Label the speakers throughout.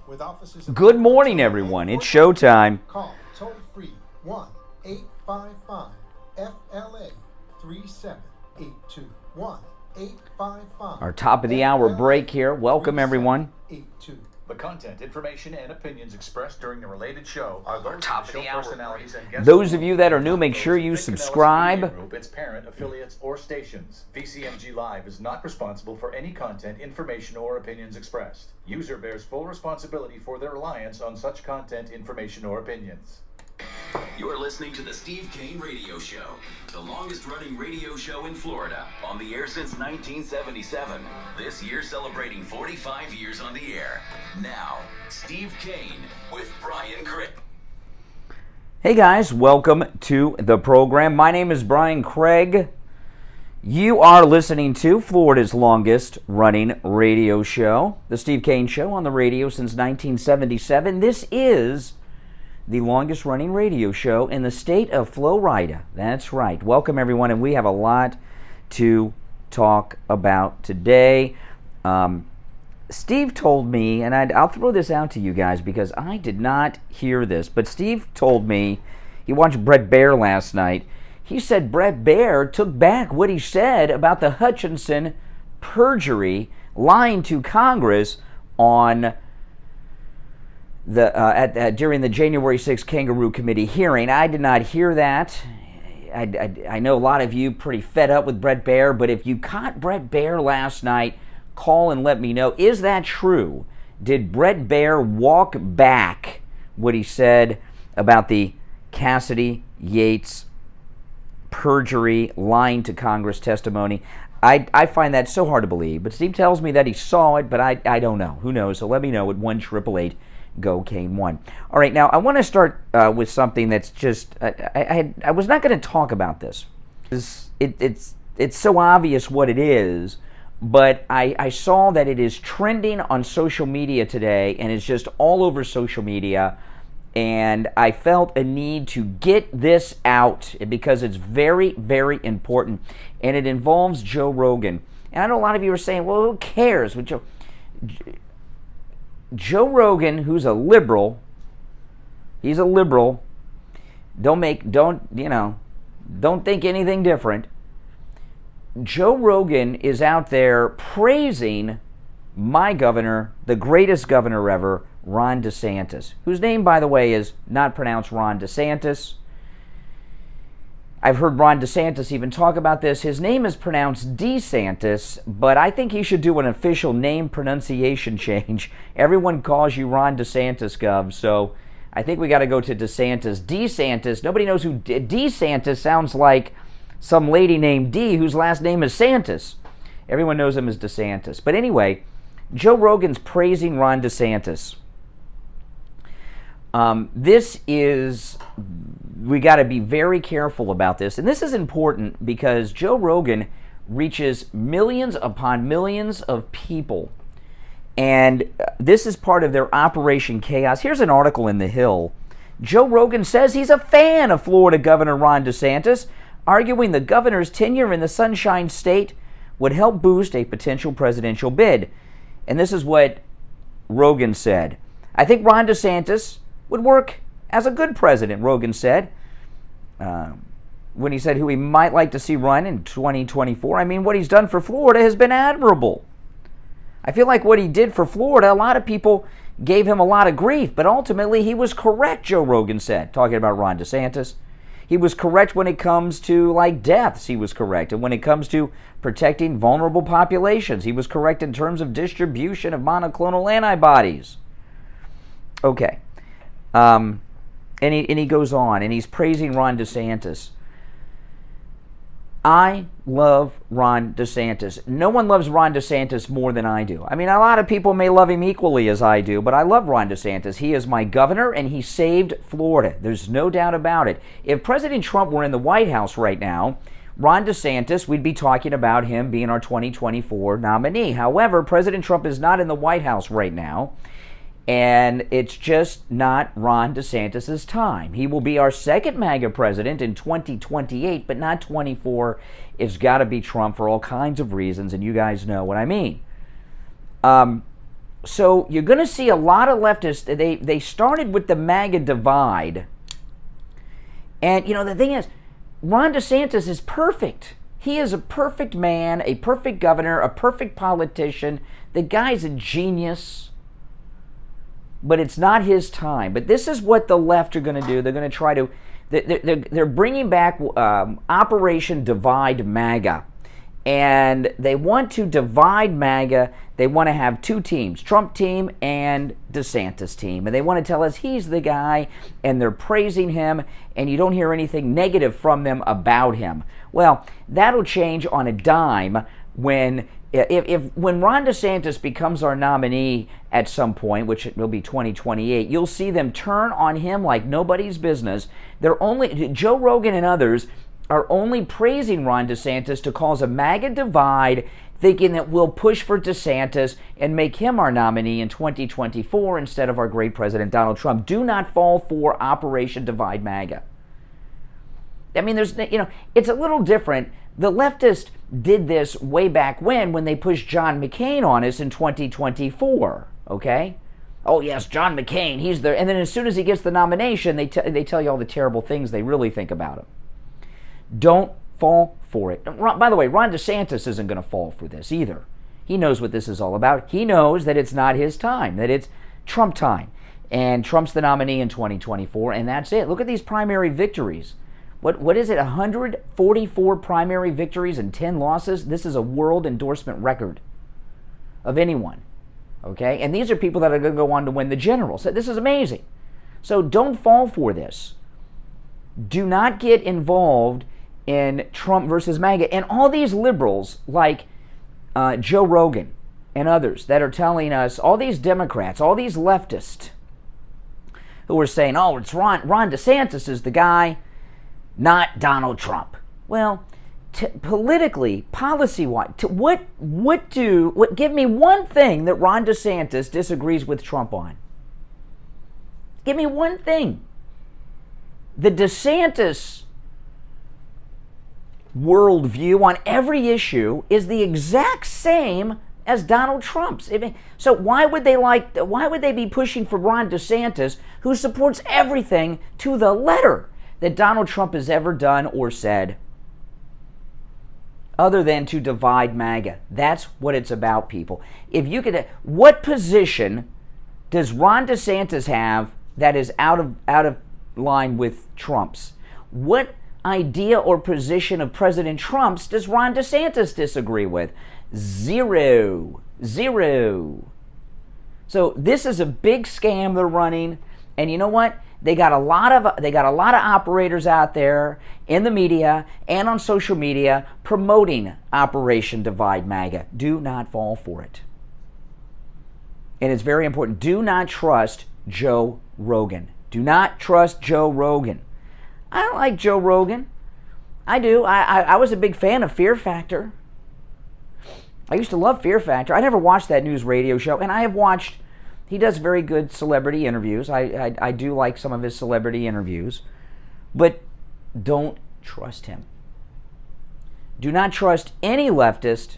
Speaker 1: with offices.
Speaker 2: Good morning, everyone. It's showtime.
Speaker 1: Call toll free 1-855-FLA-3782. 1-855.
Speaker 2: Our top of the hour break here. Welcome, everyone.
Speaker 3: The content, information, and opinions expressed during the related show are those
Speaker 2: top
Speaker 3: of the
Speaker 2: of the
Speaker 3: show
Speaker 2: hour
Speaker 3: personalities and guests.
Speaker 2: Those of you that are new, make sure you subscribe.
Speaker 3: Group, its parent, affiliates, or stations. VCMG Live is not responsible for any content, information, or opinions expressed. User bears full responsibility for their reliance on such content, information, or opinions.
Speaker 4: You're listening to the Steve Kane Radio Show, the longest-running radio show in Florida, on the air since 1977. This year celebrating 45 years on the air. Now, Steve Kane with Brian Craig.
Speaker 2: Hey guys, welcome to the program. My name is Brian Craig. You are listening to Florida's longest-running radio show, the Steve Kane Show, on the radio since 1977. This is the longest-running radio show in the state of Florida. That's right. Welcome, everyone, and we have a lot to talk about today. Steve told me, and I'll throw this out to you guys because I did not hear this, but Steve told me he watched Bret Baier last night. He said Bret Baier took back what he said about the Hutchinson perjury, lying to Congress on during the January 6th Kangaroo Committee hearing. I did not hear that. I know a lot of you pretty fed up with Bret Baier, but if you caught Bret Baier last night, call and let me know. Is that true? Did Bret Baier walk back what he said about the Cassidy Yates perjury, lying to Congress testimony? I find that so hard to believe, but Steve tells me that he saw it, but I don't know. Who knows? So let me know at 1-888-GO-KANE1. All right, now I want to start with something that's just, I was not going to talk about this. It's so obvious what it is, but I saw that it is trending on social media today, and it's just all over social media, and I felt a need to get this out because it's very, very important, and it involves Joe Rogan. And I know a lot of you are saying, well, who cares? With Joe Rogan, who's a liberal, he's a liberal. Don't think anything different. Joe Rogan is out there praising my governor, the greatest governor ever, Ron DeSantis, whose name, by the way, is not pronounced Ron DeSantis. I've heard Ron DeSantis even talk about this. His name is pronounced DeSantis, but I think he should do an official name pronunciation change. Everyone calls you Ron DeSantis, Gov, so I think we got to go to DeSantis. DeSantis, nobody knows who DeSantis sounds like. Some lady named D whose last name is Santis. Everyone knows him as DeSantis. But anyway, Joe Rogan's praising Ron DeSantis. We got to be very careful about this. And this is important because Joe Rogan reaches millions upon millions of people. And this is part of their Operation Chaos. Here's an article in The Hill. Joe Rogan says he's a fan of Florida Governor Ron DeSantis, arguing the governor's tenure in the Sunshine State would help boost a potential presidential bid. And this is what Rogan said. I think Ron DeSantis would work as a good president, Rogan said, when he said who he might like to see run in 2024. I mean, what he's done for Florida has been admirable. I feel like what he did for Florida, a lot of people gave him a lot of grief, but ultimately he was correct, Joe Rogan said, talking about Ron DeSantis. He was correct when it comes to, like, deaths. He was correct. And when it comes to protecting vulnerable populations, he was correct in terms of distribution of monoclonal antibodies. Okay. And he goes on, and he's praising Ron DeSantis. I love Ron DeSantis. No one loves Ron DeSantis more than I do. I mean, a lot of people may love him equally as I do, but I love Ron DeSantis. He is my governor, and he saved Florida. There's no doubt about it. If President Trump were in the White House right now, Ron DeSantis, we'd be talking about him being our 2024 nominee. However, President Trump is not in the White House right now, and it's just not Ron DeSantis' time. He will be our second MAGA president in 2028, but not 24. It's got to be Trump for all kinds of reasons, and you guys know what I mean. So you're going to see a lot of leftists. They started with the MAGA divide. And, the thing is, Ron DeSantis is perfect. He is a perfect man, a perfect governor, a perfect politician. The guy's a genius. But it's not his time. But this is what the left are going to do. They're going to try to... They're bringing back Operation Divide MAGA. And they want to divide MAGA. They want to have two teams, Trump team and DeSantis team. And they want to tell us he's the guy, and they're praising him, and you don't hear anything negative from them about him. Well, that'll change on a dime when Ron DeSantis becomes our nominee at some point, which will be 2028, you'll see them turn on him like nobody's business. Joe Rogan and others are only praising Ron DeSantis to cause a MAGA divide, thinking that we'll push for DeSantis and make him our nominee in 2024 instead of our great President Donald Trump. Do not fall for Operation Divide MAGA. I mean, it's a little different. The leftists did this way back when they pushed John McCain on us in 2024, okay? Oh, yes, John McCain, he's there. And then as soon as he gets the nomination, they tell you all the terrible things they really think about him. Don't fall for it. By the way, Ron DeSantis isn't going to fall for this either. He knows what this is all about. He knows that it's not his time, that it's Trump time. And Trump's the nominee in 2024, and that's it. Look at these primary victories. What is it, 144 primary victories and 10 losses? This is a world endorsement record of anyone, okay? And these are people that are going to go on to win the general. So this is amazing. So don't fall for this. Do not get involved in Trump versus MAGA. And all these liberals like Joe Rogan and others that are telling us, all these Democrats, all these leftists who are saying, oh, it's Ron DeSantis is the guy, not Donald Trump. Well, politically, policy-wise, give me one thing that Ron DeSantis disagrees with Trump on. Give me one thing. The DeSantis worldview on every issue is the exact same as Donald Trump's. So why would they be pushing for Ron DeSantis, who supports everything to the letter that Donald Trump has ever done or said, other than to divide MAGA? That's what it's about, people. What position does Ron DeSantis have that is out of line with Trump's? What idea or position of President Trump's does Ron DeSantis disagree with? Zero. So this is a big scam they're running, and you know what? They got a lot of operators out there in the media and on social media promoting Operation Divide MAGA. Do not fall for it. And it's very important. Do not trust Joe Rogan. Do not trust Joe Rogan. I don't like Joe Rogan. I do. I was a big fan of Fear Factor. I used to love Fear Factor. I never watched that news radio show, and I have watched. He does very good celebrity interviews. I do like some of his celebrity interviews, but don't trust him. Do not trust any leftist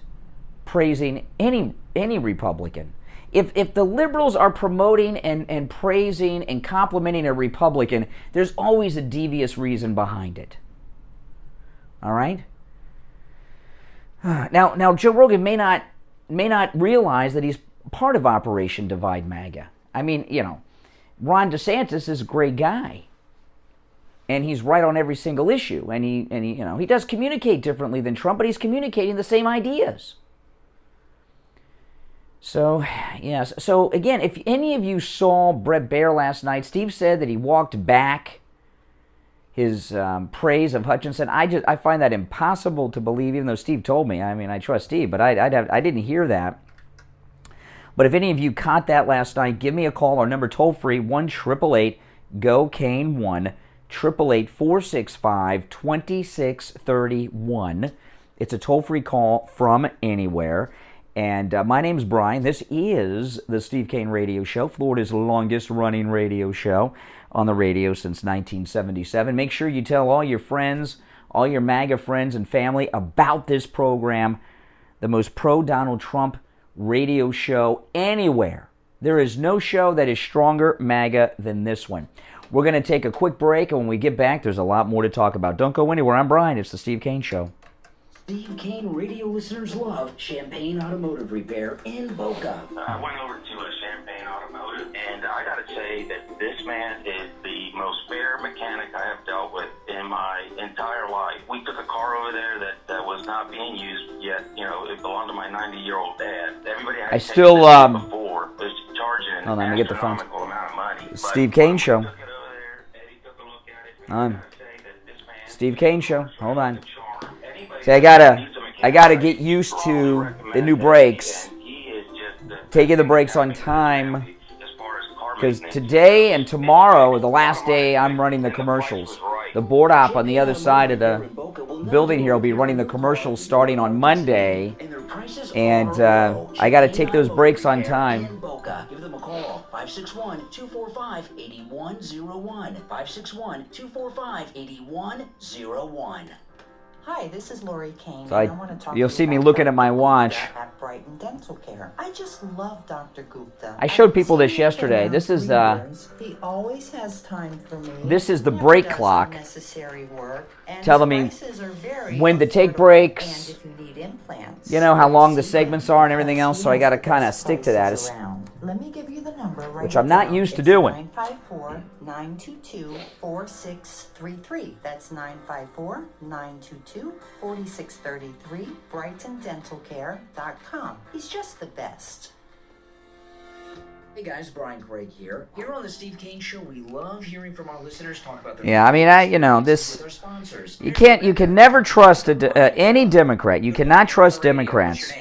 Speaker 2: praising any Republican. If the liberals are promoting and praising and complimenting a Republican, there's always a devious reason behind it. All right? Now Joe Rogan may not realize that he's part of Operation Divide MAGA. I mean, Ron DeSantis is a great guy, and he's right on every single issue, and he does communicate differently than Trump, but he's communicating the same ideas. So, yes. So, again, if any of you saw Bret Baier last night, Steve said that he walked back his praise of Hutchinson. I find that impossible to believe, even though Steve told me. I mean, I trust Steve, but I didn't hear that. But if any of you caught that last night, give me a call. Our number toll-free, 1-888-GO-CANE1, 888-465-2631. It's a toll-free call from anywhere. And my name's Brian. This is the Steve Kane Radio Show, Florida's longest-running radio show on the radio since 1977. Make sure you tell all your friends, all your MAGA friends and family about this program, the most pro-Donald Trump radio show anywhere There is no show that is stronger MAGA than this one. We're going to take a quick break, and when we get back, there's a lot more to talk about. Don't go anywhere. I'm Brian. It's the Steve Kane Show.
Speaker 5: Steve Kane radio listeners love Champagne Automotive Repair in Boca.
Speaker 6: I went over to a Champagne Automotive, and I got to say that this man is the most fair mechanic I have dealt with in my entire life. We took a car over there that was not being used yet. You know, it belonged to my 90-year-old dad. Everybody had to take this before was charging an astronomical amount of money.
Speaker 2: Steve Kane Show. Steve Kane Show. Hold on. See, I gotta get used to the new brakes. Taking the brakes on time, because today and tomorrow are the last day I'm running the commercials. The board op on the other side of the building here will be running the commercials starting on Monday, and I gotta take those brakes on time.
Speaker 5: Give them a call, 561-245-8101, 561-245-8101.
Speaker 7: Hi, this is Lori Kane.
Speaker 2: So
Speaker 7: I want to talk
Speaker 2: you'll
Speaker 7: to
Speaker 2: see
Speaker 7: you
Speaker 2: me
Speaker 7: about
Speaker 2: looking at
Speaker 7: Dr.
Speaker 2: my watch.
Speaker 7: At Brighton Dental Care. I just love Dr. Gupta.
Speaker 2: I showed people this yesterday. This is
Speaker 7: he always has time for me.
Speaker 2: This is the
Speaker 7: Never
Speaker 2: brake
Speaker 7: does
Speaker 2: clock
Speaker 7: unnecessary work, and
Speaker 2: telling me
Speaker 7: prices are very
Speaker 2: when to take
Speaker 7: affordable.
Speaker 2: breaks.
Speaker 7: And if you need implants,
Speaker 2: You know how long the segments are and everything else, so I got to kind of stick to that.
Speaker 7: Let me give you the number right
Speaker 2: Which I'm not
Speaker 7: now.
Speaker 2: used to
Speaker 7: It's
Speaker 2: doing.
Speaker 7: 954-922-4633. That's 954-922-4633. BrightonDentalCare.com. He's just the best.
Speaker 5: Hey guys, Brian Craig here. Here on the Steve Kane Show, we love hearing from our listeners talk about their
Speaker 2: Yeah, I mean, this.
Speaker 5: with our sponsors.
Speaker 2: You can never trust any Democrat. You cannot trust Democrats,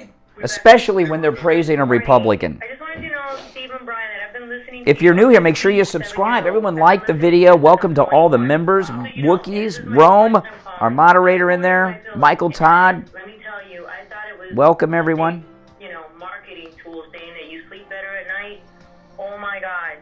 Speaker 2: especially when they're praising a Republican.
Speaker 8: I just wanted to know, Steve and Brian, that I've been listening to
Speaker 2: If you're new here, make sure you subscribe. Everyone like the video. Welcome to all the members. Wookiees, Rome, our moderator in there, Michael Todd.
Speaker 8: Let me tell you, I thought it was
Speaker 2: Welcome, everyone.
Speaker 8: Marketing tools saying that you sleep better at night. Oh my God.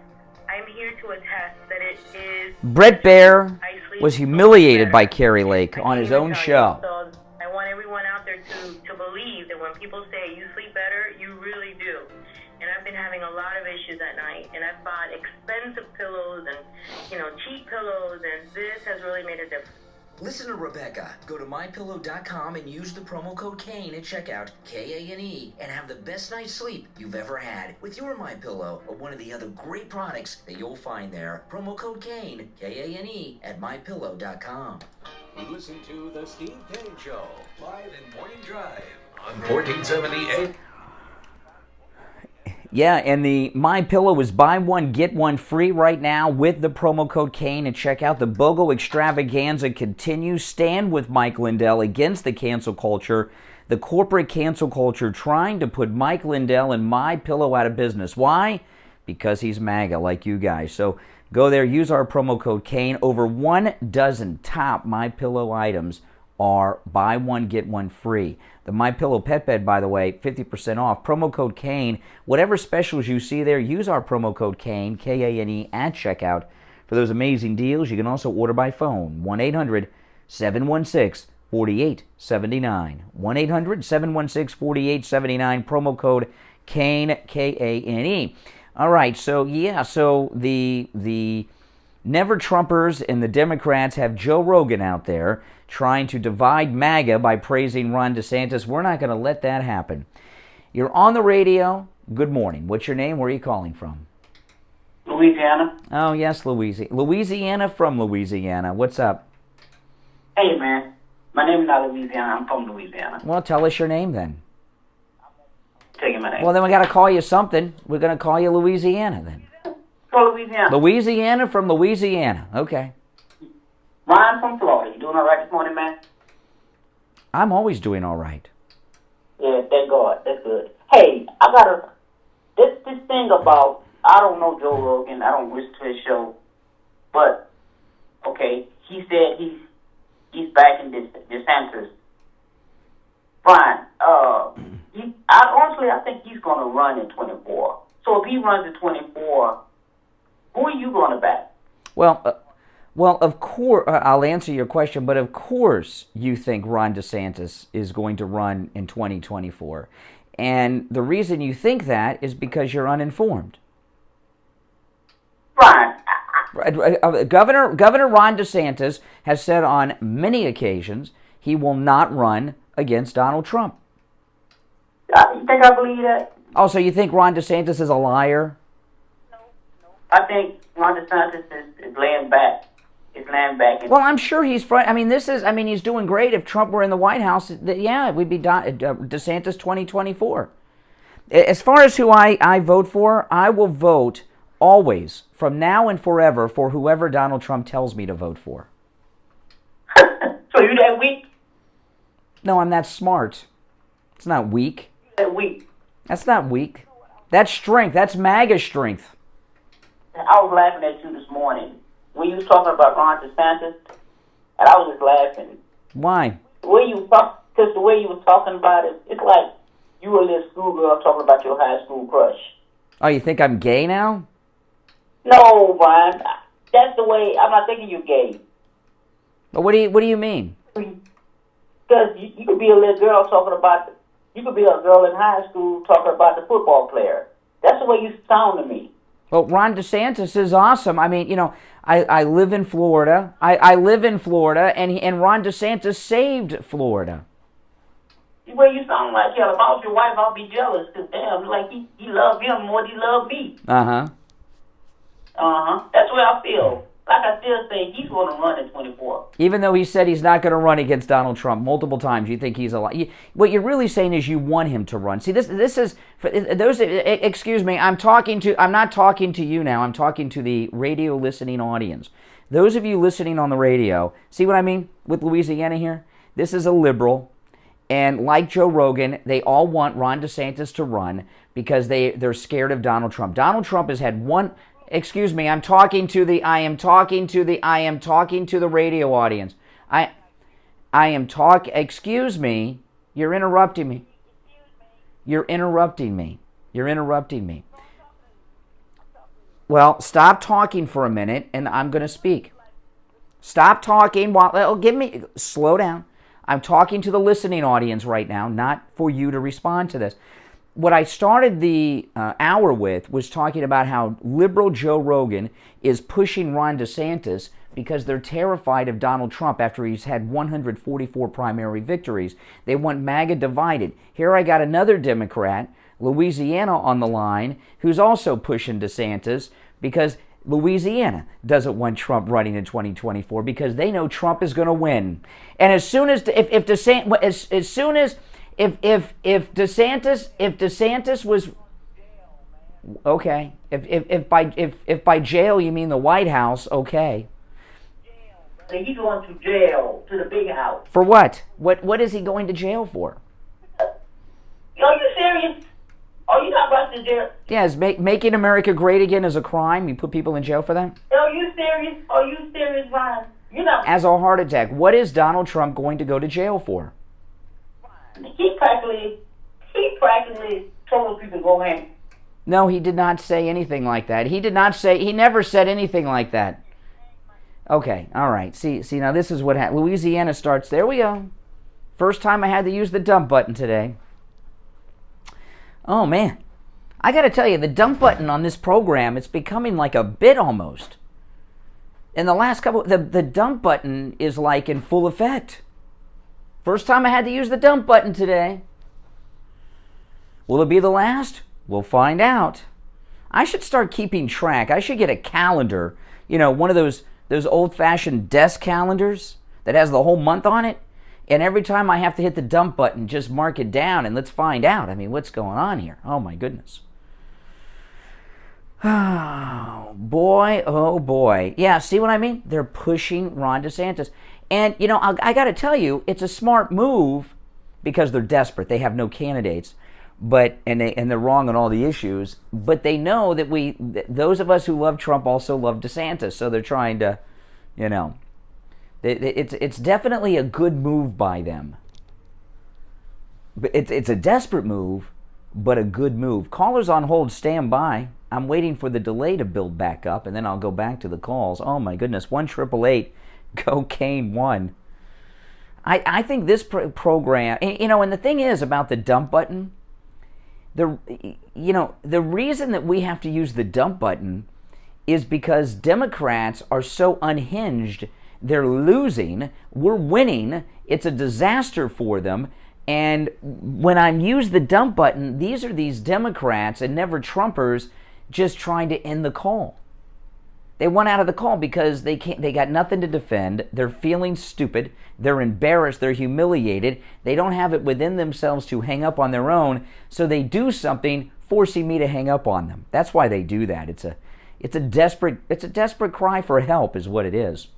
Speaker 8: I'm here to attest that it is.
Speaker 2: Brett Baer was humiliated by Carrie Lake on his own show.
Speaker 8: So I want everyone out there to believe that when people say you sleep better, you really do. And I've been having a lot of issues at night, and I've bought expensive pillows and, cheap pillows, and this has really made a difference.
Speaker 5: Listen to Rebecca. Go to mypillow.com and use the promo code KANE at checkout, K-A-N-E, and have the best night's sleep you've ever had with your MyPillow or one of the other great products that you'll find there. Promo code KANE, K-A-N-E, at mypillow.com.
Speaker 4: Listen to The Steve Kane Show, live in Morning Drive on 1478.
Speaker 2: Yeah, and the MyPillow is buy one, get one free right now with the promo code Kane at checkout. The BOGO extravaganza continues. Stand with Mike Lindell against the cancel culture, the corporate cancel culture trying to put Mike Lindell and MyPillow out of business. Why? Because he's MAGA like you guys. So go there, use our promo code Kane. Over 12 top MyPillow items are buy one, get one free. The MyPillow pet bed, by the way, 50% off. Promo code Kane. Whatever specials you see there, use our promo code Kane, K-A-N-E, at checkout for those amazing deals. You can also order by phone, 1-800-716-4879. 1-800-716-4879, promo code Kane, K-A-N-E. All right, so the Never Trumpers and the Democrats have Joe Rogan out there trying to divide MAGA by praising Ron DeSantis. We're not going to let that happen. You're on the radio. Good morning. What's your name? Where are you calling from?
Speaker 9: Louisiana.
Speaker 2: Oh, yes, Louisiana from Louisiana. What's up?
Speaker 9: Hey, man. My name is not Louisiana. I'm from Louisiana.
Speaker 2: Well, tell us your name then.
Speaker 9: Tell you my name.
Speaker 2: Well, then we got to call you something. We're going to call you Louisiana then.
Speaker 9: From Louisiana.
Speaker 2: Louisiana from Louisiana. Okay.
Speaker 9: Ryan from Florida. You doing all right this morning, man?
Speaker 2: I'm always doing all right.
Speaker 9: Yeah, thank God. That's good. Hey, I got this thing about, I don't know Joe Rogan. I don't listen to his show. But, okay, he said he's backing DeSantis. Fine. I think he's going to run in 24. So if he runs in 24, who are you going to back?
Speaker 2: Well, of course, I'll answer your question, but of course you think Ron DeSantis is going to run in 2024. And the reason you think that is because you're uninformed. Governor Ron DeSantis has said on many occasions he will not run against Donald Trump.
Speaker 9: You think I believe that?
Speaker 2: Oh, so you think Ron DeSantis is a liar?
Speaker 9: I think Ron DeSantis is laying back.
Speaker 2: Well, I'm sure he's I mean, he's doing great. If Trump were in the White House, yeah, it would be DeSantis 2024. As far as who I vote for, I will vote always, from now and forever, for whoever Donald Trump tells me to vote for.
Speaker 9: So you that weak?
Speaker 2: No, I'm that smart. It's not weak.
Speaker 9: That weak.
Speaker 2: That's not weak. That's strength. That's MAGA strength.
Speaker 9: I was laughing at you this morning when you was talking about Ron DeSantis, and I was just laughing.
Speaker 2: Why?
Speaker 9: Because the way you was talking about it, it's like you were a little schoolgirl talking about your high school crush.
Speaker 2: Oh, you think I'm gay now?
Speaker 9: No, Brian. That's the way. I'm not thinking you're gay.
Speaker 2: But what do you mean?
Speaker 9: Because you could be a little girl talking about. You could be a girl in high school talking about the football player. That's the way you sound to me.
Speaker 2: Well, Ron DeSantis is awesome. I mean, I live in Florida. I live in Florida, and Ron DeSantis saved Florida.
Speaker 9: The way you sound like, yeah, if I was your wife, I'll be jealous. Because, damn, like, he loved him more than he loved me.
Speaker 2: Uh-huh.
Speaker 9: Uh-huh. That's what I feel. Like I still say, he's going to run in 24.
Speaker 2: Even though he said he's not going to run against Donald Trump multiple times, you think he's a lie. What you're really saying is you want him to run. See, this is for those. Excuse me, I'm not talking to you now. I'm talking to the radio listening audience. Those of you listening on the radio, see what I mean with Louisiana here? This is a liberal, and like Joe Rogan, they all want Ron DeSantis to run because they're scared of Donald Trump. Donald Trump has had one. Excuse me, I am talking to the radio audience. Excuse me, you're interrupting me. You're interrupting me. Well, stop talking for a minute and I'm going to speak. Stop talking slow down. I'm talking to the listening audience right now, not for you to respond to this. What I started the hour with was talking about how liberal Joe Rogan is pushing Ron DeSantis because they're terrified of Donald Trump after he's had 144 primary victories. They want MAGA divided. Here I got another Democrat, Louisiana, on the line, who's also pushing DeSantis because Louisiana doesn't want Trump running in 2024 because they know Trump is going to win. And as soon as if DeSantis was okay, if by jail you mean the White House, okay.
Speaker 9: He's going to jail, to the big house.
Speaker 2: For what? What is he going to jail for?
Speaker 9: Are you serious? Are you not about to jail?
Speaker 2: Yeah, is making America great again is a crime? You put people in jail for that?
Speaker 9: Are you serious? Are you serious, Ryan? You know.
Speaker 2: As a heart attack, what is Donald Trump going to go to jail for?
Speaker 9: He practically told people to go hang.
Speaker 2: No, he did not say anything like that. He never said anything like that. Okay, all right. See, now this is what happened. Louisiana starts, there we go. First time I had to use the dump button today. Oh, man. I got to tell you, the dump button on this program, it's becoming like a bit almost. In the last couple, the dump button is like in full effect. First time I had to use the dump button today. Will it be the last? We'll find out. I should start keeping track. I should get a calendar, one of those old-fashioned desk calendars that has the whole month on it. And every time I have to hit the dump button, just mark it down and let's find out. I mean, what's going on here? Oh, my goodness. Oh, boy. Oh, boy. Yeah, see what I mean? They're pushing Ron DeSantis. And, I got to tell you, it's a smart move because they're desperate. They have no candidates, and they're wrong on all the issues. But they know that those of us who love Trump also love DeSantis. So they're trying to, it's definitely a good move by them. But it's a desperate move, but a good move. Callers on hold, stand by. I'm waiting for the delay to build back up, and then I'll go back to the calls. Oh, my goodness. 1-888 Cocaine 1. I think this program, and the thing is about the dump button, the reason that we have to use the dump button is because Democrats are so unhinged. They're losing. We're winning. It's a disaster for them. And when I use the dump button, these are these Democrats and never Trumpers just trying to end the call. They want out of the call because they got nothing to defend. They're feeling stupid. They're embarrassed. They're humiliated. They don't have it within themselves to hang up on their own, so they do something forcing me to hang up on them. That's why they do that. It's a desperate cry for help is what it is.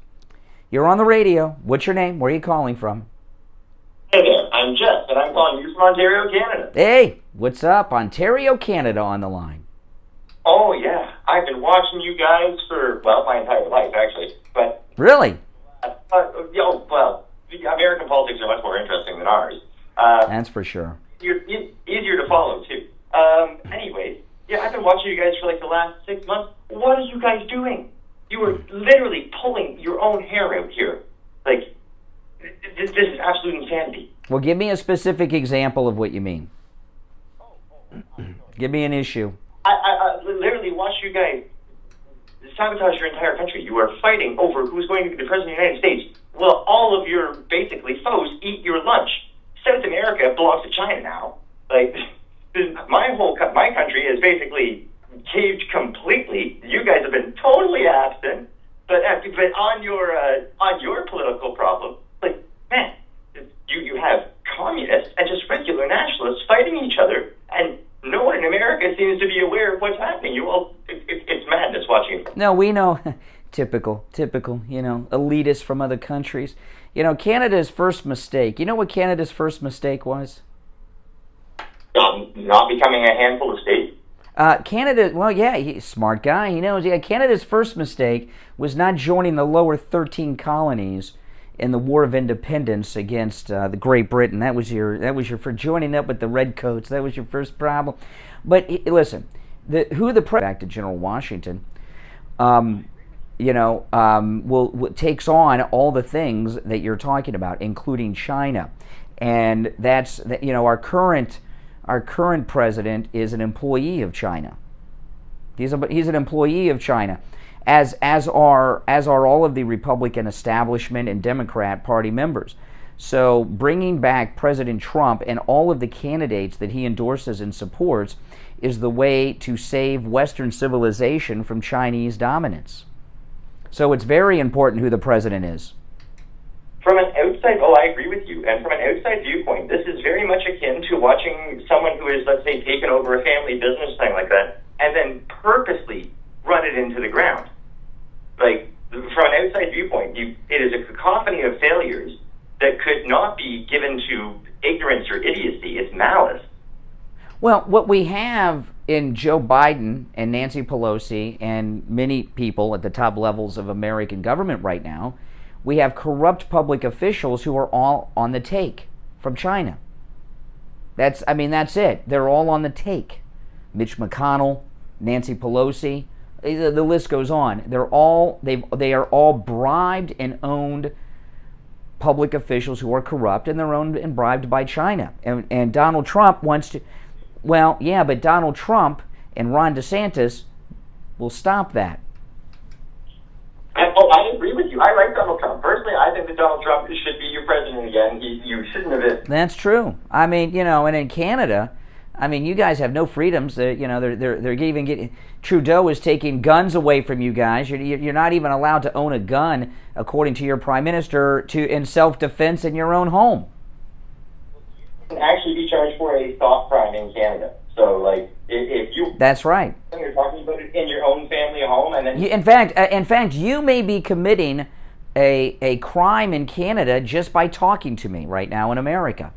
Speaker 2: You're on the radio. What's your name? Where are you calling from?
Speaker 10: Hey there, I'm Jeff, and I'm calling you from Ontario, Canada.
Speaker 2: Hey, what's up? Ontario, Canada on the line.
Speaker 10: Oh, yeah. I've been watching you guys for, well, my entire life, actually. But
Speaker 2: really?
Speaker 10: American politics are much more interesting than ours.
Speaker 2: That's for sure.
Speaker 10: You're easier to follow, too. Anyways, yeah, I've been watching you guys for like the last 6 months. What are you guys doing? You are literally pulling your own hair out here. Like, this is absolute insanity.
Speaker 2: Well, give me a specific example of what you mean. Give me an issue.
Speaker 10: I literally watched you guys sabotage your entire country. You are fighting over who's going to be the president of the United States. Well, all of your, basically, foes eat your lunch. South America belongs to China now. Like, my country is basically caved completely. You guys have been totally absent. But on your political problem, like, man, you have communists and just regular nationalists fighting each other, and no one in America seems to be aware of what's happening. It's madness watching it.
Speaker 2: No, we know. Typical, elitists from other countries. Canada's first mistake. You know what Canada's first mistake was?
Speaker 10: Not becoming a handful of states.
Speaker 2: Canada, well, yeah, he's a smart guy. He knows. Yeah, Canada's first mistake was not joining the lower 13 colonies in the War of Independence against the Great Britain. That was your for joining up with the Redcoats. That was your first problem. But listen, back to General Washington, takes on all the things that you're talking about, including China, and that's our current president is an employee of China. He's an employee of China, as are all of the Republican establishment and Democrat Party members. So bringing back President Trump and all of the candidates that he endorses and supports is the way to save Western civilization from Chinese dominance. So it's very important who the president is.
Speaker 10: From an outside, I agree with you. And from an outside viewpoint, this is very much akin to watching someone who is, let's say, taken over a family business, thing like that, and then purposely run it into the ground. Like, from an outside viewpoint, it is a cacophony of failures that could not be given to ignorance or idiocy. It's malice.
Speaker 2: Well, what we have in Joe Biden and Nancy Pelosi and many people at the top levels of American government right now, we have corrupt public officials who are all on the take from China. That's it. They're all on the take. Mitch McConnell, Nancy Pelosi, the list goes on. They are all bribed and owned public officials who are corrupt, and they're owned and bribed by China. And Donald Trump wants to, but Donald Trump and Ron DeSantis will stop that.
Speaker 10: I agree with you. I like Donald Trump. Personally, I think that Donald Trump should be your president again. You shouldn't have been.
Speaker 2: That's true. And in Canada, you guys have no freedoms. They're even getting, Trudeau is taking guns away from you guys. You're not even allowed to own a gun, according to your prime minister, in self-defense in your own home.
Speaker 10: You can actually be charged for a thought crime in Canada. So, if you...
Speaker 2: That's right.
Speaker 10: You're talking about it in your own family home, and then...
Speaker 2: In fact, you may be committing a crime in Canada just by talking to me right now in America.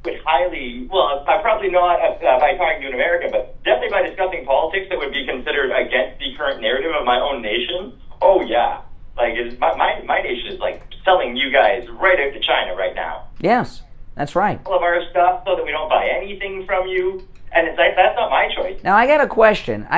Speaker 10: I'm probably not by talking to an American, but definitely by discussing politics that would be considered against the current narrative of my own nation. Oh, yeah. My nation is, selling you guys right out to China right now.
Speaker 2: Yes, that's right.
Speaker 10: All of our stuff so that we don't buy anything from you. And it's that's not my choice.
Speaker 2: Now, I got a question.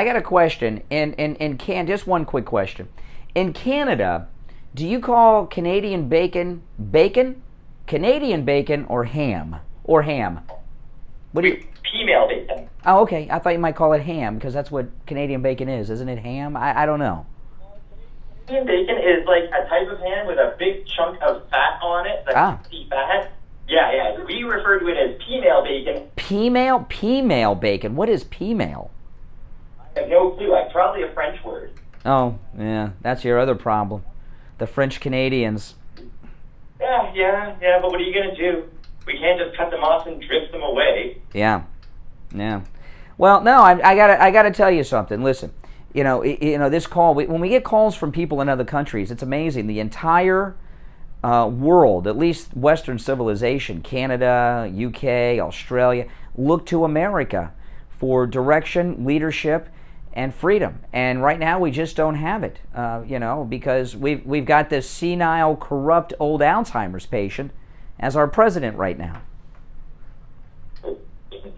Speaker 2: Just one quick question. In Canada, do you call Canadian bacon bacon, Canadian bacon, or ham? What do you?
Speaker 10: Female bacon.
Speaker 2: Oh, okay. I thought you might call it ham because that's what Canadian bacon is, isn't it? Ham? I don't know.
Speaker 10: Canadian bacon is like a type of ham with a big chunk of fat on it, like fat. Yeah. We refer to it as female bacon.
Speaker 2: Female bacon. What is female?
Speaker 10: I have no clue. It's probably a French word.
Speaker 2: Oh, yeah. That's your other problem. The French Canadians.
Speaker 10: Yeah. But what are you gonna do? We can't just cut them off and drift them away.
Speaker 2: Yeah. Well, no. I gotta tell you something. Listen. This call. When we get calls from people in other countries, it's amazing. The entire world, at least Western civilization, Canada, UK, Australia, look to America for direction, leadership, and freedom. And right now we just don't have it, because we've got this senile, corrupt, old Alzheimer's patient as our president right now.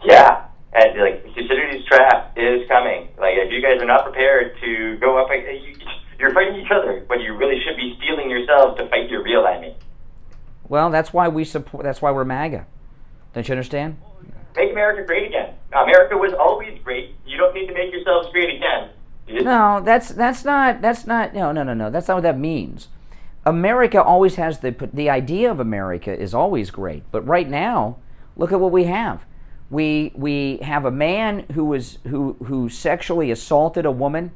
Speaker 10: Yeah, and Thucydides's trap is coming. Like, if you guys are not prepared to go up, you're fighting each other, but you really should be steeling yourselves to fight your real enemy.
Speaker 2: Well, that's why we're MAGA. Don't you understand?
Speaker 10: Make America great again. America was always great. You don't need to make yourselves great again.
Speaker 2: No, that's not. No. That's not what that means. America always has the idea of America is always great, but right now, look at what we have. We have a man who sexually assaulted a woman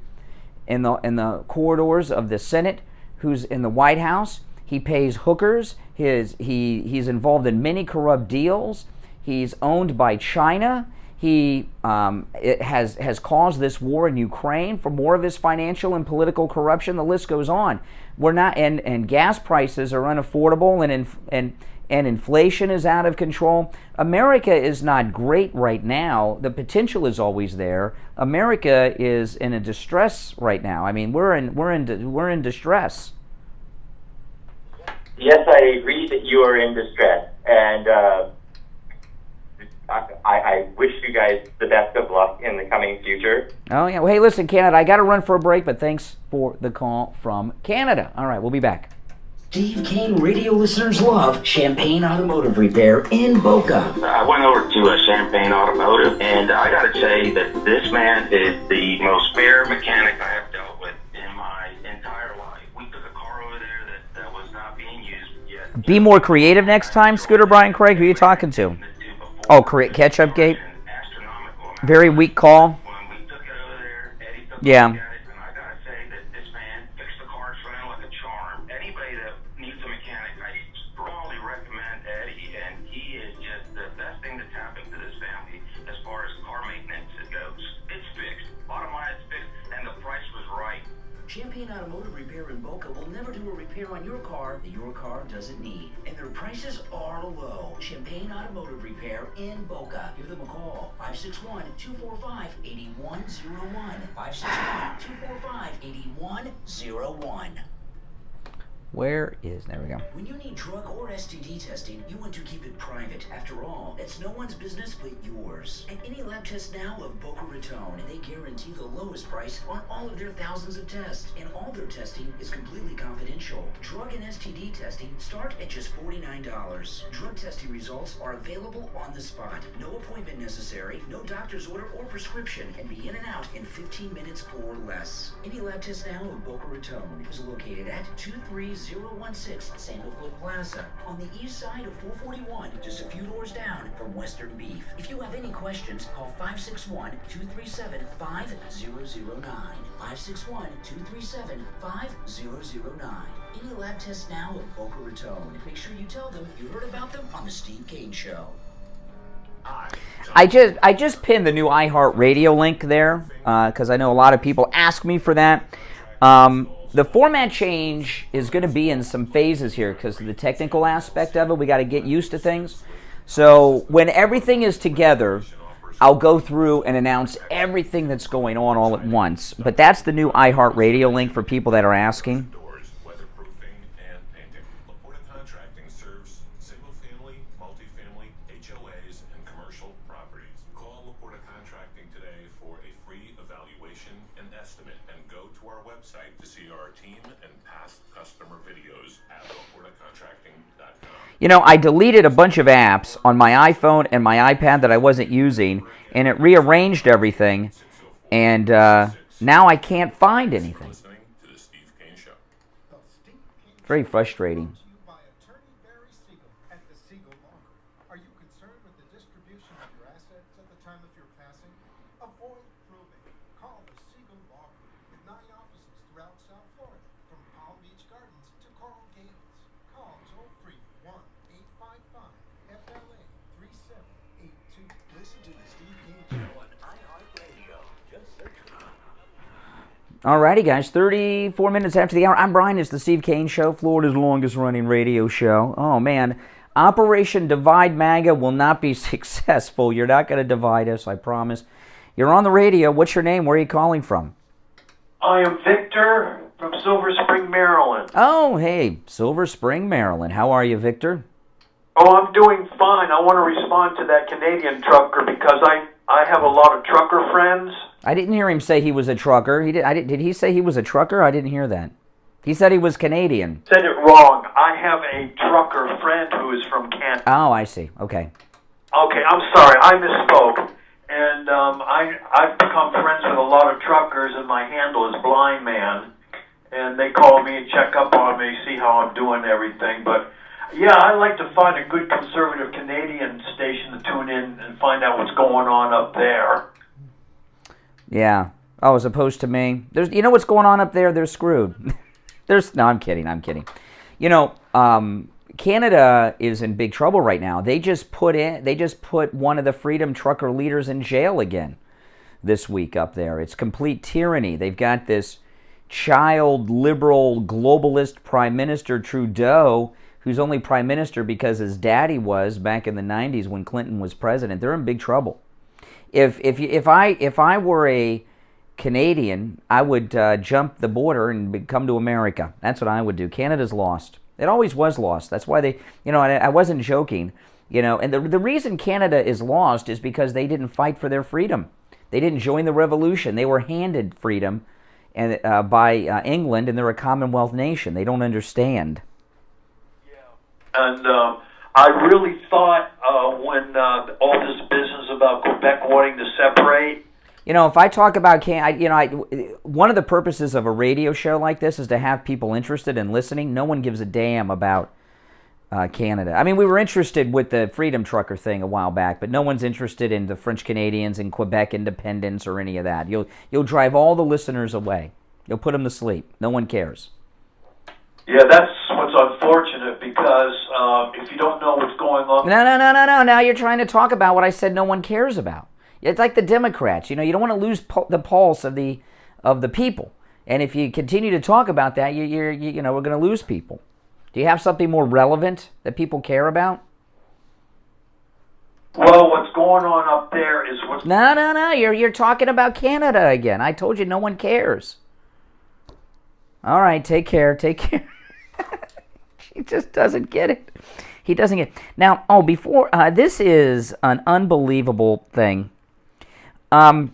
Speaker 2: in the corridors of the Senate, who's in the White House. He pays hookers. He's involved in many corrupt deals. He's owned by China. He has caused this war in Ukraine for more of his financial and political corruption. The list goes on. We're not, and gas prices are unaffordable, and inflation is out of control. America is not great right now. The potential is always there. America is in a distress right now. I mean, we're in distress.
Speaker 10: Yes, I agree that you are in distress, and I wish you guys the best of luck in the coming future.
Speaker 2: Oh, yeah. Well, hey, listen, Canada, I got to run for a break, but thanks for the call from Canada. All right, we'll be back.
Speaker 5: Steve Kane radio listeners love Champagne Automotive Repair in Boca.
Speaker 6: I went over to Champagne Automotive, and I got to say that this man is the most fair mechanic I have dealt with in my entire life. We took a car over there that was not being used yet.
Speaker 2: Be more creative next time, Scooter Brian Craig. Who are you talking to? Oh, Ketchup Gate. Very weak call.
Speaker 6: When we took it over there, Eddie took
Speaker 2: Yeah.
Speaker 6: a look at it, and I gotta say that this man fixed the car running like a charm. Anybody that needs a mechanic, I strongly recommend Eddie, and he is just the best thing that's happened to this family as far as car maintenance goes. It's fixed. Bottom line, it's fixed, and the price was right.
Speaker 5: Champagne Automotive Repair in Boca will never do a repair on your car that your car doesn't need. And their prices are low. Champagne Automotive Repair in Boca. Give them a call. 561-245-8101. 561-245-8101.
Speaker 2: There we go.
Speaker 5: When you need drug or STD testing, you want to keep it private. After all, it's no one's business but yours. At any lab test now of Boca Raton, they guarantee the lowest price on all of their thousands of tests. And all their testing is completely confidential. Drug and STD testing start at just $49. Drug testing results are available on the spot. No appointment necessary, no doctor's order or prescription, and be in and out in 15 minutes or less. Any lab test now of Boca Raton is located at 23016 Sandalwood Plaza on the east side of 441, just a few doors down from Western Beef. If you have any questions, call 561-237-5009. 561-237-5009. Any lab tests now of Boca Raton. Make sure you tell them you heard about them on the Steve Kane Show.
Speaker 2: I just pinned the new iHeartRadio link there because I know a lot of people ask me for that. The format change is going to be in some phases here because of the technical aspect of it. We got to get used to things. So when everything is together, I'll go through and announce everything that's going on all at once. But that's the new iHeartRadio link for people that are asking.
Speaker 11: Contracting today for a free evaluation and estimate, and go to our website to see our team and past customer videos at LaportaContracting.com.
Speaker 2: You know, I deleted a bunch of apps on my iPhone and my iPad that I wasn't using, and it rearranged everything, and now I can't find anything. Very frustrating. Alrighty, guys, 34 minutes after the hour. I'm Brian. It's the Steve Kane Show, Florida's longest-running radio show. Oh, man. Operation Divide MAGA will not be successful. You're not going to divide us, I promise. You're on the radio. What's your name? Where are you calling from?
Speaker 12: I am Victor from Silver Spring, Maryland.
Speaker 2: Oh, hey, Silver Spring, Maryland. How are you, Victor?
Speaker 12: Oh, I'm doing fine. I want to respond to that Canadian trucker because I have a lot of trucker friends.
Speaker 2: I didn't hear him say he was a trucker. Did he say he was a trucker? I didn't hear that. He said he was Canadian.
Speaker 12: Said it wrong. I have a trucker friend who is from Canada.
Speaker 2: Oh, I see. Okay.
Speaker 12: Okay, I'm sorry. I misspoke. And I've become friends with a lot of truckers, and my handle is Blind Man. And they call me and check up on me, see how I'm doing and everything. But, yeah, I like to find a good conservative Canadian station to tune in and find out what's going on up there.
Speaker 2: Yeah. Oh, as opposed to me. You know what's going on up there? They're screwed. No, I'm kidding. You know, Canada is in big trouble right now. They just put one of the Freedom Trucker leaders in jail again this week up there. It's complete tyranny. They've got this child liberal globalist Prime Minister Trudeau, who's only Prime Minister because his daddy was back in the 90s when Clinton was president. They're in big trouble. If I were a Canadian, I would jump the border and come to America. That's what I would do. Canada's lost. It always was lost. That's why they, you know, I wasn't joking, you know, and the reason Canada is lost is because they didn't fight for their freedom. They didn't join the revolution. They were handed freedom and by England, and they're a Commonwealth nation. They don't understand.
Speaker 12: Yeah. And I really thought when all this business about Quebec wanting to separate.
Speaker 2: You know, if I talk about one of the purposes of a radio show like this is to have people interested in listening. No one gives a damn about Canada. I mean, we were interested with the Freedom Trucker thing a while back, but no one's interested in the French Canadians and Quebec independence or any of that. You'll drive all the listeners away. You'll put them to sleep. No one cares.
Speaker 12: Yeah, that's what's unfortunate because if you don't know what's going on...
Speaker 2: No. Now you're trying to talk about what I said no one cares about. It's like the Democrats. You know, you don't want to lose the pulse of the people. And if you continue to talk about that, we're going to lose people. Do you have something more relevant that people care about?
Speaker 12: Well, what's going on up there is what's...
Speaker 2: No. You're talking about Canada again. I told you no one cares. All right, take care. He just doesn't get it. He doesn't get it. Now, before... this is an unbelievable thing. Now,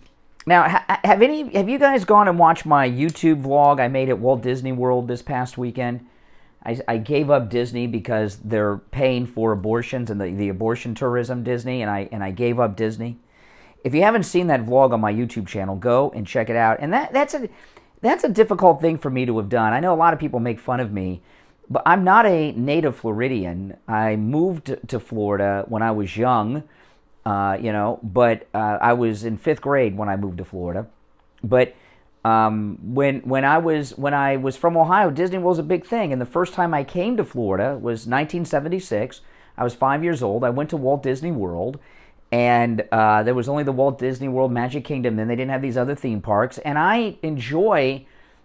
Speaker 2: have you guys gone and watched my YouTube vlog I made at Walt Disney World this past weekend? I gave up Disney because they're paying for abortions and the abortion tourism Disney, and I gave up Disney. If you haven't seen that vlog on my YouTube channel, go and check it out. And that's a difficult thing for me to have done. I know a lot of people make fun of me, but I'm not a native Floridian. I moved to Florida when I was young. But I was in 5th grade when I moved to Florida. But when I was from Ohio, Disney World was a big thing. And the first time I came to Florida was 1976. I was 5 years old. I went to Walt Disney World, and there was only the Walt Disney World Magic Kingdom. Then they didn't have these other theme parks. And I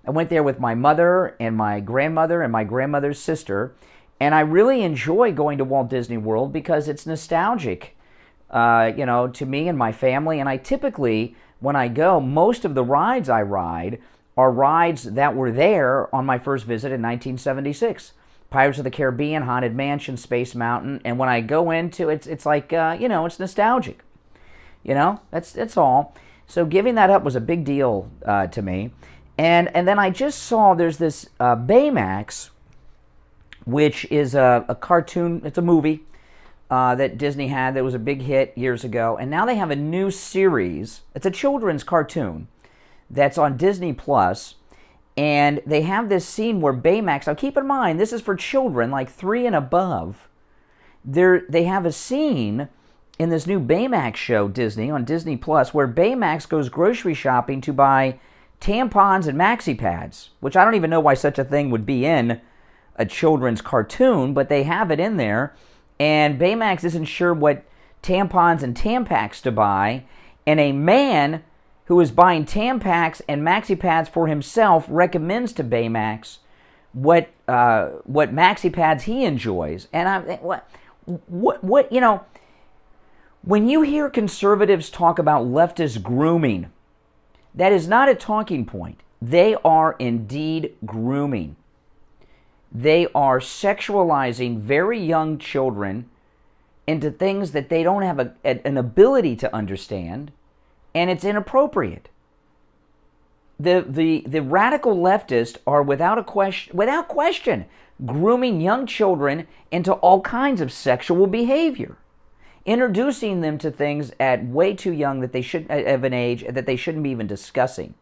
Speaker 2: went there with my mother and my grandmother and my grandmother's sister. And I really enjoy going to Walt Disney World because it's nostalgic. To me and my family. And I typically, when I go, most of the rides I ride are rides that were there on my first visit in 1976. Pirates of the Caribbean, Haunted Mansion, Space Mountain. And when I go into it, it's like, it's nostalgic. That's all. So giving that up was a big deal to me. And then I just saw there's this Baymax, which is a cartoon. It's a movie that Disney had that was a big hit years ago. And now they have a new series. It's a children's cartoon that's on Disney Plus. And they have this scene where Baymax, now keep in mind, this is for children like 3 and above. They have a scene in this new Baymax show, Disney, on Disney Plus, where Baymax goes grocery shopping to buy tampons and maxi pads, which I don't even know why such a thing would be in a children's cartoon, but they have it in there. And Baymax isn't sure what tampons and Tampax to buy, and a man who is buying Tampax and maxi pads for himself recommends to Baymax what maxi pads he enjoys. And what you know, when you hear conservatives talk about leftist grooming, that is not a talking point. They are indeed grooming. They are sexualizing very young children into things that they don't have an ability to understand, and it's inappropriate. The radical leftists are without question grooming young children into all kinds of sexual behavior, introducing them to things at way too young that they should of an age that they shouldn't be even discussing.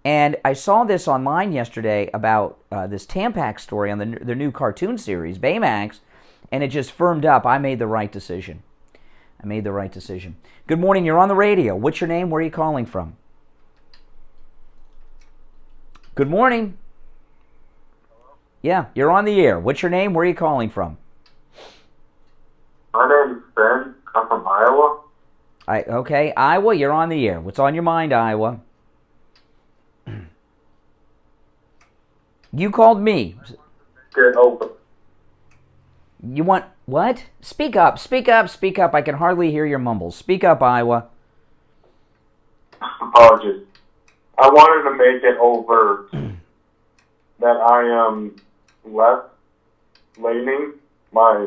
Speaker 2: And I saw this online yesterday about this Tampax story on the new cartoon series, Baymax, and it just firmed up. I made the right decision. Good morning. You're on the radio. What's your name? Where are you calling from? Good morning. Yeah, you're on the air. What's your name? Where are you calling from?
Speaker 13: My name's Ben. I'm from Iowa.
Speaker 2: Okay, Iowa, you're on the air. What's on your mind, Iowa? You called me.
Speaker 13: Get open.
Speaker 2: You want what? Speak up. I can hardly hear your mumbles. Speak up, Iowa.
Speaker 13: Apologies. I wanted to make it overt that I am left-leaning. My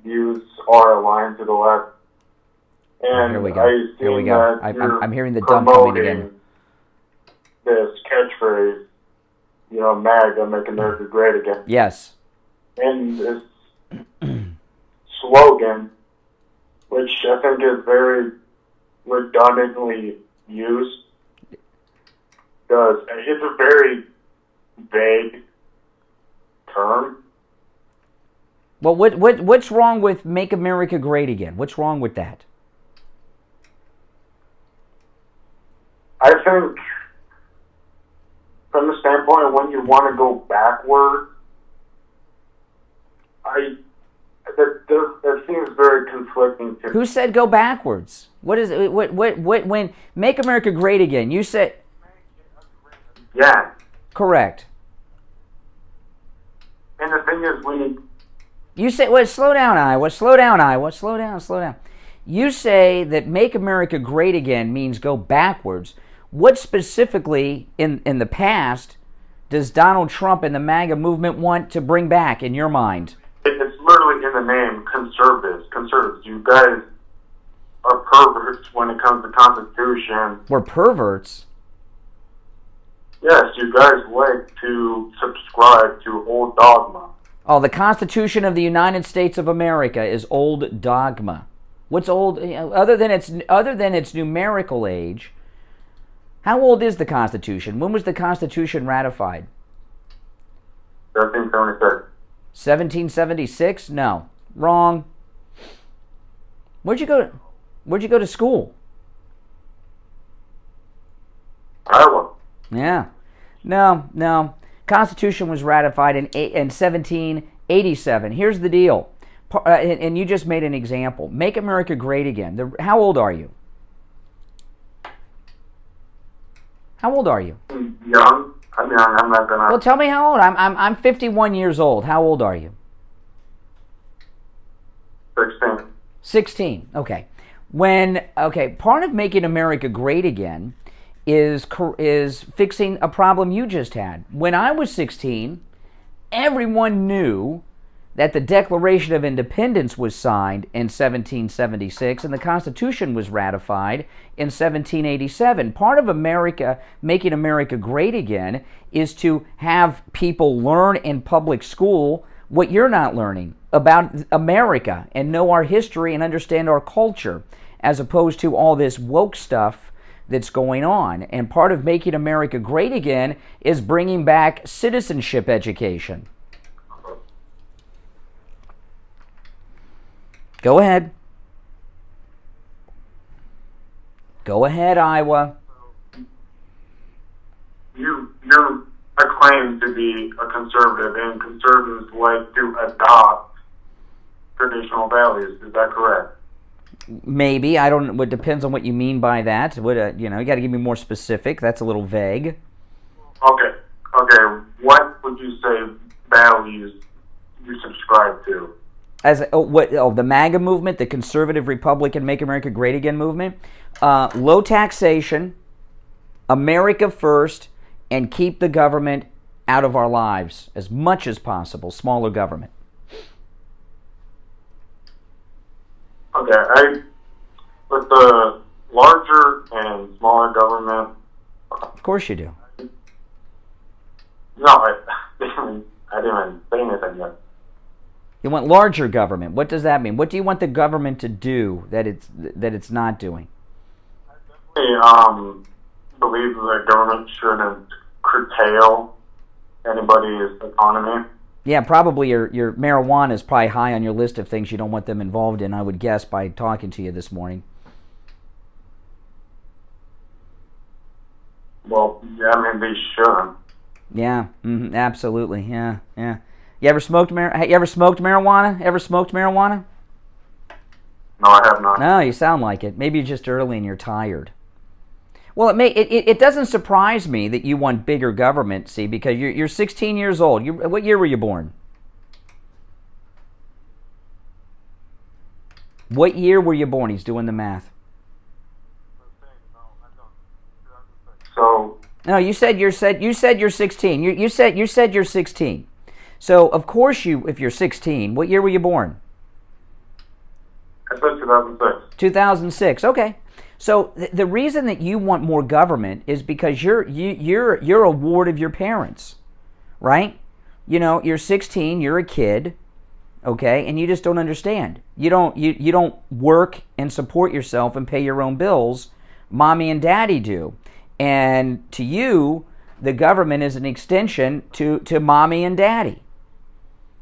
Speaker 13: views are aligned to the left. And
Speaker 2: here we go. I'm hearing the dump coming again.
Speaker 13: This catchphrase, MAGA, make America great again.
Speaker 2: Yes.
Speaker 13: And this slogan, which I think is very redundantly used, because it's a very vague term.
Speaker 2: Well, what's wrong with Make America Great Again? What's wrong with that?
Speaker 13: I think, from the standpoint of when you want to go backward, that seems very conflicting to me.
Speaker 2: Who said go backwards? What is it? What when Make America Great Again? You said.
Speaker 13: Yeah.
Speaker 2: Correct.
Speaker 13: And the thing is,
Speaker 2: you say, well, slow down, Iowa. Slow down. You say that Make America Great Again means go backwards. What specifically in the past does Donald Trump and the MAGA movement want to bring back in your mind?
Speaker 13: It's literally in the name, conservatives. You guys are perverts when it comes to Constitution.
Speaker 2: We're perverts?
Speaker 13: Yes, you guys like to subscribe to old dogma.
Speaker 2: Oh, the Constitution of the United States of America is old dogma. What's old? Other than its numerical age, how old is the Constitution? When was the Constitution ratified?
Speaker 13: 1776.
Speaker 2: 1776? No, wrong. Where'd you go to school?
Speaker 13: Iowa.
Speaker 2: Yeah. No. Constitution was ratified in 1787. Here's the deal. And you just made an example. Make America Great Again. How old are you?
Speaker 13: Young. I'm young. I'm not gonna.
Speaker 2: Well, tell me how old. I'm 51 years old. How old are you?
Speaker 13: 16.
Speaker 2: 16. Okay. Part of making America great again is fixing a problem you just had. When I was 16, everyone knew that the Declaration of Independence was signed in 1776 and the Constitution was ratified in 1787. Part of America, making America great again, is to have people learn in public school what you're not learning about America and know our history and understand our culture, as opposed to all this woke stuff that's going on. And part of making America great again is bringing back citizenship education. Go ahead. Go ahead, Iowa.
Speaker 13: You're acclaimed to be a conservative, and conservatives like to adopt traditional values. Is that correct?
Speaker 2: Maybe. I don't know. It depends on what you mean by that. What you got to give me more specific. That's a little vague.
Speaker 13: Okay. What would you say values you subscribe to?
Speaker 2: The MAGA movement, the conservative Republican Make America Great Again movement, low taxation, America first, and keep the government out of our lives as much as possible. Smaller government.
Speaker 13: Okay, with the larger and smaller government.
Speaker 2: Of course you do.
Speaker 13: No, I didn't even say anything yet.
Speaker 2: You want larger government. What does that mean? What do you want the government to do that it's not doing?
Speaker 13: I believe the government shouldn't curtail anybody's economy.
Speaker 2: Yeah, probably your marijuana is probably high on your list of things you don't want them involved in, I would guess, by talking to you this morning.
Speaker 13: Well, yeah, I mean, they shouldn't.
Speaker 2: Yeah, absolutely, yeah. You ever smoked marijuana? Ever smoked marijuana?
Speaker 13: No, I have not.
Speaker 2: No, you sound like it. Maybe you're just early and you're tired. Well, it doesn't surprise me that you want bigger government, see, because you're 16 years old. What year were you born? What year were you born? He's doing the math.
Speaker 13: So.
Speaker 2: No, you said you're 16. You said you're 16. So of course if you're 16, what year were you born?
Speaker 13: I said 2006.
Speaker 2: 2006. Okay. So the reason that you want more government is because you're a ward of your parents, right? You know, you're 16, you're a kid, okay, and you just don't understand. You don't work and support yourself and pay your own bills. Mommy and daddy do. And to you, the government is an extension to mommy and daddy.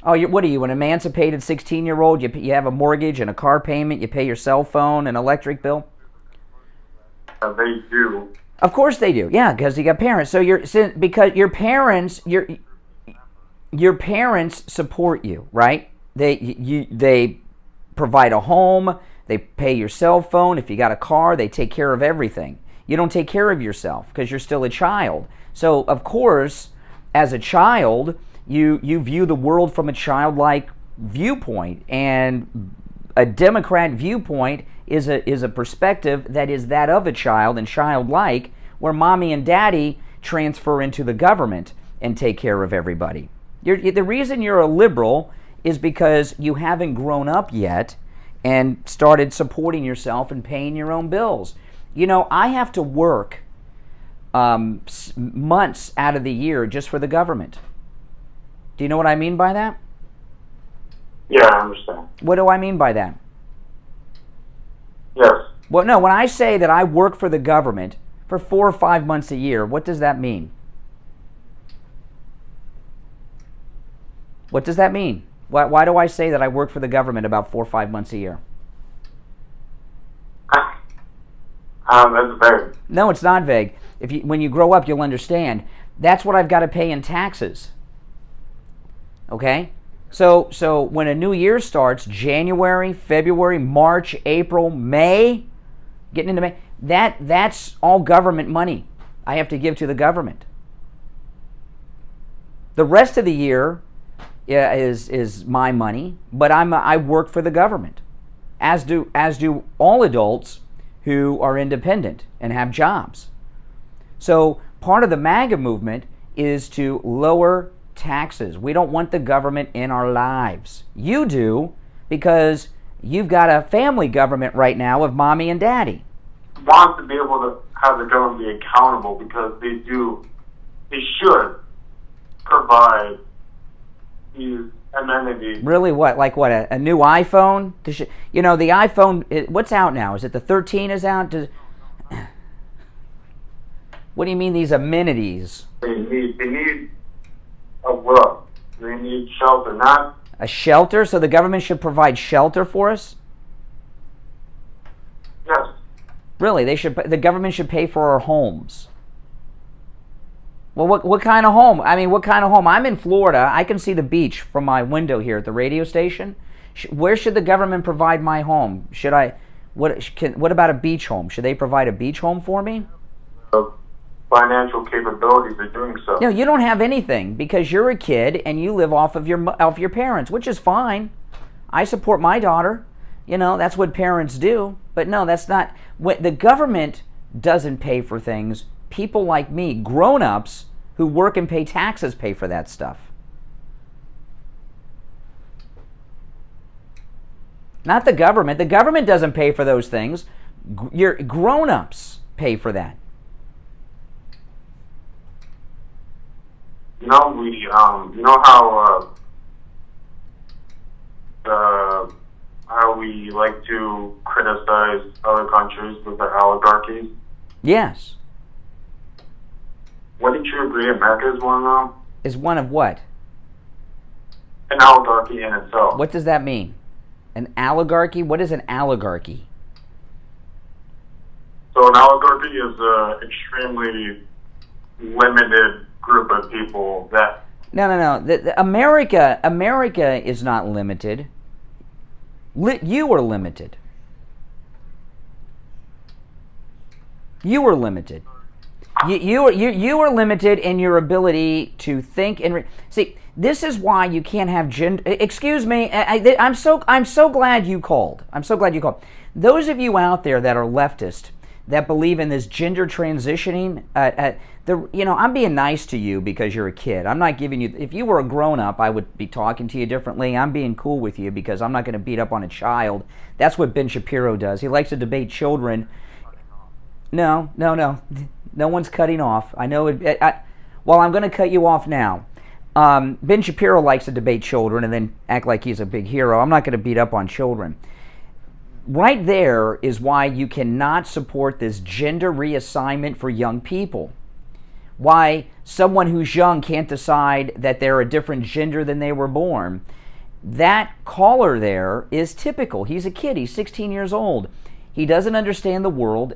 Speaker 2: Oh, what are you, an emancipated 16-year-old? You have a mortgage and a car payment. You pay your cell phone and electric bill.
Speaker 13: They do.
Speaker 2: Of course they do. Yeah, because you got parents. So because your parents support you, right? They provide a home. They pay your cell phone. If you got a car, they take care of everything. You don't take care of yourself because you're still a child. So of course, as a child, you view the world from a childlike viewpoint, and a Democrat viewpoint is a perspective that is that of a child and childlike, where mommy and daddy transfer into the government and take care of everybody. The reason you're a liberal is because you haven't grown up yet and started supporting yourself and paying your own bills. You know, I have to work months out of the year just for the government. Do you know what I mean by that?
Speaker 13: Yeah, I understand.
Speaker 2: What do I mean by that?
Speaker 13: Yes.
Speaker 2: Well, no, when I say that I work for the government for 4 or 5 months a year, what does that mean? What does that mean? Why do I say that I work for the government about 4 or 5 months a year?
Speaker 13: That's vague.
Speaker 2: No, it's not vague. When you grow up, you'll understand. That's what I've got to pay in taxes. Okay? So when a new year starts, January, February, March, April, May, getting into May, that's all government money I have to give to the government. The rest of the year is my money, but I work for the government, as do all adults who are independent and have jobs. So part of the MAGA movement is to lower taxes. We don't want the government in our lives. You do, because you've got a family government right now of mommy and daddy.
Speaker 13: Want to be able to have the government be accountable because they should provide these amenities.
Speaker 2: Really, what? Like what? A new iPhone? You know, the iPhone, what's out now? Is it the 13 is out? What do you mean these amenities?
Speaker 13: They need a roof. They need shelter, not
Speaker 2: a shelter. So the government should provide shelter for us.
Speaker 13: Yes.
Speaker 2: Really, the government should pay for our homes. Well, what kind of home? I mean, what kind of home? I'm in Florida. I can see the beach from my window here at the radio station. Where should the government provide my home? What about a beach home? Should they provide a beach home for me?
Speaker 13: Financial capabilities of doing so.
Speaker 2: No, you don't have anything because you're a kid and you live off of your parents, which is fine. I support my daughter. You know, that's what parents do. But no, that's not. The government doesn't pay for things. People like me, grown-ups who work and pay taxes, pay for that stuff. Not the government. The government doesn't pay for those things. Your grown-ups pay for that.
Speaker 13: You know, you know how we like to criticize other countries with their oligarchies?
Speaker 2: Yes.
Speaker 13: Wouldn't you agree America is one of them?
Speaker 2: Is one of what?
Speaker 13: An oligarchy in itself.
Speaker 2: What does that mean? An oligarchy? What is an oligarchy?
Speaker 13: So an oligarchy is an extremely limited group of people that...
Speaker 2: No. America is not limited. You are limited. You are limited. You are limited in your ability to think and see. This is why you can't have gender. Excuse me. I'm so glad you called. I'm so glad you called. Those of you out there that are leftist, that believe in this gender transitioning, I'm being nice to you because you're a kid. I'm not giving you. If you were a grown up, I would be talking to you differently. I'm being cool with you because I'm not going to beat up on a child. That's what Ben Shapiro does. He likes to debate children. No one's cutting off. I know it. Well, I'm going to cut you off now. Ben Shapiro likes to debate children and then act like he's a big hero. I'm not going to beat up on children. Right there is why you cannot support this gender reassignment for young people. Why someone who's young can't decide that they're a different gender than they were born. That caller there is typical. He's a kid. He's 16 years old. He doesn't understand the world.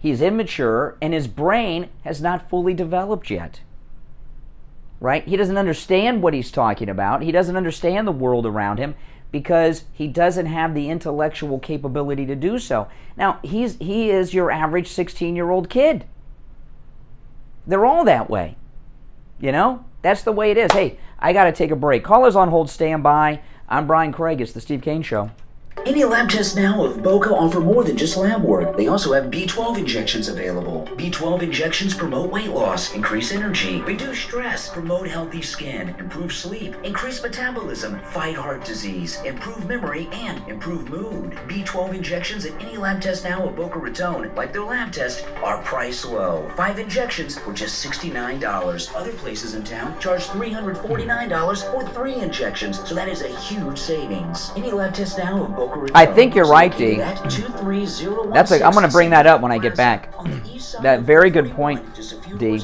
Speaker 2: He's immature, and his brain has not fully developed yet. Right? He doesn't understand what he's talking about. He doesn't understand the world around him because he doesn't have the intellectual capability to do so. Now, he is your average 16-year-old kid. They're all that way. You know? That's the way it is. Hey, I got to take a break. Callers on hold, stand by. I'm Brian Craig. It's the Steve Kane Show.
Speaker 5: Any lab tests now of Boca offer more than just lab work. They also have B12 injections available. B12 injections promote weight loss, increase energy, reduce stress, promote healthy skin, improve sleep, increase metabolism, fight heart disease, improve memory, and improve mood. B12 injections at any lab test now of Boca Raton, like their lab test, are priced low. 5 injections for just $69. Other places in town charge $349 for 3 injections, so that is a huge savings. Any lab test now of Boca Raton.
Speaker 2: I think you're right, D. I'm going to bring that up when I get back. That very good point, D.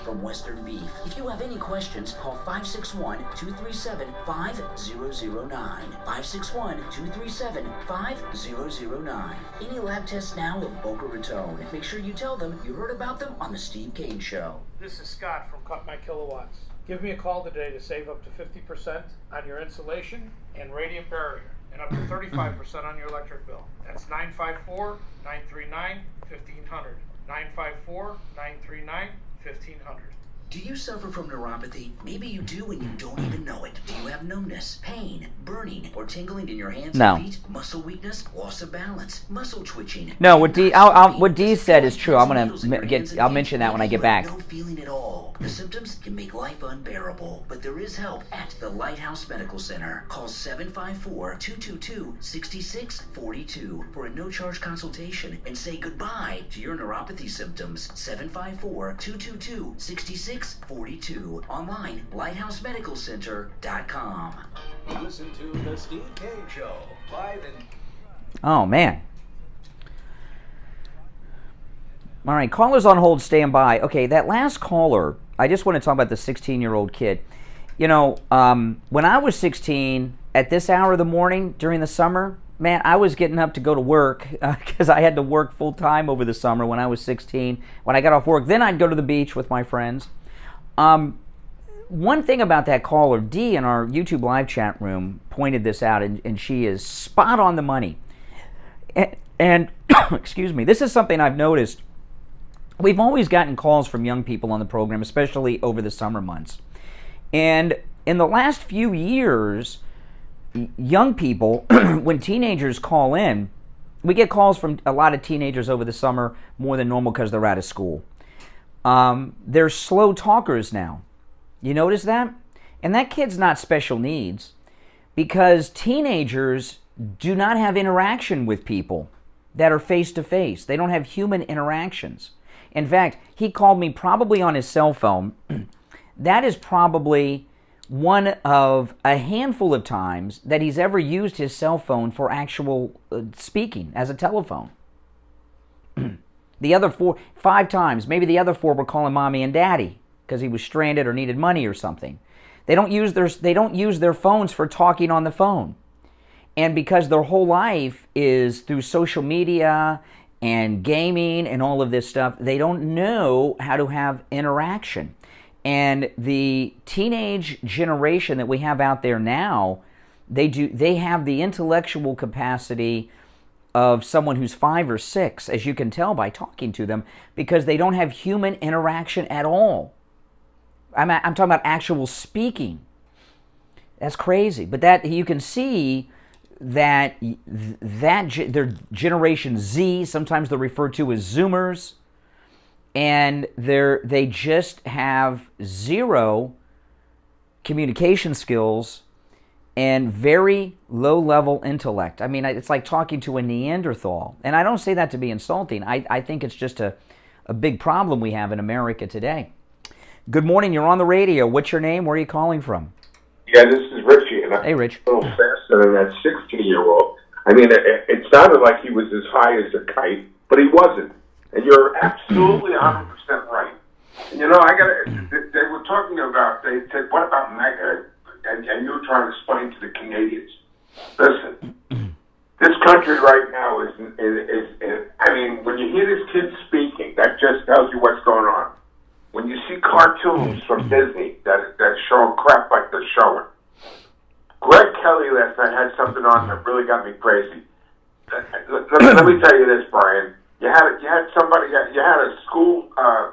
Speaker 5: From Western Beef. If you have any questions, call 561-237-5009. 561-237-5009. Any lab tests now of Boca Raton. Make sure you tell them you heard about them on the Steve Kane Show.
Speaker 14: This is Scott from Cut My Kilowatts. Give me a call today to save up to 50% on your insulation and radiant barrier, and up to 35% on your electric bill. That's 954-939-1500. 954-939-1500.
Speaker 5: Do you suffer from neuropathy? Maybe you do and you don't even know it. Do you have numbness, pain, burning, or tingling in your hands and feet? Muscle weakness, loss of balance, muscle twitching.
Speaker 2: No, what D said is true. I'll mention that when I get back.
Speaker 5: No feeling at all. The symptoms can make life unbearable, but there is help at the Lighthouse Medical Center. Call 754-222-6642 for a no-charge consultation and say goodbye to your neuropathy symptoms. 754-222-6642. Online, lighthousemedicalcenter.com.
Speaker 4: Listen to the Steve Kane Show, live in...
Speaker 2: Oh, man. All right, callers on hold, stand by. Okay, that last caller, I just want to talk about the 16-year-old kid. You know, when I was 16, at this hour of the morning during the summer, man, I was getting up to go to work because I had to work full-time over the summer when I was 16. When I got off work, then I'd go to the beach with my friends. One thing about that caller, Dee, in our YouTube live chat room, pointed this out, and she is spot on the money. And excuse me, this is something I've noticed. We've always gotten calls from young people on the program, especially over the summer months. And in the last few years, young people, when teenagers call in, we get calls from a lot of teenagers over the summer more than normal because they're out of school. They're slow talkers now. You notice that? And that kid's not special needs because teenagers do not have interaction with people that are face-to-face. They don't have human interactions. In fact, he called me probably on his cell phone. That is probably one of a handful of times that he's ever used his cell phone for actual speaking as a telephone. The other 5 times, maybe the other 4 were calling mommy and daddy because he was stranded or needed money or something. They don't use their phones for talking on the phone. And because their whole life is through social media and gaming and all of this stuff, they don't know how to have interaction. And the teenage generation that we have out there now, they have the intellectual capacity of someone who's 5 or 6, as you can tell by talking to them, because they don't have human interaction at all. I'm talking about actual speaking. That's crazy. But that you can see that they're Generation Z, sometimes they're referred to as Zoomers, and they just have zero communication skills and very low-level intellect. I mean, it's like talking to a Neanderthal. And I don't say that to be insulting. I think it's just a big problem we have in America today. Good morning, you're on the radio. What's your name? Where are you calling from?
Speaker 15: Yeah, this is Richie. And
Speaker 2: hey, Rich.
Speaker 15: A little faster than that 16-year-old. I mean, it sounded like he was as high as a kite, but he wasn't. And you're absolutely 100% right. And, you know, they were talking about, they said, what about MAGA? And you were trying to explain to the Canadians. Listen, this country right now is I mean, when you hear this kid speaking, that just tells you what's going on. When you see cartoons from Disney that show crap like they're showing. Greg Kelly last night had something on that really got me crazy. Let me tell you this, Brian. You had a school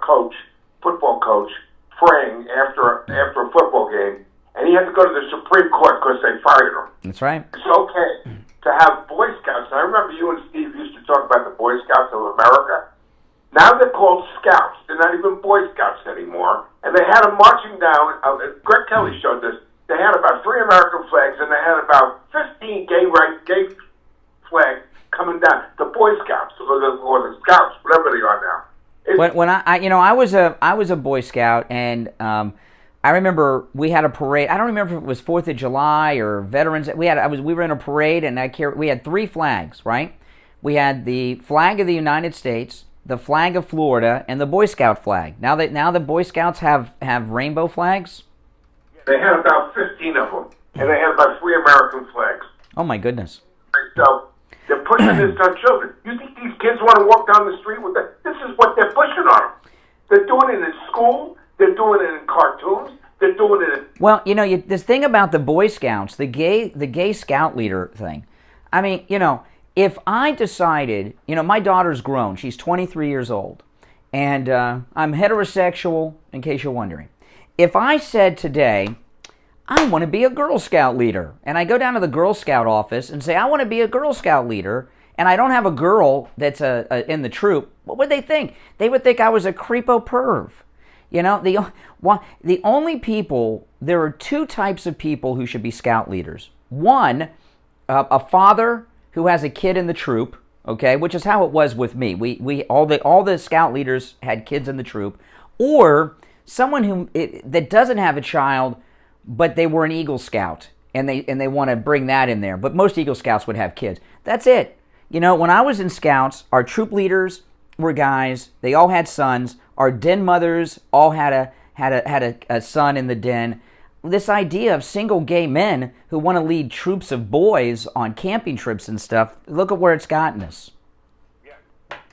Speaker 15: coach, football coach, praying after a football game, and he had to go to the Supreme Court because they fired him.
Speaker 2: That's right.
Speaker 15: It's okay to have Boy Scouts. I remember you and Steve used to talk about the Boy Scouts of America. Now they're called Scouts. They're not even Boy Scouts anymore. And they had them marching down. Greg Kelly showed this. They had about 3 American flags, and they had about 15 gay flags coming down. The Boy Scouts or the Scouts, whatever they are now.
Speaker 2: When I was a Boy Scout, and I remember we had a parade. I don't remember if it was 4th of July or Veterans. We were in a parade, and we had 3 flags. Right? We had the flag of the United States, the flag of Florida, and the Boy Scout flag. Now the Boy Scouts have rainbow flags.
Speaker 15: They had about 15 of them, and they had about 3 American flags.
Speaker 2: Oh my goodness!
Speaker 15: So they're pushing this on children. You think these kids want to walk down the street with that? This is what they're pushing on them. They're doing it in school. They're doing it in cartoons. They're doing it in...
Speaker 2: Well, you know, this thing about the Boy Scouts, the gay scout leader thing. I mean, you know, if I decided, you know, my daughter's grown. She's 23 years old. And I'm heterosexual, in case you're wondering. If I said today, I want to be a Girl Scout leader, and I go down to the Girl Scout office and say, I want to be a Girl Scout leader, and I don't have a girl that's in the troop, what would they think? They would think I was a creepo perv. You know, the only people, there are two types of people who should be scout leaders. One, a father who has a kid in the troop, okay, which is how it was with me. We all the scout leaders had kids in the troop, or someone that doesn't have a child, but they were an Eagle Scout and they want to bring that in there. But most Eagle Scouts would have kids. That's it. You know, when I was in Scouts, our troop leaders were guys. They all had sons. Our den mothers all had a son in the den. This idea of single gay men who want to lead troops of boys on camping trips and stuff, look at where it's gotten us.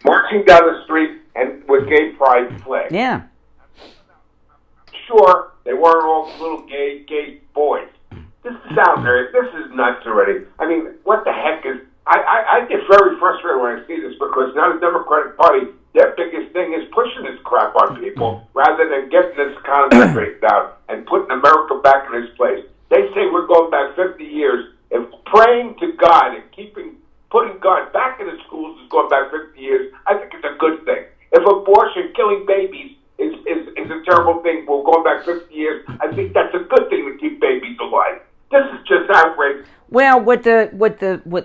Speaker 15: Marching down the street and with gay pride flag.
Speaker 2: Yeah.
Speaker 15: Sure, they weren't all little gay boys. This is out there. This is nuts already. I mean, what the heck is... I get very frustrated when I see this because now the Democratic Party, their biggest thing is pushing this crap on people rather than getting this economy straightened out and putting America back in its place. They say we're going back 50 years. If praying to God and putting God back in the schools is going back 50 years, I think it's a good thing. If abortion, killing babies, is a terrible thing, we're going back 50 years, I think that's a good thing to keep babies alive. This is just outrageous.
Speaker 2: Well, what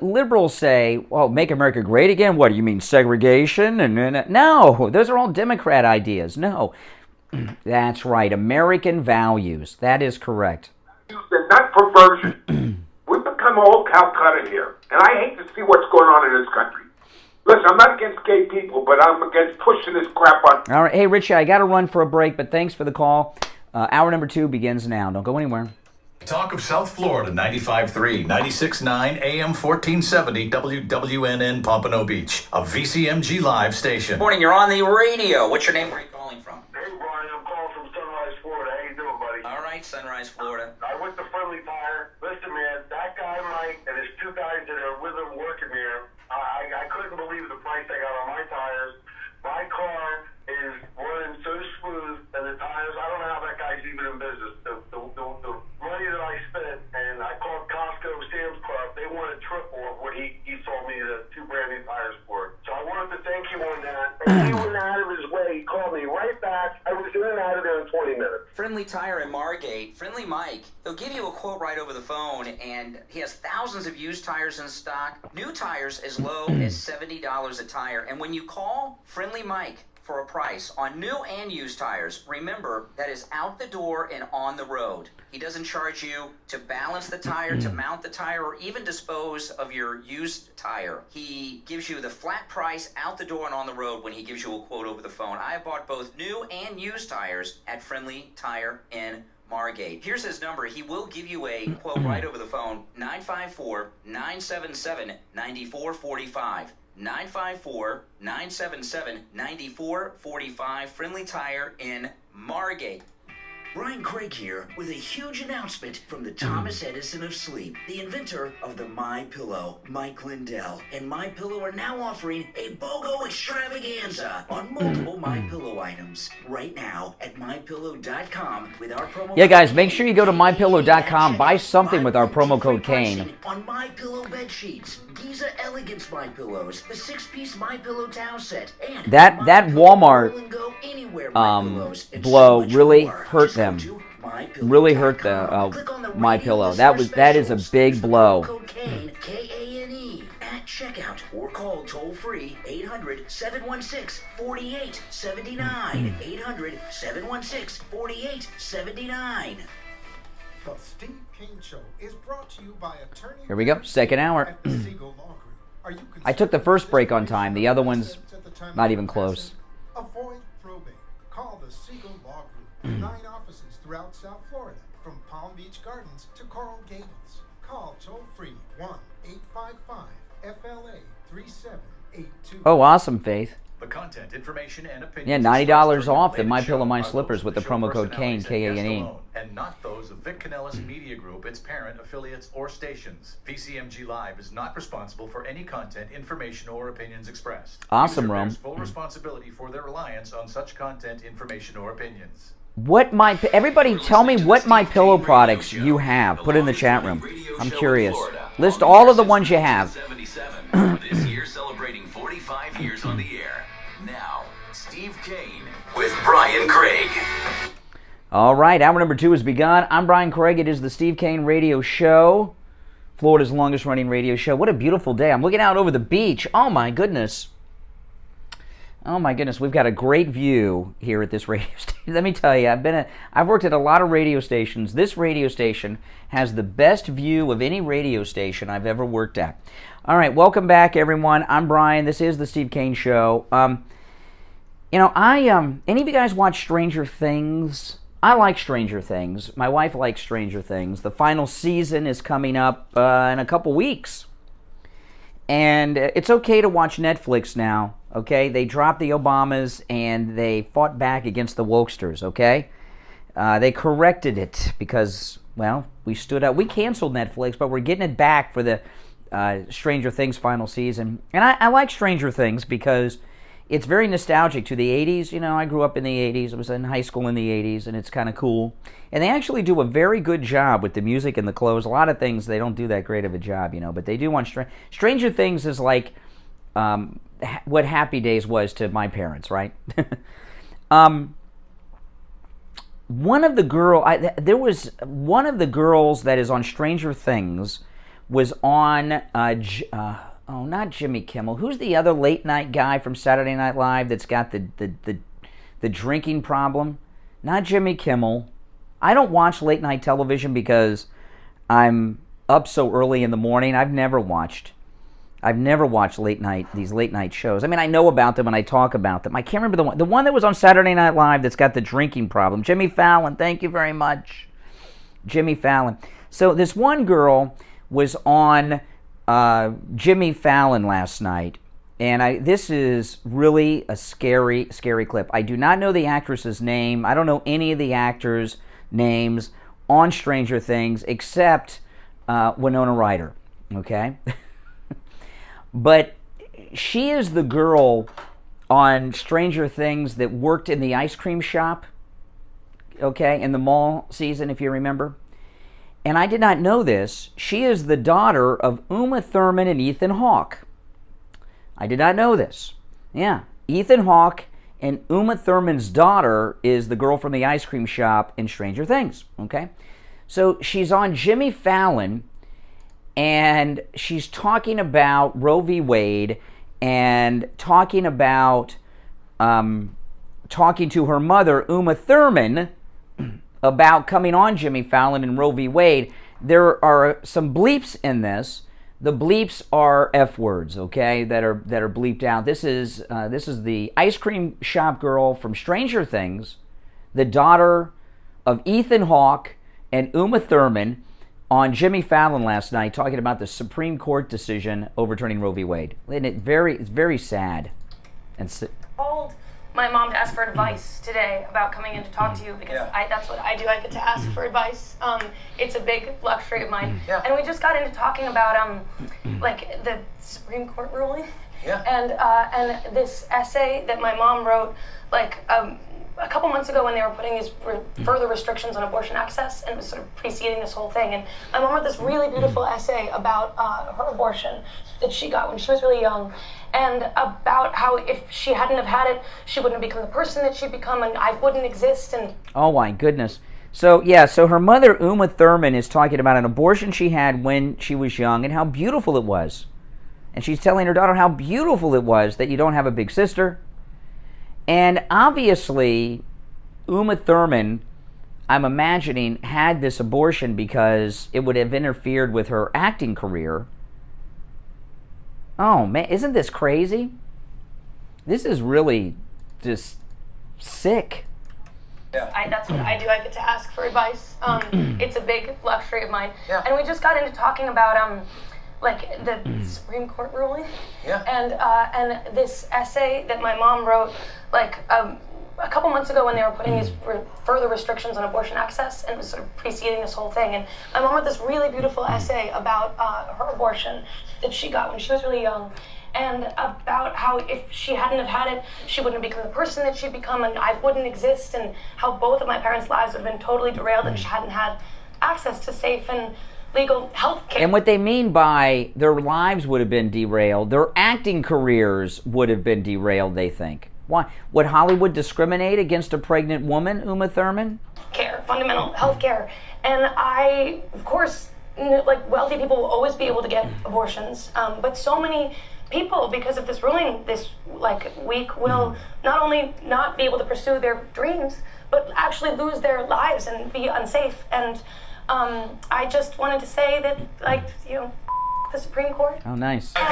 Speaker 2: liberals say, oh, make America great again? What do you mean, segregation? No, those are all Democrat ideas. No, that's right, American values. That is correct.
Speaker 15: Not perversion. We've become all Calcutta here, and I hate to see what's going on in this country. Listen, I'm not against gay people, but I'm against pushing this crap on.
Speaker 2: All right, hey, Richie, I got to run for a break, but thanks for the call. Hour number 2 begins now. Don't go anywhere.
Speaker 3: Talk of South Florida, 95.3, 96.9, AM 1470, WWNN Pompano Beach, a VCMG Live station.
Speaker 2: Morning, you're on the radio. What's your name? Where are you calling from?
Speaker 16: Hey, Brian, I'm calling from Sunrise, Florida. How you doing, buddy?
Speaker 2: All right, Sunrise, Florida.
Speaker 16: I went to Friendly Tire. Listen, man, that guy, Mike, and his two guys that are with him working here, I couldn't believe the price I got on my tires. My car is running so smooth, and the tires, I don't know how that guy's even in business. The money that I spent, and I called Costco, Sam's Club, they wanted triple of what he sold me the 2 brand new tires for. So I wanted to thank you on that. And he went out of his way. He called me right back. I was in and out of there in 20 minutes.
Speaker 2: Friendly Tire in Margate. Friendly Mike. He'll give you a quote right over the phone, and he has thousands of used tires in stock. New tires as low as $70 a tire. And when you call Friendly Mike for a price on new and used tires, remember that is out the door and on the road. He doesn't charge you to balance the tire, to mount the tire, or even dispose of your used tire. He gives you the flat price out the door and on the road when he gives you a quote over the phone. I have bought both new and used tires at Friendly Tire in Margate. Here's his number. He will give you a quote right over the phone, 954-977-9445. 954-977-9445. Friendly Tire in Margate.
Speaker 5: Brian Craig here with a huge announcement from the Thomas Edison of sleep, the inventor of the MyPillow, Mike Lindell. And MyPillow are now offering a BOGO extravaganza on multiple MyPillow items right now at MyPillow.com with our promo code.
Speaker 2: Yeah, guys, make sure you go to MyPillow.com. Buy something with our promo code Kane.
Speaker 5: On MyPillow bed sheets, Giza Elegance MyPillows, the 6-piece MyPillow towel set, and
Speaker 2: That Walmart blow really hurt them. Really hurt the MyPillow. That is a big blow.
Speaker 5: Kane at checkout or call toll free 800-716-4879. 800-716-4879.
Speaker 1: The Steve Kane Show is brought to you by attorney.
Speaker 2: Here we go, second hour. I took the first break on time. The other one's not even close.
Speaker 1: Avoid probate. Call the Siegel Law Group. 9 offices throughout South Florida, from Palm Beach Gardens to Coral Gables. Call toll free 1-855-FLA-3782.
Speaker 2: Oh, awesome, Faith.
Speaker 3: The content, information, and opinions.
Speaker 2: Yeah, $90 off the My Pillow My Slippers with the promo code Kane, K-A-N-E.
Speaker 3: And not those of Vic Canellis Media Group, its parent, affiliates, or stations. VCMG Live is not responsible for any content, information, or opinions expressed.
Speaker 2: Awesome, Rome.
Speaker 3: User bears full responsibility for their reliance on such content, information, or opinions.
Speaker 2: Everybody tell me what My Pillow products you have. Put it in the chat room. I'm curious. List all of the ones you have.
Speaker 4: This year celebrating 45 years on the air. Now, Steve Kane with Brian Craig.
Speaker 2: All right, hour number 2 has begun. I'm Brian Craig. It is the Steve Kane Radio Show, Florida's longest-running radio show. What a beautiful day. I'm looking out over the beach. Oh, my goodness. Oh, my goodness. We've got a great view here at this radio station. Let me tell you, I've worked at a lot of radio stations. This radio station has the best view of any radio station I've ever worked at. All right, welcome back, everyone. I'm Brian. This is the Steve Kane Show. Any of you guys watch Stranger Things? I like Stranger Things. My wife likes Stranger Things. The final season is coming up in a couple weeks. And it's okay to watch Netflix now, okay? They dropped the Obamas and they fought back against the wokesters, okay? They corrected it because, well, we stood up. We canceled Netflix, but we're getting it back for the Stranger Things final season. And I like Stranger Things because it's very nostalgic to the 80s. You know, I grew up in the 80s. I was in high school in the 80s, and it's kind of cool. And they actually do a very good job with the music and the clothes. A lot of things, they don't do that great of a job, you know, but they do on Stranger Things is like what Happy Days was to my parents, right? One of the girls that is on Stranger Things was on not Jimmy Kimmel. Who's the other late night guy from Saturday Night Live that's got the drinking problem? Not Jimmy Kimmel. I don't watch late night television because I'm up so early in the morning. I've never watched these late night shows. I mean, I know about them and I talk about them. I can't remember the one that was on Saturday Night Live that's got the drinking problem. Jimmy Fallon. Thank you very much. Jimmy Fallon. So this one girl was on Jimmy Fallon last night, and this is really a scary clip. I do not know the actress's name. I don't know any of the actors' names on Stranger Things except Winona Ryder, okay? But she is the girl on Stranger Things that worked in the ice cream shop, okay, in the mall season, if you remember. And I did not know this. She is the daughter of Uma Thurman and Ethan Hawke. I did not know this. Yeah, Ethan Hawke and Uma Thurman's daughter is the girl from the ice cream shop in Stranger Things, okay? So she's on Jimmy Fallon, and she's talking about Roe v. Wade and talking about talking to her mother, Uma Thurman, about coming on Jimmy Fallon and Roe v. Wade. There are some bleeps in this. The bleeps are F words, okay, that are bleeped out. This is the ice cream shop girl from Stranger Things, the daughter of Ethan Hawke and Uma Thurman, on Jimmy Fallon last night, talking about the Supreme Court decision overturning Roe v. Wade. And it's very sad. And
Speaker 17: Called my mom to ask for advice today about coming in to talk to you because that's what I do. I get to ask for advice. It's a big luxury of mine. Yeah. And we just got into talking about like the Supreme Court ruling. Yeah. And this essay that my mom wrote like a couple months ago when they were putting these further restrictions on abortion access, and it was sort of preceding this whole thing. And my mom wrote this really beautiful essay about her abortion that she got when she was really young, and about how if she hadn't have had it, she wouldn't have become the person that she'd become, and I wouldn't exist. And
Speaker 2: oh my goodness. So yeah, so her mother, Uma Thurman, is talking about an abortion she had when she was young and how beautiful it was. And she's telling her daughter how beautiful it was that you don't have a big sister. And obviously, Uma Thurman, I'm imagining, had this abortion because it would have interfered with her acting career. Oh man, isn't this crazy? This is really just sick.
Speaker 17: Yeah. That's what I do. I get to ask for advice. It's a big luxury of mine. Yeah. And we just got into talking about like the Supreme Court ruling. Yeah. And this essay that my mom wrote like a couple months ago when they were putting these further restrictions on abortion access, and it was sort of preceding this whole thing. And my mom wrote this really beautiful essay about her abortion that she got when she was really young, and about how if she hadn't have had it, she wouldn't have become the person that she'd become, and I wouldn't exist, and how both of my parents' lives would have been totally derailed if she hadn't had access to safe and legal health care.
Speaker 2: And what they mean by their lives would have been derailed, their acting careers would have been derailed, they think. Why? Would Hollywood discriminate against a pregnant woman, Uma Thurman?
Speaker 17: care, fundamental health care. And I, of course, like wealthy people will always be able to get abortions, but so many people, because of this ruling this week, will not only not be able to pursue their dreams, but actually lose their lives and be unsafe. And I just wanted to say that, the Supreme Court.
Speaker 2: Oh, nice.
Speaker 17: Yeah,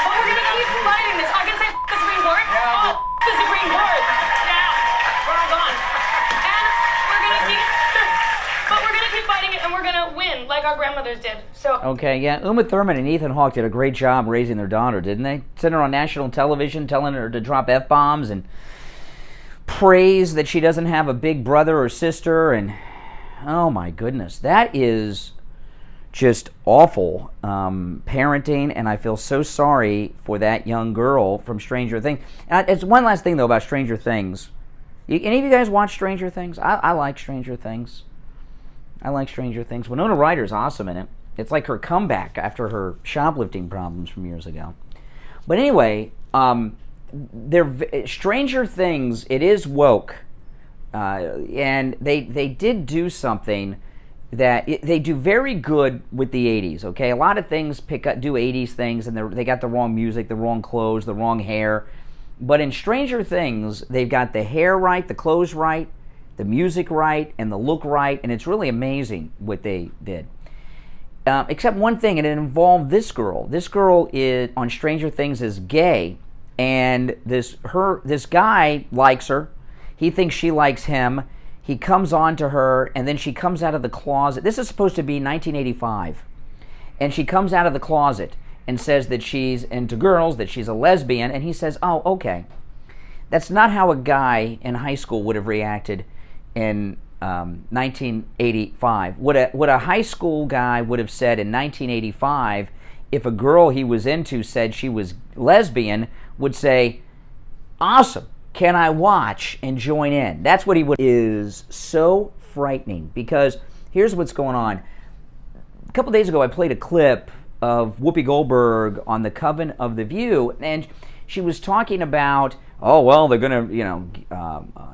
Speaker 17: well, we're gonna keep fighting this. I can say the Supreme Court. Yeah. Oh, the Supreme Court. Yeah, we're all gone. And we're gonna keep fighting it, and we're gonna win, like our grandmothers did. So.
Speaker 2: Okay, yeah. Uma Thurman and Ethan Hawke did a great job raising their daughter, didn't they? Sent her on national television, telling her to drop F-bombs and praise that she doesn't have a big brother or sister, and oh my goodness, that is just awful parenting, and I feel so sorry for that young girl from Stranger Things. It's one last thing, though, about Stranger Things. Any of you guys watch Stranger Things? I like Stranger Things. I like Stranger Things. Winona Ryder's awesome in it. It's like her comeback after her shoplifting problems from years ago. But anyway, Stranger Things, it is woke, and they did do something that they do very good with the 80s, okay? A lot of things do 80s things, and they got the wrong music, the wrong clothes, the wrong hair. But in Stranger Things, they've got the hair right, the clothes right, the music right, and the look right, and it's really amazing what they did. Except one thing, and it involved this girl. This girl on Stranger Things is gay, and this guy likes her. He thinks she likes him. He comes on to her, and then she comes out of the closet. This is supposed to be 1985. And she comes out of the closet and says that she's into girls, that she's a lesbian, and he says, oh, okay. That's not how a guy in high school would have reacted in 1985. What a high school guy would have said in 1985 if a girl he was into said she was lesbian, would say, awesome. Can I watch and join in? That's what he would. Is so frightening, because here's what's going on. A couple days ago, I played a clip of Whoopi Goldberg on the Coven of the View, and she was talking about, oh, well, they're going to,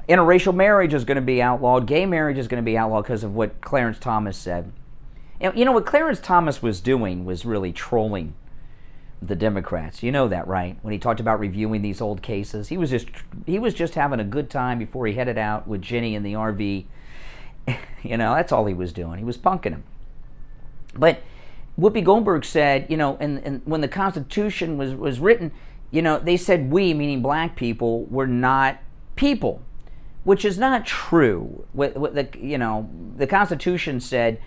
Speaker 2: interracial marriage is going to be outlawed, gay marriage is going to be outlawed because of what Clarence Thomas said. You know, what Clarence Thomas was doing was really trolling the Democrats. You know that, right? When he talked about reviewing these old cases, he was just having a good time before he headed out with Jenny in the RV. That's all he was doing. He was punking him. But Whoopi Goldberg said, and when the Constitution was written, they said we, meaning black people, were not people, which is not true. The Constitution said,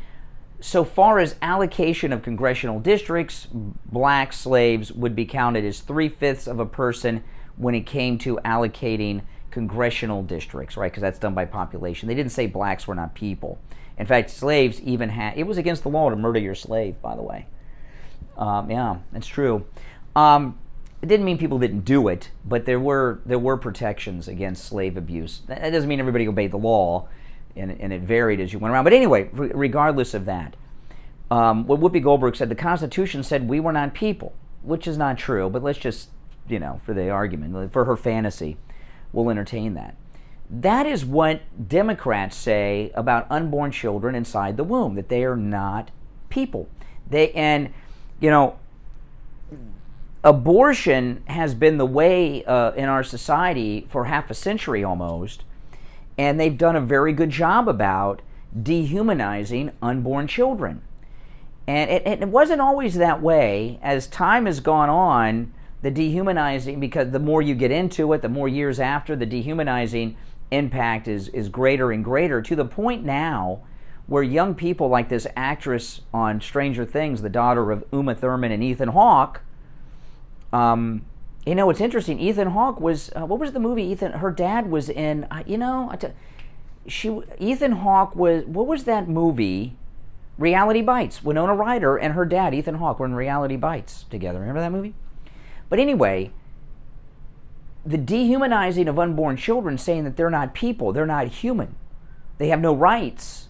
Speaker 2: so far as allocation of congressional districts, black slaves would be counted as 3/5 of a person when it came to allocating congressional districts, right? Because that's done by population. They didn't say blacks were not people. In fact, slaves even had, it was against the law to murder your slave, by the way. Yeah, that's true. It didn't mean people didn't do it, but there were protections against slave abuse. That doesn't mean everybody obeyed the law, and it varied as you went around. But anyway, regardless of that, what Whoopi Goldberg said, the Constitution said we were not people, which is not true, but let's just, for the argument, for her fantasy, we'll entertain that. That is what Democrats say about unborn children inside the womb, that they are not people. Abortion has been the way in our society for half a century almost, and they've done a very good job about dehumanizing unborn children. And it wasn't always that way. As time has gone on, the dehumanizing, because the more you get into it, the more years after, the dehumanizing impact is greater and greater, to the point now where young people like this actress on Stranger Things, the daughter of Uma Thurman and Ethan Hawke, it's interesting. Ethan Hawke was, what was the movie her dad was in? Ethan Hawke was, what was that movie? Reality Bites. Winona Ryder and her dad, Ethan Hawke, were in Reality Bites together. Remember that movie? But anyway, the dehumanizing of unborn children, saying that they're not people, they're not human, they have no rights,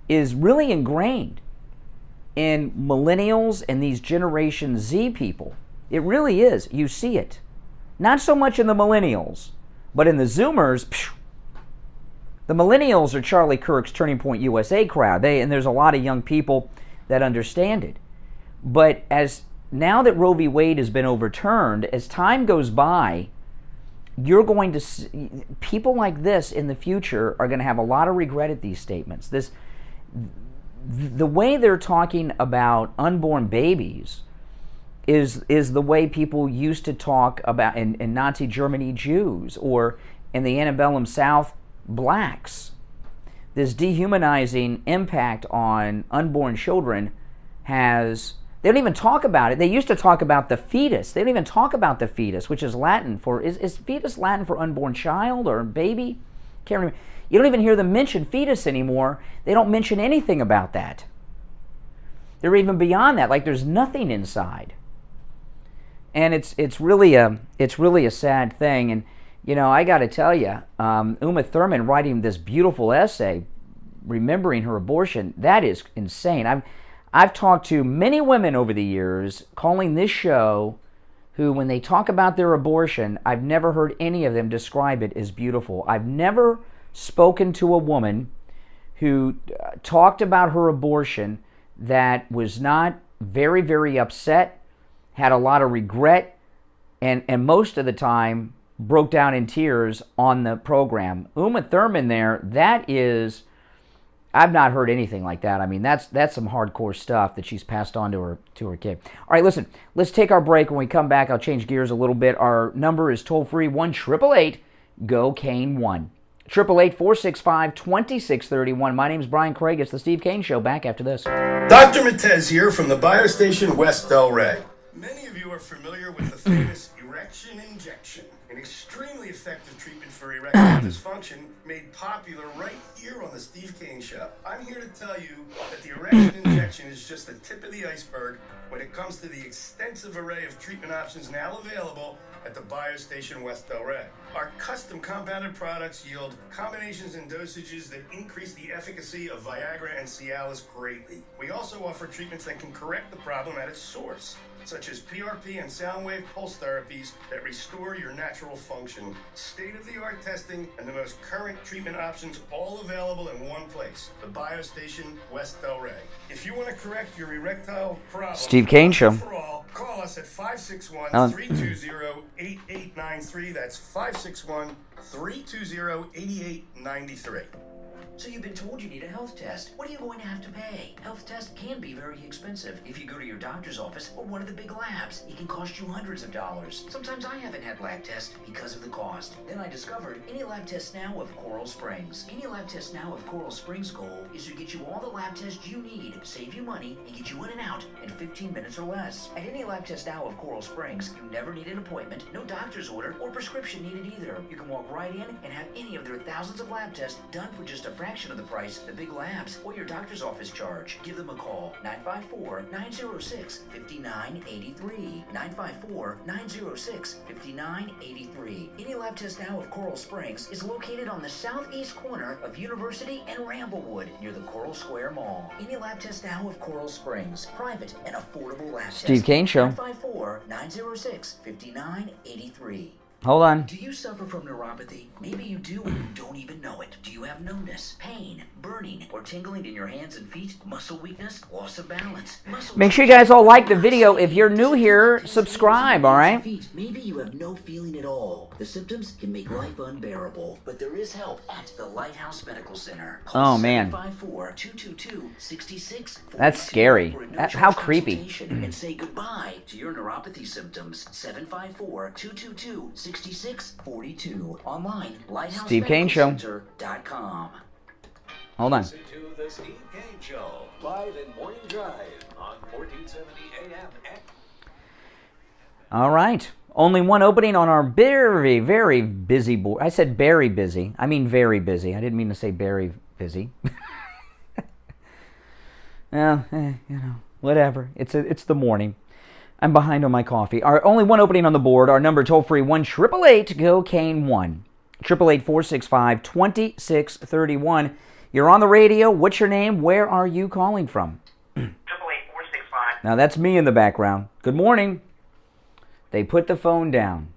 Speaker 2: is really ingrained in millennials and these Generation Z people. It really is. You see it. Not so much in the millennials, but in the Zoomers, phew, the millennials are Charlie Kirk's Turning Point USA crowd. And there's a lot of young people that understand it. But now that Roe v. Wade has been overturned, as time goes by, you're going to see people like this in the future are going to have a lot of regret at these statements. The way they're talking about unborn babies is the way people used to talk about in Nazi Germany Jews, or in the antebellum South blacks. This dehumanizing impact on unborn children they don't even talk about it. They used to talk about the fetus. They don't even talk about the fetus, which is Latin for, is fetus Latin for unborn child or baby? Can't remember. You don't even hear them mention fetus anymore. They don't mention anything about that. They're even beyond that, like there's nothing inside. And it's really a sad thing. And I got to tell you, Uma Thurman writing this beautiful essay, remembering her abortion, that is insane. I've talked to many women over the years calling this show who, when they talk about their abortion, I've never heard any of them describe it as beautiful. I've never spoken to a woman who talked about her abortion that was not very, very upset, had a lot of regret, and most of the time broke down in tears on the program. Uma Thurman there, that is... I've not heard anything like that. I mean, that's some hardcore stuff that she's passed on to her kid. All right, listen, let's take our break. When we come back, I'll change gears a little bit. Our number is toll-free, 1-888-GO-CANE1. 888-465-2631. My name's Brian Craig. It's the Steve Kane Show. Back after this.
Speaker 18: Dr. Matez here from the Biostation West Delray. Many of you are familiar with the famous erection injection, an extremely effective treatment for erectile dysfunction made popular right here on the Steve Kane Show. I'm here to tell you that the erection injection is just the tip of the iceberg when it comes to the extensive array of treatment options now available at the Biostation West Delray. Our custom compounded products yield combinations and dosages that increase the efficacy of Viagra and Cialis greatly. We also offer treatments that can correct the problem at its source, such as PRP and sound wave pulse therapies that restore your natural function. State-of-the-art testing and the most current treatment options all available in one place, the Biostation West Delray. If you want to correct your erectile problem,
Speaker 2: Steve Kane Show.
Speaker 18: For all, call us at 561-320-8893. That's 561-320-8893.
Speaker 5: So you've been told you need a health test. What are you going to have to pay? Health tests can be very expensive. If you go to your doctor's office or one of the big labs, it can cost you hundreds of dollars. Sometimes I haven't had lab tests because of the cost. Then I discovered Any Lab Test Now of Coral Springs. Any Lab Test Now of Coral Springs' goal is to get you all the lab tests you need, save you money, and get you in and out in 15 minutes or less. At Any Lab Test Now of Coral Springs, you never need an appointment, no doctor's order, or prescription needed either. You can walk right in and have any of their thousands of lab tests done for just a fraction of the price the big labs or your doctor's office charge. Give them a call, 954-906-5983. 954-906-5983. Any Lab Test Now of Coral Springs is located on the southeast corner of University and Ramblewood near the Coral Square Mall. Any Lab Test Now of Coral Springs. Private and affordable lab test.
Speaker 2: Steve Kane Show.
Speaker 5: 954-906-5983.
Speaker 2: Hold on.
Speaker 5: Do you suffer from neuropathy? Maybe you do and you don't even know it. Do you have numbness, pain, burning, or tingling in your hands and feet? Muscle weakness, loss of balance.
Speaker 2: Make sure you guys all like the video. If you're new here, subscribe, all right?
Speaker 5: Maybe you have no feeling at all. The symptoms can make life unbearable, but there is help at the Lighthouse Medical Center.
Speaker 2: Oh, man.
Speaker 5: 754-222-6642.
Speaker 2: That's scary. How creepy.
Speaker 5: And say goodbye to your neuropathy symptoms. 754-222-6642. Online, LighthouseMedicalCenter.com.
Speaker 2: Hold on.
Speaker 3: Listen to the Steve Kane Show, live in Morning Drive on 1470 AM.
Speaker 2: All right. Only one opening on our very, very busy board. I said very busy. I mean very busy. I didn't mean to say very busy. Well, whatever. It's the morning. I'm behind on my coffee. Our only one opening on the board. Our number toll-free, 1-888-GO-CANE1. 888-465-2631. You're on the radio. What's your name? Where are you calling from?
Speaker 19: 888-465.
Speaker 2: Now, that's me in the background. Good morning. They put the phone down.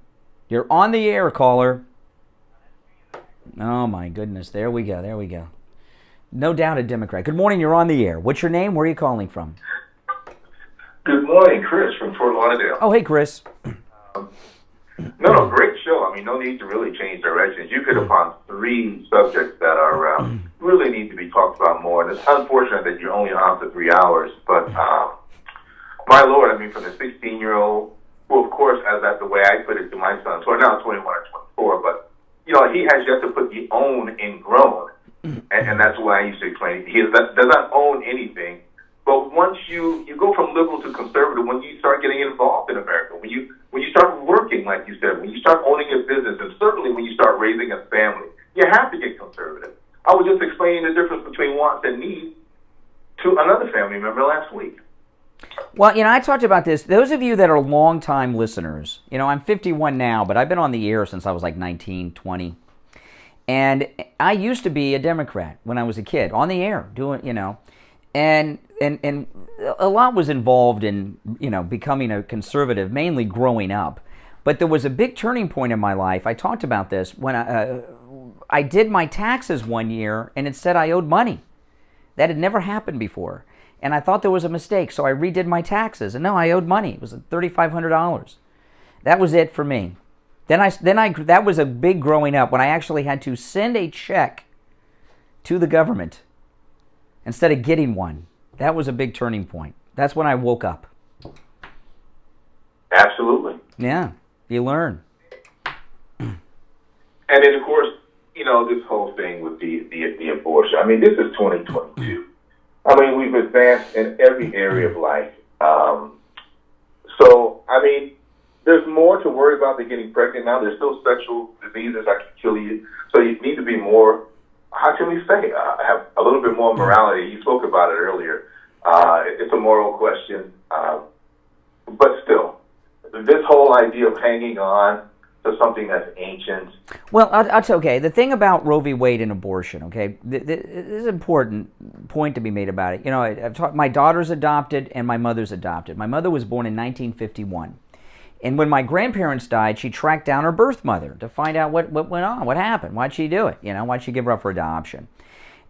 Speaker 2: You're on the air, caller. Oh, my goodness. There we go. No doubt a Democrat. Good morning. You're on the air. What's your name? Where are you calling from?
Speaker 19: Good morning, Chris from Fort Lauderdale.
Speaker 2: Oh, hey, Chris.
Speaker 19: No, great show. I mean, no need to really change directions. You could have found 3 subjects that are really need to be talked about more. And it's unfortunate that you're only on for 3 hours. But my Lord, I mean, for the 16-year-old, who, of course, as that's the way I put it to my sons, who are now 21 or 24, but he has yet to put the own in grown, and that's why I used to explain. He does not own anything. But once you go from liberal to conservative, when you start getting involved in America, when you start working, like you said, when you start owning a business, and certainly when you start raising a family, you have to get conservative. I was just explaining the difference between wants and needs to another family member last week.
Speaker 2: Well, I talked about this. Those of you that are longtime listeners, I'm 51 now, but I've been on the air since I was like 19, 20. And I used to be a Democrat when I was a kid, on the air, doing, and a lot was involved in, becoming a conservative, mainly growing up. But there was a big turning point in my life. I talked about this when I did my taxes one year, and it said I owed money. That had never happened before. And I thought there was a mistake, so I redid my taxes. And no, I owed money. It was $3,500. That was it for me. Then that was a big growing up when I actually had to send a check to the government instead of getting one. That was a big turning point. That's when I woke up.
Speaker 19: Absolutely.
Speaker 2: Yeah, you learn.
Speaker 19: And then, of course, this whole thing with the abortion. I mean, this is 2022. I mean, we've advanced in every area of life. So, I mean, there's more to worry about than getting pregnant now. There's still sexual diseases that can kill you. So you need to be more, how can we say, have a little bit more morality. You spoke about it earlier. It's a moral question. But still, this whole idea of hanging on to something that's ancient.
Speaker 2: Well, that's okay. The thing about Roe v. Wade and abortion, okay, there's an important point to be made about it. I've talked, my daughter's adopted and my mother's adopted. My mother was born in 1951. And when my grandparents died, she tracked down her birth mother to find out what went on, what happened, why'd she do it, why'd she give her up for adoption.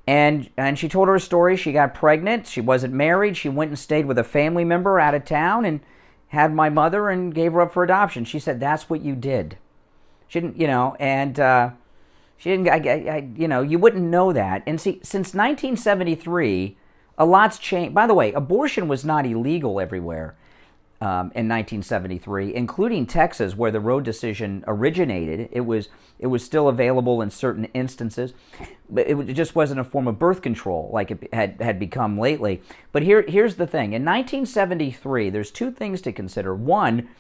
Speaker 2: And she told her a story. She got pregnant. She wasn't married. She went and stayed with a family member out of town and had my mother and gave her up for adoption. She said, that's what you did. She didn't, she didn't, you wouldn't know that. And see, since 1973, a lot's changed. By the way, abortion was not illegal everywhere in 1973, including Texas, where the Roe decision originated. It was still available in certain instances, but it just wasn't a form of birth control like it had become lately. But here's the thing. In 1973, there's 2 things to consider. One,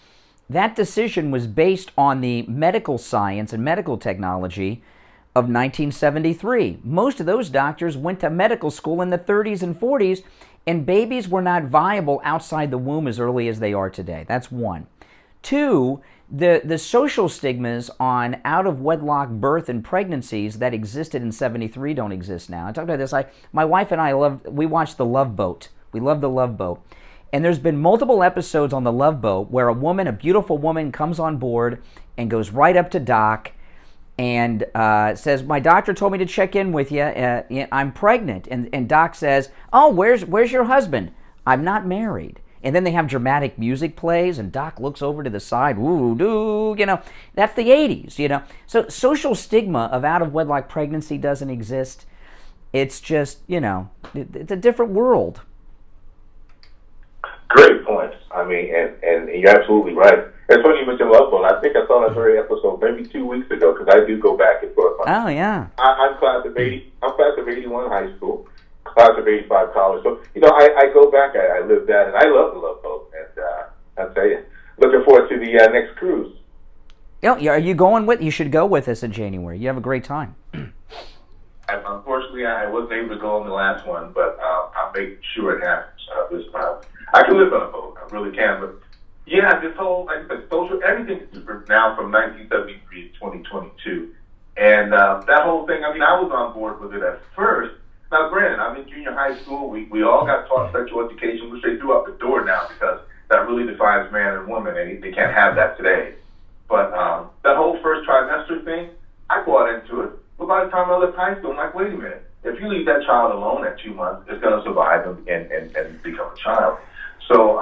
Speaker 2: that decision was based on the medical science and medical technology of 1973. Most of those doctors went to medical school in the 30s and 40s, and babies were not viable outside the womb as early as they are today. That's one. 2, the social stigmas on out-of-wedlock birth and pregnancies that existed in 73 don't exist now. I talked about this. My wife and I we watched The Love Boat. We love The Love Boat. And there's been multiple episodes on The Love Boat where a beautiful woman comes on board and goes right up to Doc and says, my doctor told me to check in with you. I'm pregnant. And Doc says, oh, where's your husband? I'm not married. And then they have dramatic music plays and Doc looks over to the side, woo-doo, that's the 80s, So social stigma of out-of-wedlock pregnancy doesn't exist. It's just, it's a different world.
Speaker 19: Great points. I mean, and you're absolutely right. It's funny you mentioned Love Boat. I think I saw that very episode maybe 2 weeks ago because I do go back and forth.
Speaker 2: Oh, yeah.
Speaker 19: I'm class of 80. I'm class of 81 high school, class of 85 college. So, I go back. I live that, and I love The Love Boat. And I'll tell you, looking forward to the next cruise.
Speaker 2: Are you going with? You should go with us in January. You have a great time.
Speaker 19: Unfortunately, I wasn't able to go on the last one, but I'll make sure it happens this time. I can live on a boat. I really can. But yeah, this whole, like I said, social, everything is different now from 1973 to 2022. And that whole thing, I was on board with it at first. Now, granted, I'm in junior high school. We all got taught sexual education, which they threw out the door now because that really defines man and woman, and they can't have that today. But that whole first trimester thing, I bought into it. But by the time I left high school, I'm like, wait a minute. If you leave that child alone at 2 months, it's going to survive and become a child. So,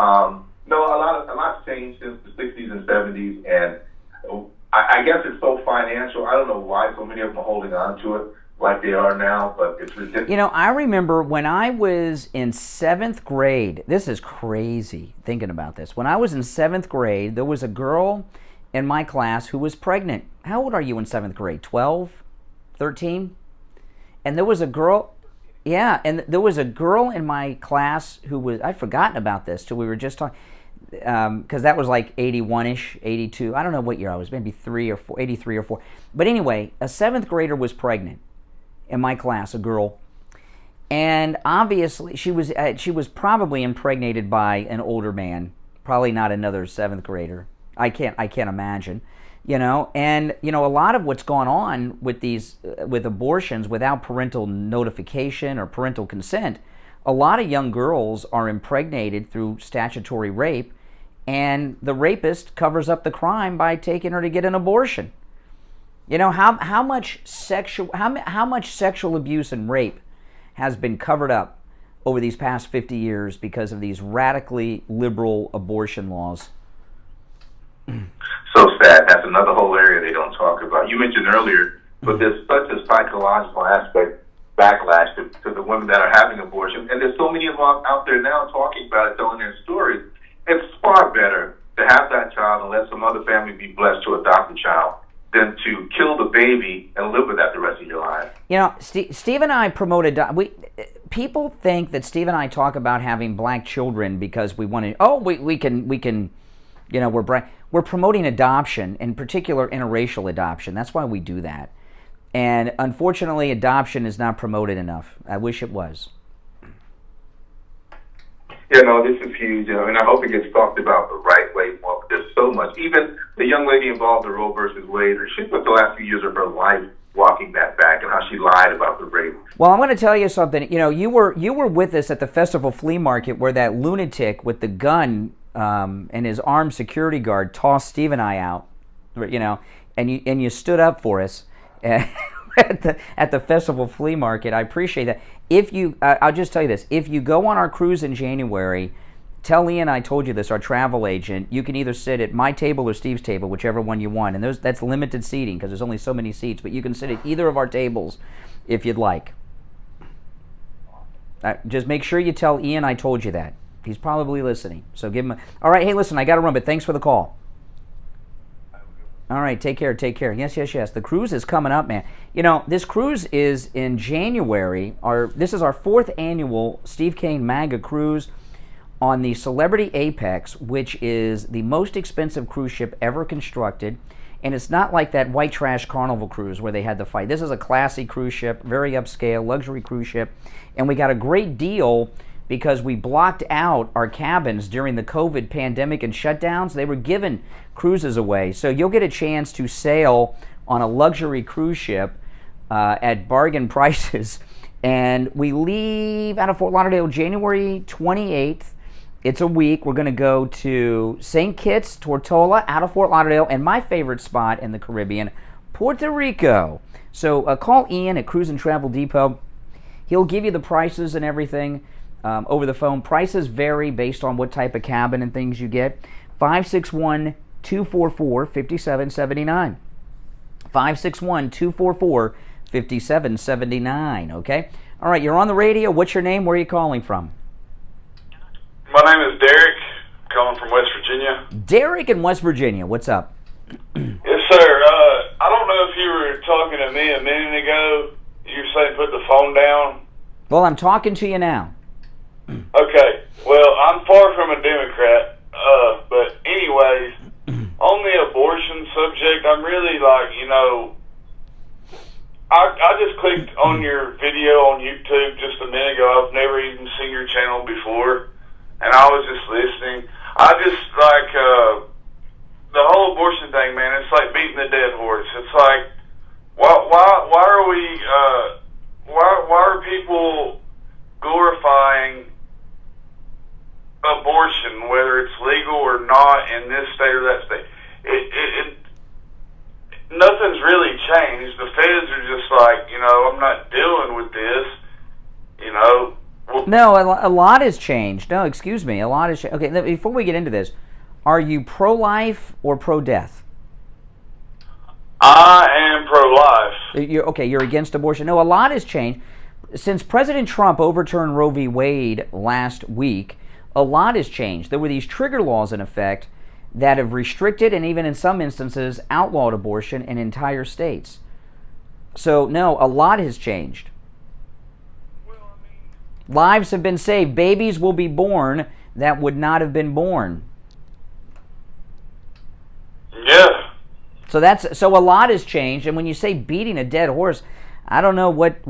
Speaker 19: no, a lot's changed since the 60s and 70s, and I guess it's so financial. I don't know why so many of them are holding on to it like they are now, but it's ridiculous.
Speaker 2: You know, I remember when I was in 7th grade, this is crazy thinking about this. When I was in 7th grade, there was a girl in my class who was pregnant. How old are you in 7th grade? 12? 13? And there was a girl, yeah, and there was a girl in my class who was, I'd forgotten about this till we were just talking, because that was like 81-ish, 82. I don't know what year I was, maybe 83 or 4. But anyway, a 7th grader was pregnant in my class, a girl. And obviously, she was probably impregnated by an older man, probably not another 7th grader. I can't imagine, you know. And you know, a lot of what's gone on with with abortions without parental notification or parental consent, a lot of young girls are impregnated through statutory rape, and the rapist covers up the crime by taking her to get an abortion. You know, how much sexual abuse and rape has been covered up over these past 50 years because of these radically liberal abortion laws?
Speaker 19: So sad. That's another whole area they don't talk about. You mentioned earlier, but there's such a psychological aspect, backlash to the women that are having abortions, and there's so many of them out there now talking about it, telling their stories. It's far better to have that child and let some other family be blessed to adopt the child than to kill the baby and live with that the rest of your life. You know,
Speaker 2: Steve and I promoted. People think that Steve and I talk about having black children because we want to. Oh, we can. You know, we're promoting adoption, in particular interracial adoption. That's why we do that. And unfortunately, adoption is not promoted enough. I wish it was.
Speaker 19: Yeah, no, this is huge, you know, and I hope it gets talked about the right way more. But there's so much. Even the young lady involved in Roe versus Wade, she spent the last few years of her life walking that back and how she lied about the rape.
Speaker 2: Well, I'm going to tell you something. You know, you were with us at the festival flea market where that lunatic with the gun and his armed security guard tossed Steve and I out. You know, and you stood up for us at the festival flea market. I appreciate that. If you, I'll just tell you this: if you go on our cruise in January, tell Ian I told you this, our travel agent. You can either sit at my table or Steve's table, whichever one you want. And that's limited seating because there's only so many seats. But you can sit at either of our tables if you'd like. Just make sure you tell Ian I told you that. He's probably listening. So give him a... All right, hey, listen, I got to run, but thanks for the call. All right, take care. Yes. The cruise is coming up, man. You know, this cruise is in January. This is our 4th annual Steve Kane MAGA cruise on the Celebrity Apex, which is the most expensive cruise ship ever constructed. And it's not like that white trash Carnival cruise where they had the fight. This is a classy cruise ship, very upscale, luxury cruise ship. And we got a great deal because we blocked out our cabins during the COVID pandemic and shutdowns. They were giving cruises away. So you'll get a chance to sail on a luxury cruise ship at bargain prices. And we leave out of Fort Lauderdale January 28th. It's a week. We're going to go to St. Kitts, Tortola, out of Fort Lauderdale, and my favorite spot in the Caribbean, Puerto Rico. So call Ian at Cruise and Travel Depot. He'll give you the prices and everything over the phone. Prices vary based on what type of cabin and things you get. 561-244-5779. 561-244-5779, okay? All right, you're on the radio. What's your name? Where are you calling from?
Speaker 20: My name is Derek, calling from West Virginia.
Speaker 2: Derek in West Virginia. What's up?
Speaker 20: Yes, sir. I don't know if you were talking to me a minute ago. You were saying put the phone down.
Speaker 2: Well, I'm talking to you now.
Speaker 20: Okay. Well, I'm far from a Democrat. But anyways, on the abortion subject, I'm really I just clicked on your video on YouTube just a minute ago. I've never even seen your channel before. And I was just listening. I just the whole abortion thing, man. It's like beating the dead horse. It's like, why are we? Why are people glorifying abortion, whether it's legal or not, in this state or that state? like, you know, I'm not dealing with this, you know. Well,
Speaker 2: No, a lot has changed. No, excuse me, a lot has changed. Okay, before we get into this, are you pro-life or pro-death?
Speaker 20: I am pro-life.
Speaker 2: You're against abortion. No, a lot has changed. Since President Trump overturned Roe v. Wade last week, a lot has changed. There were these trigger laws in effect that have restricted and even in some instances outlawed abortion in entire states. So, no, a lot has changed. Lives have been saved. Babies will be born that would not have been born.
Speaker 20: Yeah.
Speaker 2: So a lot has changed, and when you say beating a dead horse, I don't know what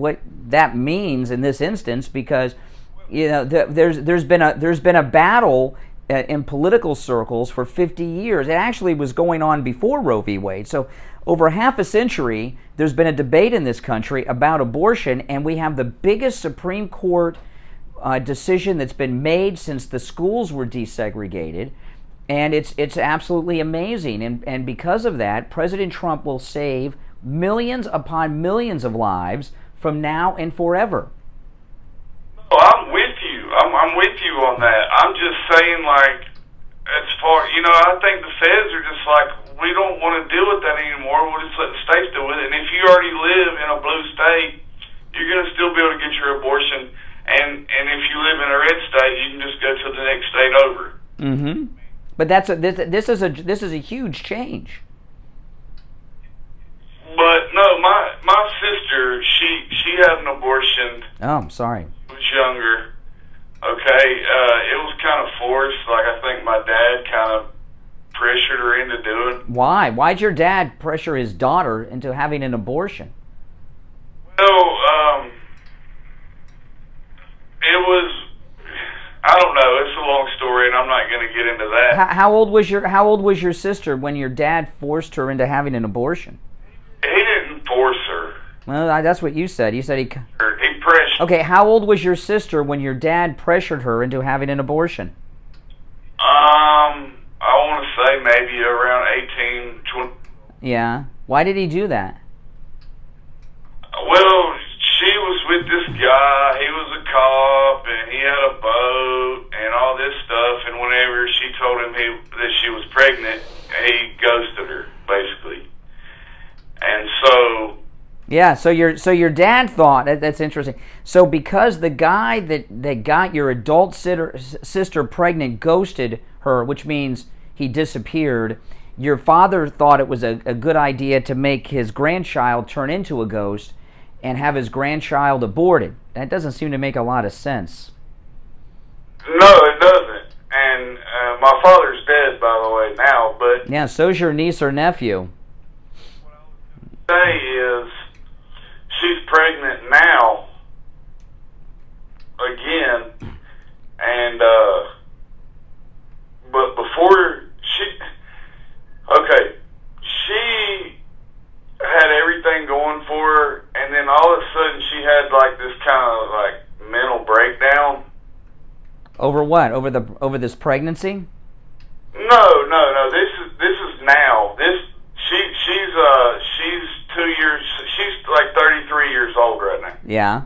Speaker 2: that means in this instance, because you know there's been a battle in political circles for 50 years. It actually was going on before Roe v. Wade. So over half a century, there's been a debate in this country about abortion, and we have the biggest Supreme Court decision that's been made since the schools were desegregated. And it's absolutely amazing. And because of that, President Trump will save millions upon millions of lives from now and forever.
Speaker 20: No, I'm with you. I'm with you on that. I'm just saying, like, as far, you know, I think the feds are just like, we don't want to deal with that anymore. We'll just let the states deal with it. And if you already live in a blue state, you're going to still be able to get your abortion. And if you live in a red state, you can just go to the next state over.
Speaker 2: Mm-hmm. But this is a huge change.
Speaker 20: But no, my sister, she had an abortion.
Speaker 2: Oh, I'm sorry.
Speaker 20: She was younger. Okay, it was kind of forced. Like, I think my dad kind of pressured her into doing.
Speaker 2: Why? Why'd your dad pressure his daughter into having an abortion?
Speaker 20: Well, it was, I don't know. It's a long story, and I'm not going to get into that.
Speaker 2: How old was your sister when your dad forced her into having an abortion?
Speaker 20: He didn't force her.
Speaker 2: Well, that's what you said. You said he
Speaker 20: pressured.
Speaker 2: Okay, how old was your sister when your dad pressured her into having an abortion?
Speaker 20: I want to say maybe around 18, 20.
Speaker 2: Yeah. Why did he do that?
Speaker 20: Well, she was with this guy. He was a cop, and he had a boat and all this stuff. And whenever she told him that she was pregnant, he ghosted her, basically. And so.
Speaker 2: Yeah. So your dad thought that's interesting. So because the guy that got your adult sister pregnant ghosted her, which means he disappeared, your father thought it was a good idea to make his grandchild turn into a ghost and have his grandchild aborted. That doesn't seem to make a lot of sense.
Speaker 20: No, it doesn't. And my father's dead, by the way, now. But
Speaker 2: yeah, so's your niece or nephew.
Speaker 20: What I say is, she's pregnant now, again, and but before she had everything going for her, and then all of a sudden she had like this kind of like mental breakdown.
Speaker 2: Over what? Over this pregnancy?
Speaker 20: No. This is now. She's 2 years. She's like 33 years old right now.
Speaker 2: Yeah.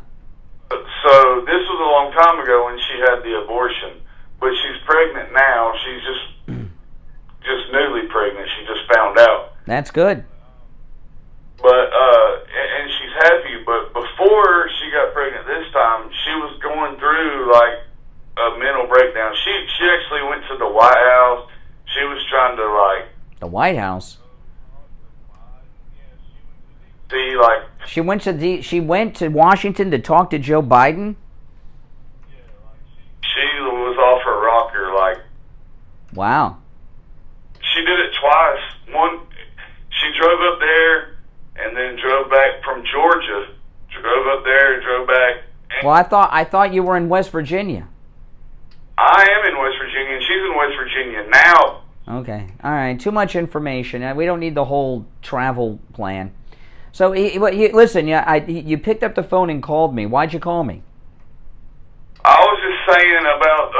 Speaker 20: So this was a long time ago when she had the abortion, but she's pregnant now. She's just newly pregnant. She just found out.
Speaker 2: That's good.
Speaker 20: But and she's happy. But before she got pregnant this time, she was going through like a mental breakdown. She actually went to the White House. She was trying to like
Speaker 2: the White House.
Speaker 20: See, like
Speaker 2: she went to Washington to talk to Joe Biden.
Speaker 20: She was off her rocker, like.
Speaker 2: Wow.
Speaker 20: She did it twice. She drove up there and then drove back from Georgia. Drove up there and drove back.
Speaker 2: Well, I thought you were in West Virginia.
Speaker 20: I am in West Virginia, and she's in West Virginia now.
Speaker 2: Okay. All right. Too much information. We don't need the whole travel plan. So, listen, you picked up the phone and called me. Why'd you call me?
Speaker 20: I was just saying about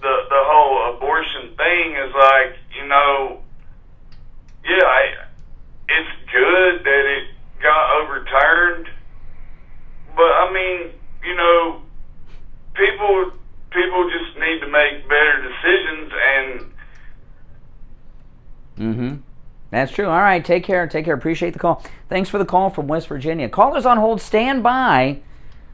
Speaker 20: the whole abortion thing is like, you know, yeah, it's good that it got overturned, make better decisions. And
Speaker 2: That's true. All right, take care. Take care. Appreciate the call. Thanks for the call from West Virginia. Callers on hold, stand by.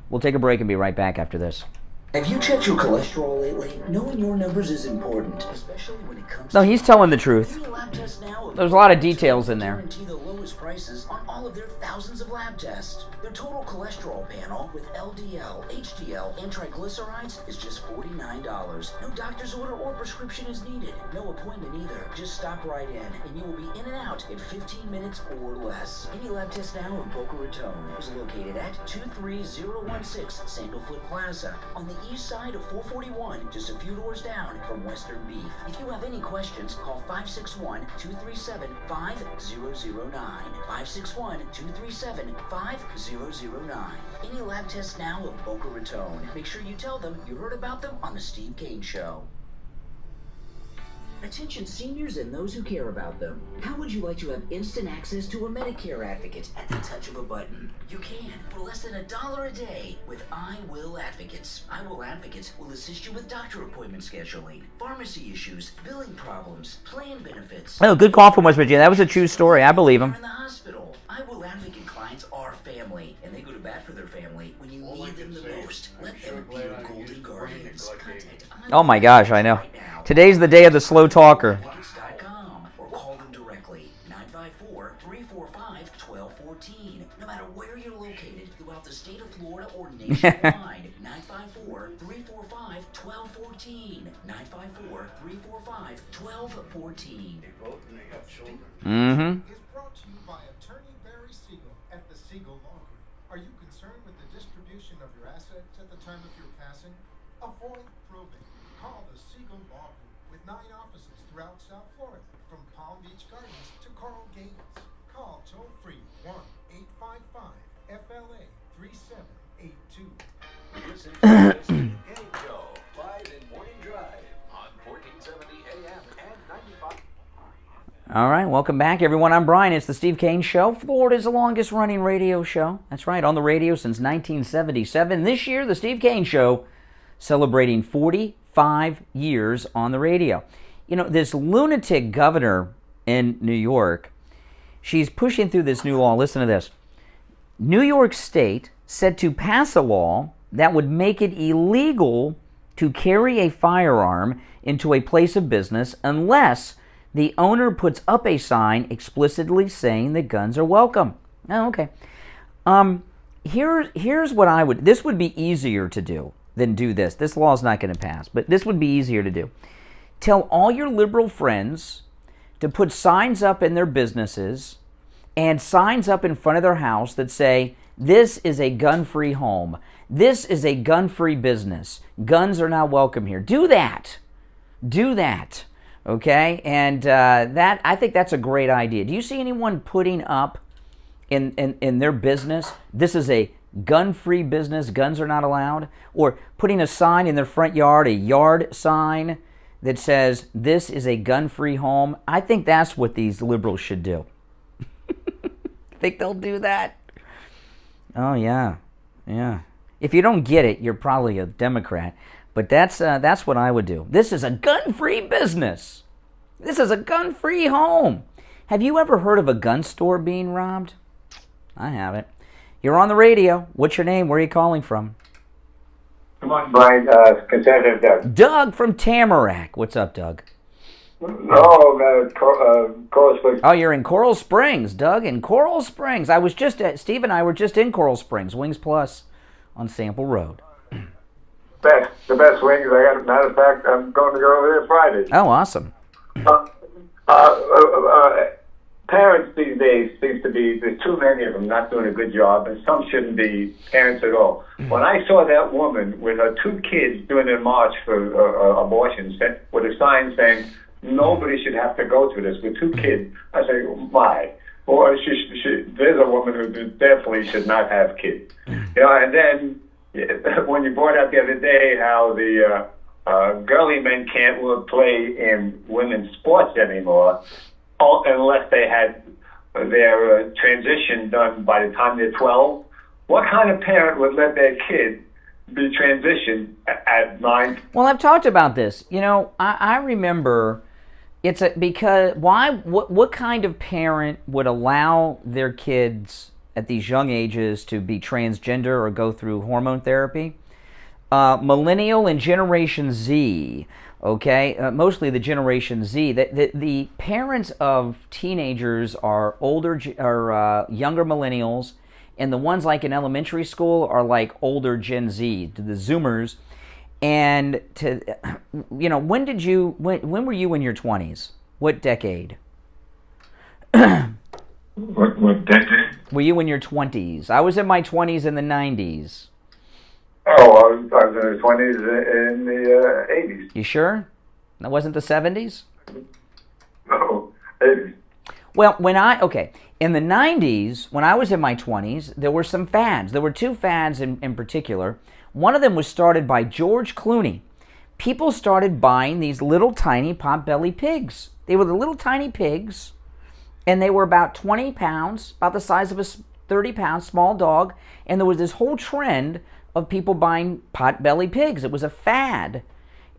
Speaker 2: We'll take a break and be right back after this.
Speaker 5: Have you checked your cholesterol lately? Knowing your numbers is important, especially when it comes
Speaker 2: No, he's telling the truth.
Speaker 5: to lab tests now.
Speaker 2: There's a lot of details in there.
Speaker 5: Guarantee the lowest prices on all of their thousands of lab tests. Their total cholesterol panel with LDL, HDL, and triglycerides is just $49. No doctor's order or prescription is needed. No appointment either. Just stop right in, and you will be in and out in 15 minutes or less. Any lab test now in Boca Raton is located at 23016 Sandalfoot Plaza on the east side of 441, just a few doors down from Western Beef. If you have any questions, call 561-237-5009. 561-237-5009. Any lab tests now of Boca Raton. Make sure you tell them you heard about them on the Steve Kane Show. Attention seniors and those who care about them. How would you like to have instant access to a Medicare advocate at the touch of a button? You can for less than $1 a day with I Will Advocates. I Will Advocates will assist you with doctor appointment scheduling, pharmacy issues, billing problems, plan benefits.
Speaker 2: Oh, good call from West Virginia. That was a true story. I believe him.
Speaker 5: In the hospital, I Will Advocate clients are family, and they go to bat for their family when you need them the most. Let them be your golden guardians. Contact
Speaker 2: Oh my gosh, I know. Today's the day of the slow talker.
Speaker 5: or call them directly, 954-345-1214. No matter where you're located throughout the state of Florida or nationwide, 954-345-1214. 954-345-1214.
Speaker 1: Is brought to you by attorney Barry Siegel at the Siegel Law Group. Are you concerned with the distribution of your assets at the time of your passing? Avoid probate. Call the Siegel Law Group with 9 offices throughout South Florida, from Palm Beach Gardens to Coral Gables. Call toll-free 1-855-FLA-3782.
Speaker 4: Listen to the Steve Kane Show, live in Morning Drive on 1470 AM and 95.
Speaker 2: All right, welcome back, everyone. I'm Brian. It's the Steve Kane Show, Florida's longest-running radio show. That's right, on the radio since 1977. This year, the Steve Kane Show celebrating 45 years on the radio. You know, this lunatic governor in New York, she's pushing through this new law. Listen to this. New York State set to pass a law that would make it illegal to carry a firearm into a place of business unless the owner puts up a sign explicitly saying that guns are welcome. Oh, okay. Here's what I would... This would be easier to do than do this. This law is not going to pass, but this would be easier to do. Tell all your liberal friends to put signs up in their businesses and signs up in front of their house that say, this is a gun-free home. This is a gun-free business. Guns are not welcome here. Do that. Do that. Okay? And that, I think that's a great idea. Do you see anyone putting up in their business, this is a gun-free business, guns are not allowed? Or putting a sign in their front yard, a yard sign that says, this is a gun-free home? I think that's what these liberals should do. Think they'll do that? Oh, yeah. Yeah. If you don't get it, you're probably a Democrat. But that's what I would do. This is a gun-free business. This is a gun-free home. Have you ever heard of a gun store being robbed? I haven't. You're on the radio. What's your name? Where are you calling from?
Speaker 21: Come on, Brian. Conservative Doug.
Speaker 2: Doug from Tamarack. What's up, Doug?
Speaker 21: No, Coral Springs.
Speaker 2: Oh, you're in Coral Springs, Doug. In Coral Springs. I was just Steve and I were just in Coral Springs, Wings Plus on Sample Road.
Speaker 21: The best wings I got. Matter of fact, I'm going to go over there Friday.
Speaker 2: Oh, awesome.
Speaker 21: Parents these days seems to be, there's too many of them not doing a good job, and some shouldn't be parents at all. When I saw that woman with her 2 kids doing their march for abortions with a sign saying, nobody should have to go through this with 2 kids, I say, why? Or there's a woman who definitely should not have kids. You know, and then when you brought out the other day how the girly men can't play in women's sports anymore unless they had their transition done by the time they're 12, what kind of parent would let their kid be transitioned at 9.
Speaker 2: Well, I've talked about this. You know, I remember what kind of parent would allow their kids at these young ages to be transgender or go through hormone therapy? Millennial and Generation Z, okay? Mostly the Generation Z. The parents of teenagers are younger millennials, and the ones like in elementary school are like older Gen Z, the Zoomers. And when were you in your 20s? What decade?
Speaker 21: What decade?
Speaker 2: Were you in your 20s? I was in my 20s in the 90s.
Speaker 21: Oh, I was in the 20s in the 80s.
Speaker 2: You sure? That wasn't the 70s?
Speaker 21: No, 80s.
Speaker 2: Well, in the 90s, when I was in my 20s, there were some fads. There were two fads in particular. One of them was started by George Clooney. People started buying these little tiny pot-belly pigs. They were the little tiny pigs, and they were about 20 pounds, about the size of a 30-pound small dog, and there was this whole trend of people buying pot-belly pigs. It was a fad,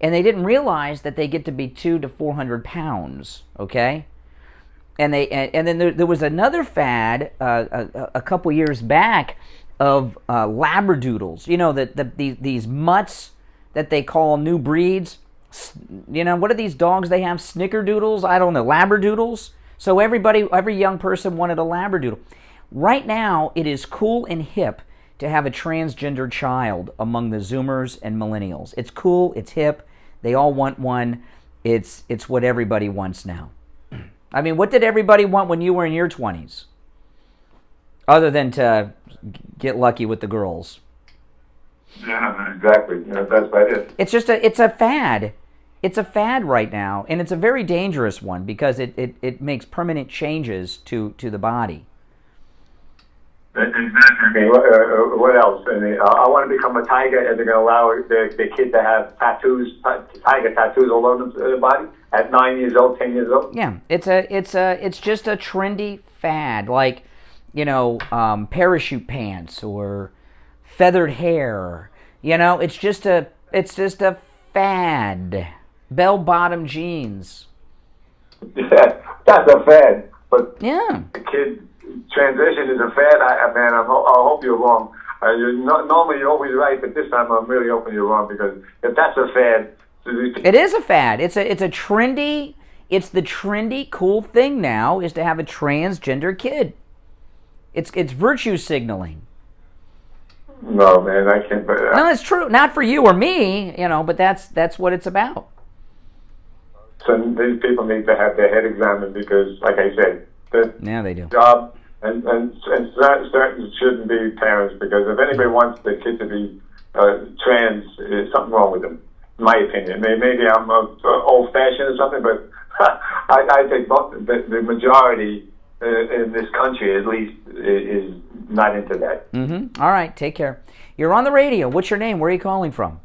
Speaker 2: and they didn't realize that they get to be 200 to 400 pounds, okay? And then there was another fad a couple years back of labradoodles. You know, these mutts that they call new breeds. You know, what are these dogs they have? Snickerdoodles? I don't know. Labradoodles? So every young person wanted a labradoodle. Right now, it is cool and hip to have a transgender child among the Zoomers and millennials. It's cool. It's hip. They all want one. It's what everybody wants now. I mean, what did everybody want when you were in your 20s? Other than to get lucky with the girls.
Speaker 21: Yeah, exactly. Yeah, that's about it.
Speaker 2: It's a fad. It's a fad right now, and it's a very dangerous one because it makes permanent changes to the body.
Speaker 21: Exactly. What else? I want to become a tiger, and they're going to allow the kid to have tattoos, tiger tattoos all over their body at 9 years old, 10 years old.
Speaker 2: Yeah, it's just a trendy fad, like, you know, parachute pants or feathered hair. You know, it's just a fad. Bell-bottom jeans.
Speaker 21: Yeah, that's a fad. But
Speaker 2: yeah,
Speaker 21: the kid transition is a fad. I hope you're wrong. Normally you're always right, but this time I'm really hoping you're wrong, because if that's a fad,
Speaker 2: it is a fad. It's the trendy cool thing now is to have a transgender kid. It's virtue signaling.
Speaker 21: No, man, I can't.
Speaker 2: No, it's true. Not for you or me, you know, but that's what it's about.
Speaker 21: So these people need to have their head examined, because, like I said,
Speaker 2: yeah, they do.
Speaker 21: Job and certain shouldn't be parents, because if anybody wants the kid to be trans, there's something wrong with them, in my opinion. Maybe I'm old-fashioned or something, but I think the majority in this country, at least, is not into that.
Speaker 2: Mm-hmm. All right, take care. You're on the radio. What's your name? Where are you calling from?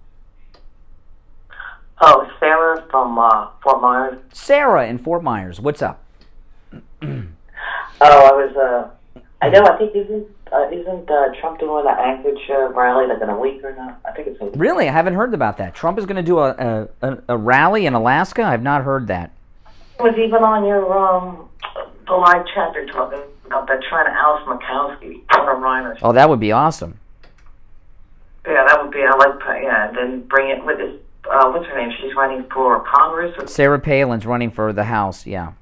Speaker 7: Oh, Sarah from Fort Myers.
Speaker 2: Sarah in Fort Myers. What's up?
Speaker 7: I think isn't Trump doing an Anchorage rally like in a week or not? I think it's a week.
Speaker 2: Really? I haven't heard about that. Trump is going to do a rally in Alaska? I've not heard that.
Speaker 7: It was even on your the live chat they're talking about. They're trying to oust Murkowski, Governor Reiner.
Speaker 2: Oh, that would be awesome.
Speaker 7: Yeah, that would be. And then bring it with this. What's her name? She's running for Congress.
Speaker 2: Sarah Palin's running for the House. Yeah.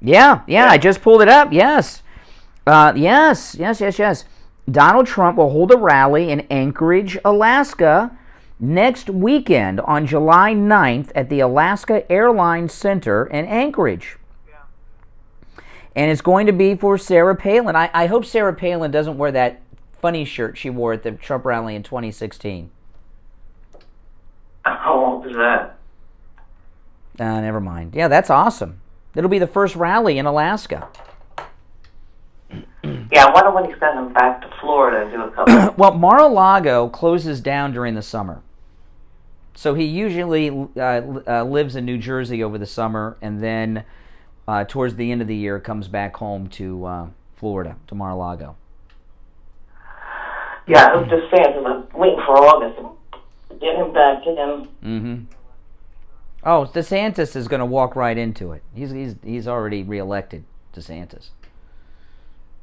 Speaker 7: Yeah.
Speaker 2: Yeah. I just pulled it up. Yes. Yes. Donald Trump will hold a rally in Anchorage, Alaska, next weekend on July 9th at the Alaska Airlines Center in Anchorage. And it's going to be for Sarah Palin. I hope Sarah Palin doesn't wear that funny shirt she wore at the Trump rally in 2016.
Speaker 7: How old is that?
Speaker 2: Never mind. Yeah, that's awesome. It'll be the first rally in Alaska.
Speaker 7: Yeah, I wonder when he's sending them back to Florida to do a couple.
Speaker 2: Well, Mar-a-Lago closes down during the summer. So he usually lives in New Jersey over the summer, and then towards the end of the year comes back home to Florida, to Mar-a-Lago.
Speaker 7: Yeah, I hope DeSantis. I'm waiting for August to get him back in.
Speaker 2: Mm-hmm. Oh, DeSantis is going to walk right into it. He's already reelected, DeSantis.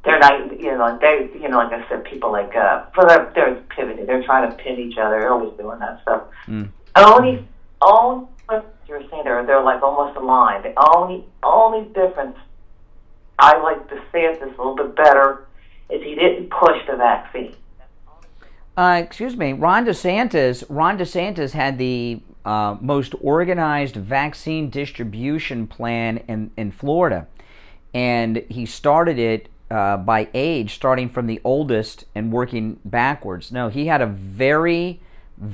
Speaker 7: They're not, like I said, people like, they're pivoting. They're trying to pin each other. They're always doing that stuff. Only what you're saying, they're like almost aligned. The only difference, I like DeSantis a little bit better, is he didn't push the vaccine.
Speaker 2: Excuse me, Ron DeSantis had the most organized vaccine distribution plan in Florida, and he started it by age, starting from the oldest and working backwards. No, he had a in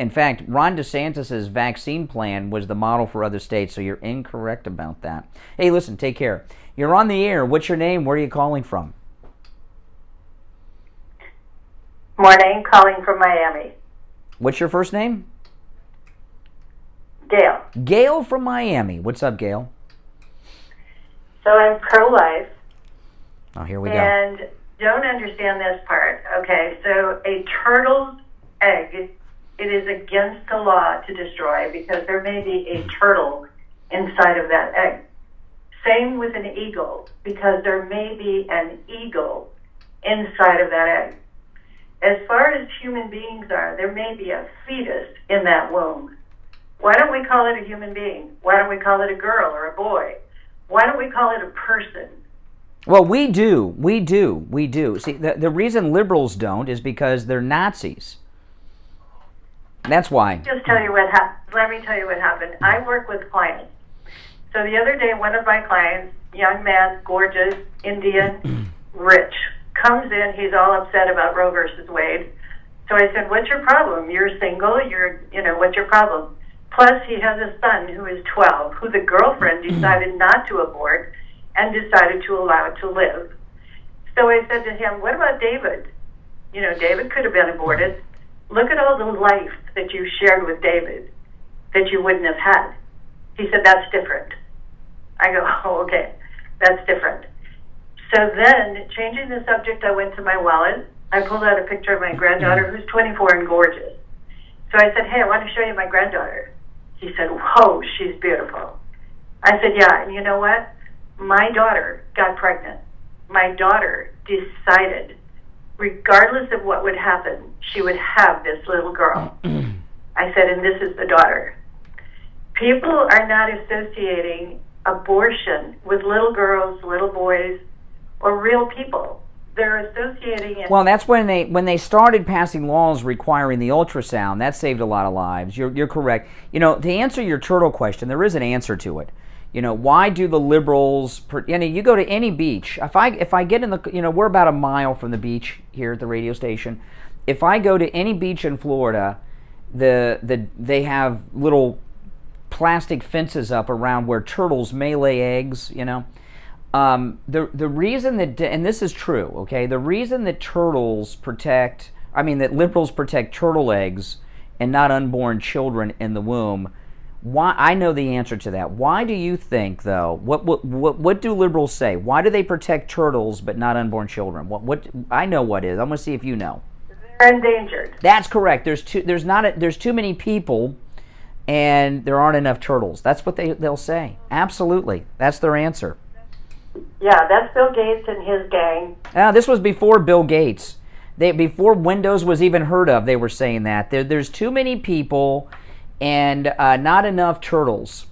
Speaker 2: fact, Ron DeSantis's vaccine plan was the model for other states, so you're incorrect about that. Hey, listen, take care. You're on the air. What's your name? Where are you calling from?
Speaker 8: Morning, calling from Miami.
Speaker 2: What's your first name?
Speaker 8: Gail.
Speaker 2: Gail from Miami. What's up, Gail?
Speaker 8: So I'm pro-life.
Speaker 2: Oh, here we go.
Speaker 8: And don't understand this part. Okay, so a turtle's egg, it is against the law to destroy because there may be a turtle inside of that egg. Same with an eagle, because there may be an eagle inside of that egg. As far as human beings are, there may be a fetus in that womb. Why don't we call it a human being? Why don't we call it a girl or a boy? Why don't we call it a person?
Speaker 2: Well, we do. See, the reason liberals don't is because they're Nazis. That's why.
Speaker 8: Just tell you what happened. Let me tell you what happened. I work with clients. So the other day, one of my clients, young man, gorgeous, Indian, rich, comes in. He's all upset about Roe versus Wade. So I said, "What's your problem? You're single. What's your problem?" Plus, he has a son who is 12, who the girlfriend decided not to abort and decided to allow it to live. So I said to him, "What about David? David could have been aborted. Look at all the life that you shared with David that you wouldn't have had." He said, "That's different." I go, "Oh, okay, that's different." So then, changing the subject, I went to my wallet. I pulled out a picture of my granddaughter, who's 24 and gorgeous. So I said, "Hey, I want to show you my granddaughter." He said, "Whoa, she's beautiful." I said, "Yeah, and you know what? My daughter got pregnant. My daughter decided, regardless of what would happen, she would have this little girl." I said, "And this is the daughter." People are not associating abortion with little girls, little boys, or real people. They're associating it.
Speaker 2: Well, that's when they started passing laws requiring the ultrasound. That saved a lot of lives. You're correct. To answer your turtle question, there is an answer to it. Why do the liberals? You go to any beach. If I get in the, we're about a mile from the beach here at the radio station. If I go to any beach in Florida, they have little plastic fences up around where turtles may lay eggs. The reason that, and this is true, okay, the reason that that liberals protect turtle eggs and not unborn children in the womb, why? I know the answer to that. Why do you think, though? What do liberals say? Why do they protect turtles but not unborn children? What I know what is. I'm going to see if you know.
Speaker 8: They're endangered. That's
Speaker 2: correct. There's too many people, and there aren't enough turtles. That's what they'll say. Absolutely, that's their answer.
Speaker 8: Yeah, that's Bill Gates and his gang.
Speaker 2: This was before Bill Gates. Before Windows was even heard of, they were saying that. There's too many people and not enough turtles.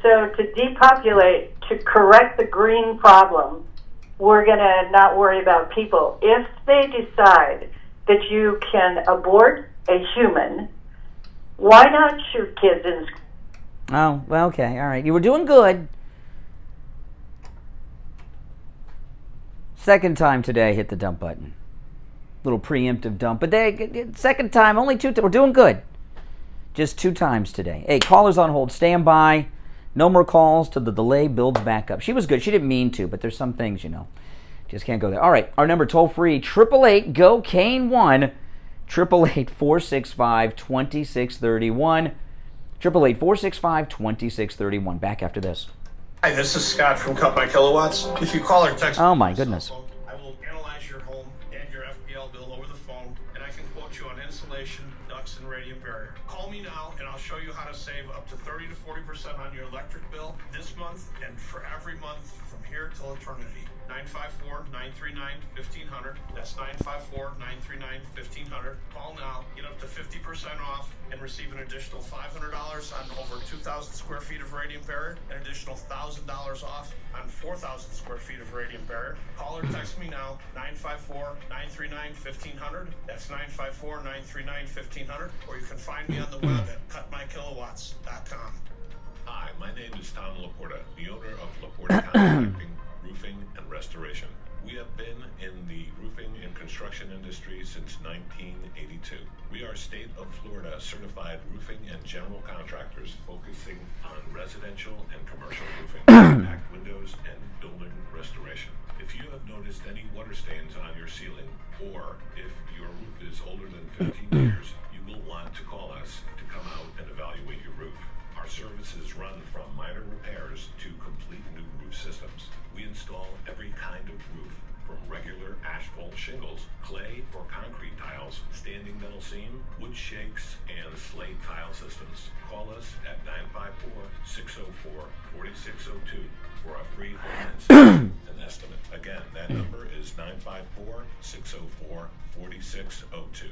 Speaker 8: So to depopulate, to correct the green problem, we're going to not worry about people. If they decide that you can abort a human, why not shoot kids in school?
Speaker 2: Oh, well, okay, all right. You were doing good. Second time today, hit the dump button. Little preemptive dump. But second time, only two. We're doing good. Just 2 times today. Hey, callers on hold. Stand by. No more calls till the delay builds back up. She was good. She didn't mean to, but there's some things, just can't go there. All right, our number toll free, 888-GO-CANE1, 888-465-2631, 888-465-2631. Back after this.
Speaker 18: Hi, this is Scott from Cut My Kilowatts. If you call or text...
Speaker 2: Oh, my goodness.
Speaker 18: I will analyze
Speaker 9: radiant barrier. Call me now and I'll show you how to save up to 30 to 40% on your electric bill this month and for every month from here till eternity. 954-939-1500. That's 954-939-1500. Call now, get up to 50% off, and receive an additional $500 on over 2,000 square feet of radiant barrier, an additional $1,000 off on 4,000 square feet of radiant barrier. Call or text me now, 954-939-1500. That's 954-939-1500. Or you can find me on the web at cutmykilowatts.com.
Speaker 11: Hi, my name is Tom Laporta, the owner of Laporta Contracting, Roofing and Restoration. We have been in the roofing and construction industry since 1982. We are state of Florida certified roofing and general contractors focusing on residential and commercial roofing, impact windows, and building restoration. If you have noticed any water stains on your ceiling, or if your roof is older than 15 years, you will want to call us to come out and evaluate your roof. Our services run from minor repairs to complete new roof systems. We install every kind of roof, from regular asphalt shingles, clay or concrete tiles, standing metal seam, wood shakes, and slate tile systems. Call us at 954-604-4602 for a free home inspection and estimate. Again, that number is 954-604-4602.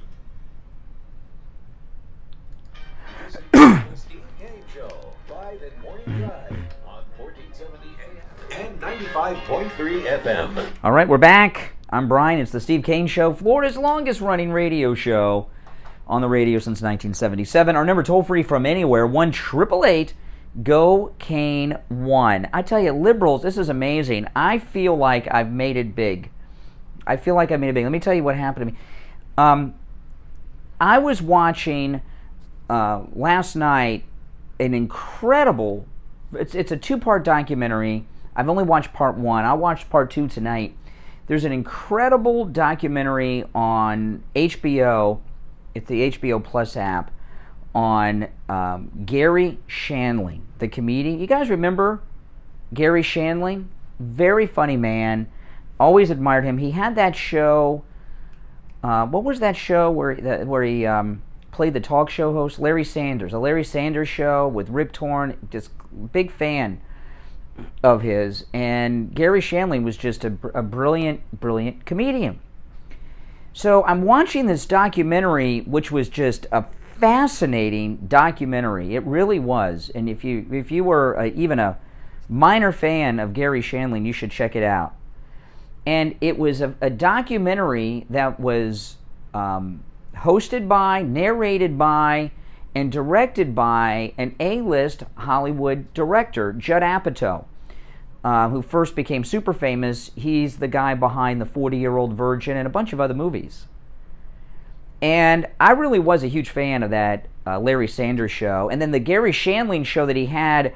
Speaker 3: Steve Kane Show, live in Morning Drive on 1470 AM and 95.3 FM.
Speaker 2: All right, we're back. I'm Brian. It's the Steve Kane Show, Florida's longest running radio show on the radio since 1977. Our number toll-free from anywhere, 1-888-GO-KANE-1. I tell you, liberals, this is amazing. I feel like I've made it big. Let me tell you what happened to me. I was watching last night an incredible, it's a two-part documentary. I've only watched part one. I'll watch part two tonight. There's an incredible documentary on HBO. It's the HBO Plus app on Gary Shandling, the comedian. You guys remember Gary Shandling? Very funny man. Always admired him. He had that show. What was that show where he played the talk show host? Larry Sanders. A Larry Sanders show with Rip Torn. Just big fan of his. And Gary Shandling was just a brilliant, brilliant comedian. So I'm watching this documentary, which was just a fascinating documentary. It really was. And if you were even a minor fan of Gary Shandling, you should check it out. And it was a documentary that was hosted by, narrated by, and directed by an A-list Hollywood director, Judd Apatow, who first became super famous. He's the guy behind The 40-Year-Old Virgin and a bunch of other movies. And I really was a huge fan of that Larry Sanders show. And then the Gary Shandling show that he had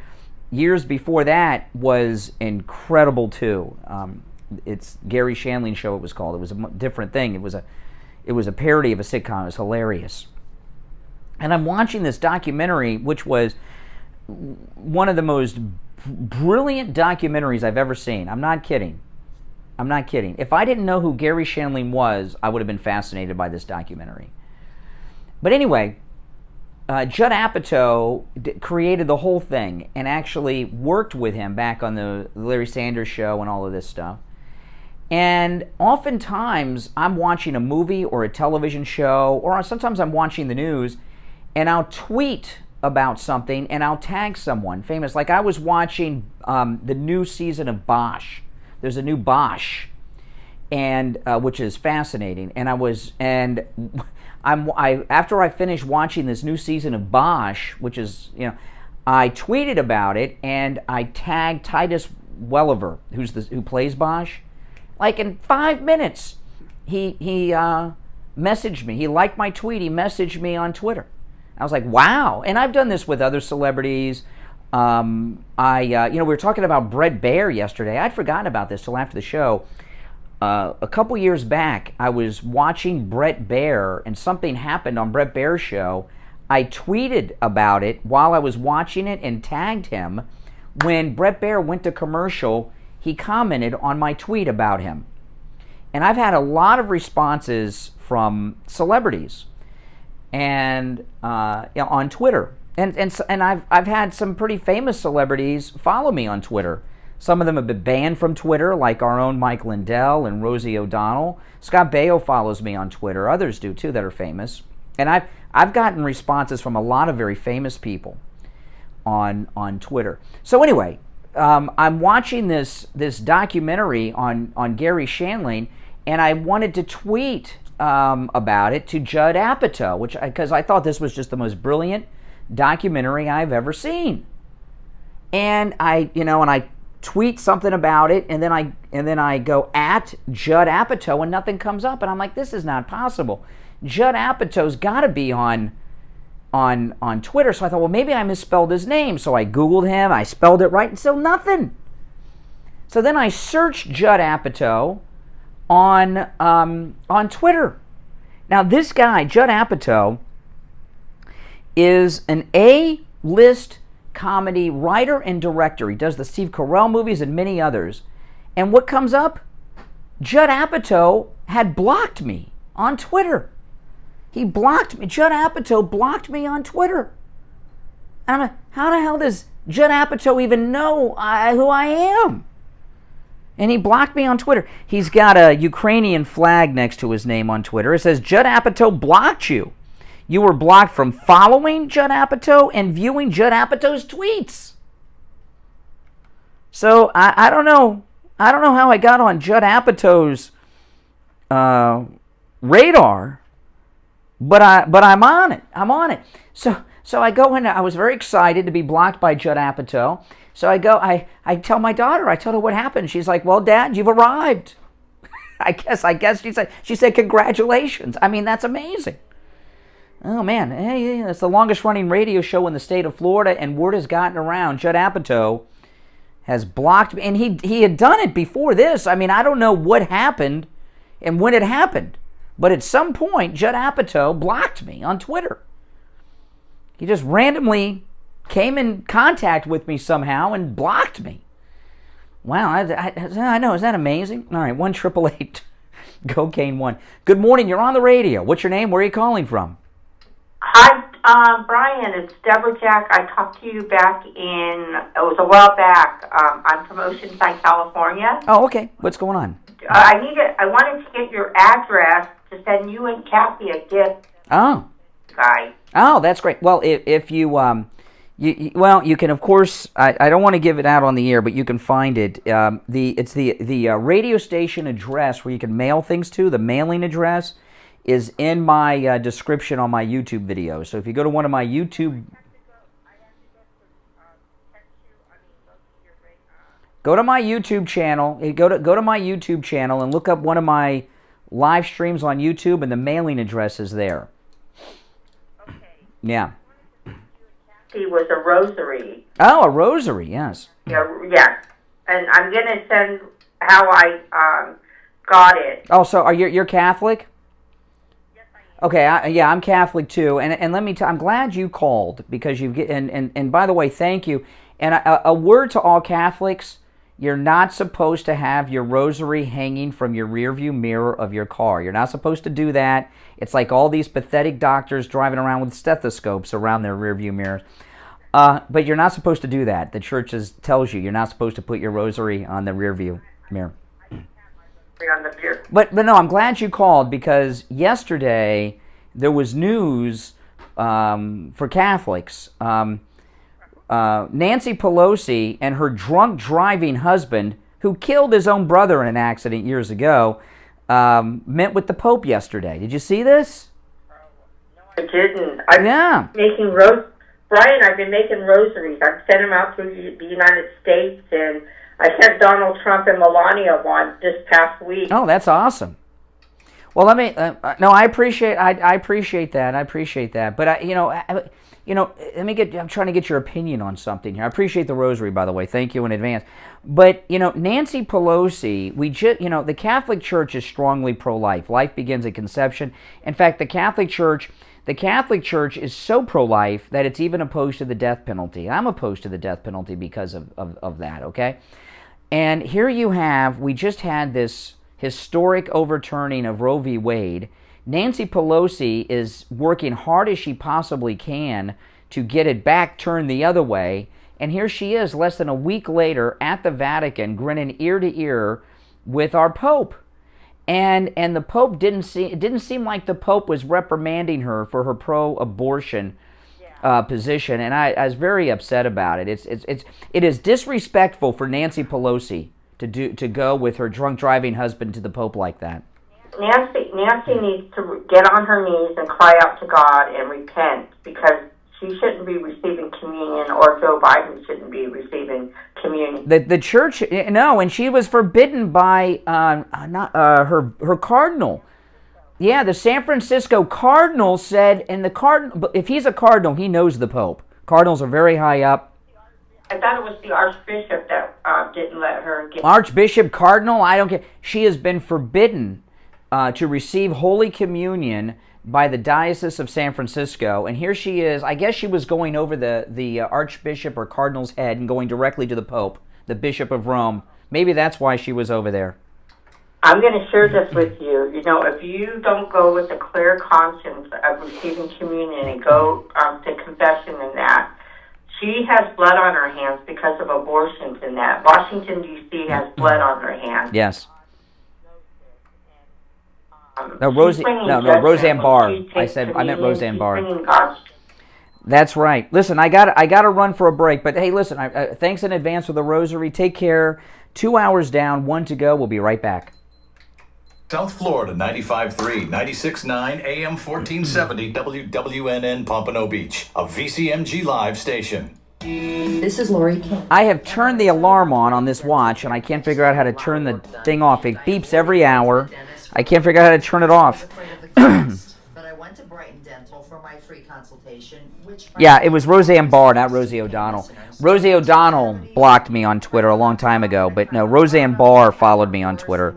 Speaker 2: years before that was incredible too. It's Gary Shandling Show, it was called. It was a different thing. It was a parody of a sitcom. It was hilarious. And I'm watching this documentary, which was one of the most brilliant documentaries I've ever seen. I'm not kidding. If I didn't know who Gary Shandling was, I would have been fascinated by this documentary. But anyway, Judd Apatow created the whole thing and actually worked with him back on the Larry Sanders Show and all of this stuff. And oftentimes, I'm watching a movie or a television show, or sometimes I'm watching the news, and I'll tweet about something, and I'll tag someone famous. Like I was watching the new season of Bosch. There's a new Bosch, and which is fascinating. And after I finished watching this new season of Bosch, which is, I tweeted about it, and I tagged Titus Welliver, who plays Bosch. Like in 5 minutes, he messaged me. He liked my tweet. He messaged me on Twitter. I was like, wow. And I've done this with other celebrities. We were talking about Brett Baer yesterday. I'd forgotten about this till after the show. A couple years back, I was watching Brett Baer, and something happened on Brett Baer's show. I tweeted about it while I was watching it and tagged him. When Brett Baer went to commercial, he commented on my tweet about him. And I've had a lot of responses from celebrities. and on Twitter. And I've had some pretty famous celebrities follow me on Twitter. Some of them have been banned from Twitter, like our own Mike Lindell and Rosie O'Donnell. Scott Baio follows me on Twitter. Others do too that are famous. And I've gotten responses from a lot of very famous people on Twitter. So anyway, I'm watching this documentary on Gary Shandling, and I wanted to tweet about it to Judd Apatow, because I thought this was just the most brilliant documentary I've ever seen. And I tweet something about it, and then I go at Judd Apatow, and nothing comes up, and I'm like, this is not possible. Judd Apatow's got to be on Twitter. So I thought, well, maybe I misspelled his name. So I Googled him, I spelled it right, and still nothing. So then I searched Judd Apatow on Twitter. Now this guy, Judd Apatow, is an A-list comedy writer and director. He does the Steve Carell movies and many others. And what comes up? Judd Apatow had blocked me on Twitter. He blocked me. Judd Apatow blocked me on Twitter. And I'm like, how the hell does Judd Apatow even know who I am? And he blocked me on Twitter. He's got a Ukrainian flag next to his name on Twitter. It says, Judd Apatow blocked you. You were blocked from following Judd Apatow and viewing Judd Apatow's tweets. So I don't know. I don't know how I got on Judd Apatow's radar, but I'm on it. I'm on it. So I go in. I was very excited to be blocked by Judd Apatow. So I go. I tell my daughter. I tell her what happened. She's like, "Well, Dad, you've arrived." I guess she said congratulations. I mean, that's amazing. Oh, man, hey, it's the longest-running radio show in the state of Florida, and word has gotten around. Judd Apatow has blocked me, and he had done it before this. I mean, I don't know what happened and when it happened, but at some point, Judd Apatow blocked me on Twitter. He just randomly came in contact with me somehow and blocked me. Wow, I know, isn't that amazing? All right, 1-888 Cocaine 1. Good morning, you're on the radio. What's your name? Where are you calling from?
Speaker 10: Hi, Brian. It's Deborah Jack. I talked to you back it was a while back. I'm from Oceanside, California.
Speaker 2: Oh, okay. What's going on?
Speaker 10: I wanted to get your address to send you and Kathy a gift.
Speaker 2: Oh.
Speaker 10: Guy.
Speaker 2: Oh, that's great. Well, if you you can, of course, I don't want to give it out on the air, but you can find it. It's the radio station address where you can mail things to. The mailing address is in my description on my YouTube video. So if you go to one of my YouTube... Go to my YouTube channel. Go to my YouTube channel and look up one of my live streams on YouTube, and the mailing address is there.
Speaker 10: Okay.
Speaker 2: Yeah.
Speaker 10: It was a rosary.
Speaker 2: Oh, a rosary, yes.
Speaker 10: Yeah. And I'm going to send how I got it.
Speaker 2: Oh, so you're Catholic? Okay, I'm Catholic too, and let me I'm glad you called, because and by the way, thank you. And a word to all Catholics: you're not supposed to have your rosary hanging from your rearview mirror of your car. You're not supposed to do that. It's like all these pathetic doctors driving around with stethoscopes around their rearview mirrors. But you're not supposed to do that. The church tells you you're not supposed to put your rosary on the rearview mirror. But no, I'm glad you called, because yesterday there was news for Catholics. Nancy Pelosi and her drunk driving husband, who killed his own brother in an accident years ago, met with the Pope yesterday. Did you see this?
Speaker 10: I didn't. I'm making Brian, I've been making rosaries. I've sent them out to the United States, and I sent Donald Trump and Melania one this past week.
Speaker 2: Oh, that's awesome. Well, let me. No, I appreciate. I appreciate that. I appreciate that. But let me get. I'm trying to get your opinion on something here. I appreciate the rosary, by the way. Thank you in advance. But Nancy Pelosi, the Catholic Church is strongly pro-life. Life begins at conception. In fact, the Catholic Church is so pro-life that it's even opposed to the death penalty. I'm opposed to the death penalty because of that. Okay, and here we just had this historic overturning of Roe v. Wade. Nancy Pelosi is working hard as she possibly can to get it back turned the other way, and here she is less than a week later at the Vatican grinning ear to ear with our Pope. And the Pope it didn't seem like the Pope was reprimanding her for her pro-abortion position, and I was very upset about it. It is disrespectful for Nancy Pelosi to go with her drunk driving husband to the Pope like that.
Speaker 10: Nancy needs to get on her knees and cry out to God and repent, because she shouldn't be receiving communion, or Joe Biden shouldn't be receiving communion.
Speaker 2: The church, no, and she was forbidden by her cardinal. Yeah, the San Francisco Cardinal said, and the cardinal, if he's a cardinal, he knows the Pope. Cardinals are very high up.
Speaker 10: I thought it was the Archbishop that didn't let her get...
Speaker 2: Archbishop, Cardinal, I don't care. She has been forbidden to receive Holy Communion by the Diocese of San Francisco, and here she is. I guess she was going over the Archbishop or Cardinal's head and going directly to the Pope, the Bishop of Rome. Maybe that's why she was over there.
Speaker 10: I'm going to share this with you. You know, if you don't go with a clear conscience of receiving communion and go to confession and that, she has blood on her hands because of abortions and that. Washington, D.C. has blood on her hands.
Speaker 2: Yes. Roseanne Barr. I meant Roseanne Barr. That's right. Listen, I got to run for a break, but hey, listen, thanks in advance for the rosary. Take care. 2 hours down, 1 to go. We'll be right back.
Speaker 3: South Florida, 95.3, 96.9, AM 1470, WWNN Pompano Beach, a VCMG Live station.
Speaker 6: This is Lori King.
Speaker 2: I have turned the alarm on this watch, and I can't figure out how to turn the thing off. It beeps every hour. I can't figure out how to turn it off.
Speaker 6: But I went to Brighton Dental for my free consultation, which...
Speaker 2: Yeah, it was Roseanne Barr, not Rosie O'Donnell. Rosie O'Donnell blocked me on Twitter a long time ago, but no, Roseanne Barr followed me on Twitter.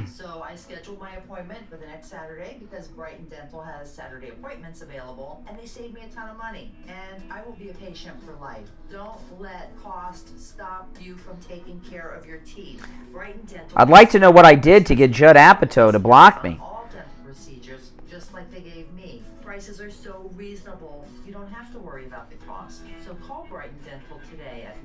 Speaker 6: So I scheduled my appointment for the next Saturday because Brighton Dental has Saturday appointments available, and they saved me a ton of money. And I will be a patient for life. Don't let cost stop you from taking care of your teeth. Brighton Dental...
Speaker 2: I'd like to know what I did to get Judd Apatow to block me.
Speaker 6: All dental procedures, just like they gave me. Prices are so reasonable, you don't have to worry about the cost. So call Brighton Dental today at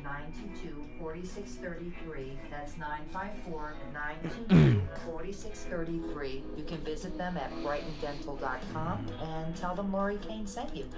Speaker 6: 954-922-4633. That's 954-922-4633. You can visit them at brightondental.com and tell them Lori Kane sent you.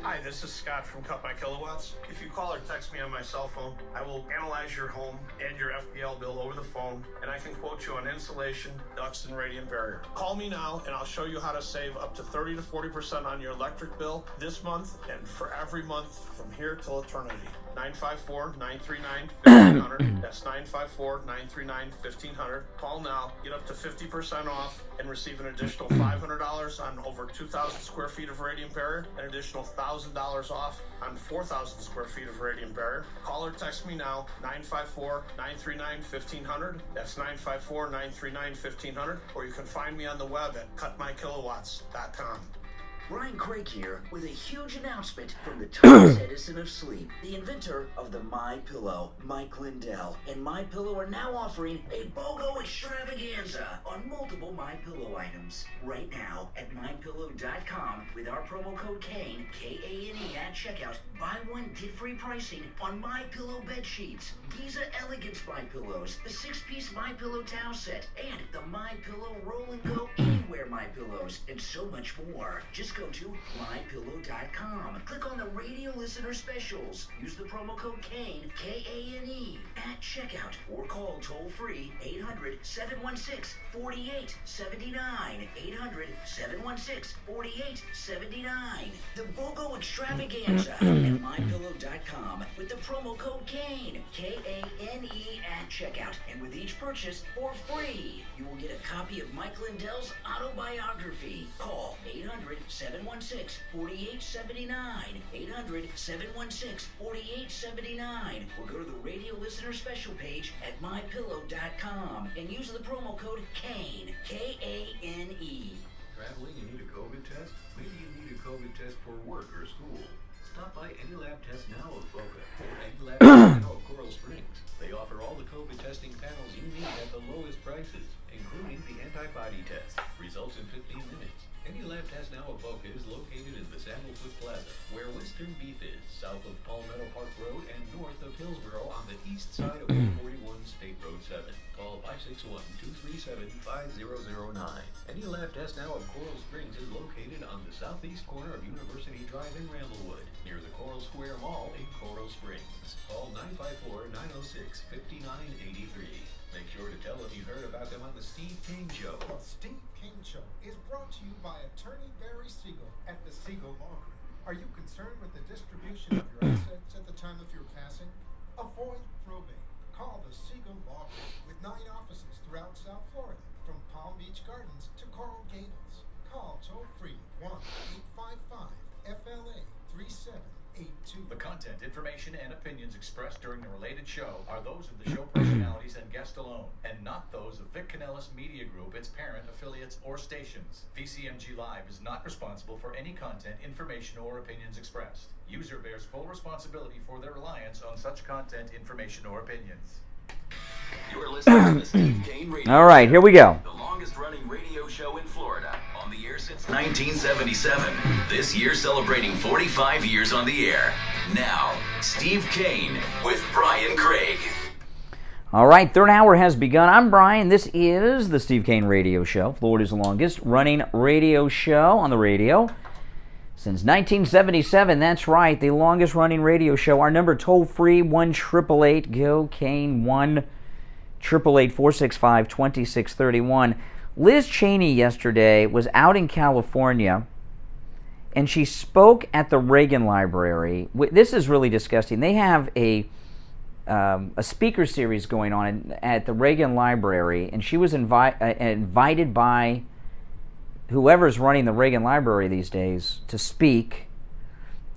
Speaker 9: Hi, this is Scott from Cut My Kilowatts. If you call or text me on my cell phone, I will analyze your home and your FPL bill over the phone, and I can quote you on insulation, ducts, and radiant barrier. Call me now, and I'll show you how to save up to 30 to 40% on your electric bill this month and for every month from here till eternity. 954-939-1500. That's 954-939-1500. Call now. Get up to 50% off and receive an additional $500 on over 2,000 square feet of radiant barrier, an additional $1,000 off on 4,000 square feet of radiant barrier. Call or text me now, 954-939-1500. That's 954-939-1500. Or you can find me on the web at cutmykilowatts.com.
Speaker 5: Brian Craig here with a huge announcement from the Thomas Edison of sleep, the inventor of the MyPillow, Mike Lindell. And MyPillow are now offering a BOGO extravaganza on multiple MyPillow items. Right now at MyPillow.com with our promo code KANE, K-A-N-E at checkout, buy one, get free pricing on MyPillow bed sheets, Giza Elegance MyPillows, the 6-piece MyPillow towel set, and the MyPillow Roll and Go Anywhere MyPillows, and so much more. Just go to MyPillow.com. Click on the radio listener specials. Use the promo code KANE, K-A-N-E, at checkout, or call toll-free 800-716-4879. 800-716-4879. The BOGO extravaganza at MyPillow.com with the promo code KANE, K-A-N-E, at checkout. And with each purchase, for free, you will get a copy of Mike Lindell's autobiography. Call 800-716-4879. 800-716-4879. Or go to the radio listener special page at MyPillow.com and use the promo code KANE, K-A-N-E.
Speaker 22: Traveling, you need a COVID test? Maybe you need a COVID test for work or school. Stop by Any Lab Test Now of Boca or Any Lab Test Now of Coral Springs. They offer all the COVID testing panels you need at the lowest prices, including including the antibody test. Results in 15 minutes. Any lab test now of Boca is located in the Sandalwood Plaza, where Western Beef is, south of Palmetto Park Road and north of Hillsborough on the east side of 141 State Road 7. Call 561-237-5009. Any lab test now of Coral Springs is located on the southeast corner of University Drive in Ramblewood, near the Coral Square Mall in Coral Springs. Call 954-906-5983. Make sure to tell them you heard about them on the Steve Kane Show.
Speaker 1: The Steve Kane Show is brought to you by Attorney Barry Siegel at the Siegel Law Group. Are you concerned with the distribution of your assets at the time of your passing? Avoid probate. Call the Siegel Law Group with 9 offices throughout South Florida, from Palm Beach Gardens to Coral Gables. Call toll-free 1-855-FLA-3782.
Speaker 3: The content, information, and opinions expressed during the related show are those of the show personalities and guests alone, and not those of Vic Canellis Media Group, its parent, affiliates, or stations. VCMG Live is not responsible for any content, information, or opinions expressed. User bears full responsibility for their reliance on such content, information, or opinions.
Speaker 4: You're listening to the Steve Kane Radio Show.
Speaker 2: All right, here we go.
Speaker 4: The longest-running radio show in Florida, on the air since 1977. This year celebrating 45 years on the air. Now, Steve Kane with Brian Craig.
Speaker 2: All right, third hour has begun. I'm Brian. This is the Steve Kane Radio Show, Florida's longest-running radio show on the radio since 1977. That's right, the longest-running radio show. Our number toll-free, 1-888-GO-KANE, 1-888-465-2631. Liz Cheney yesterday was out in California, and she spoke at the Reagan Library. This is really disgusting. They have a speaker series going on at the Reagan Library, and she was invited by whoever's running the Reagan Library these days to speak.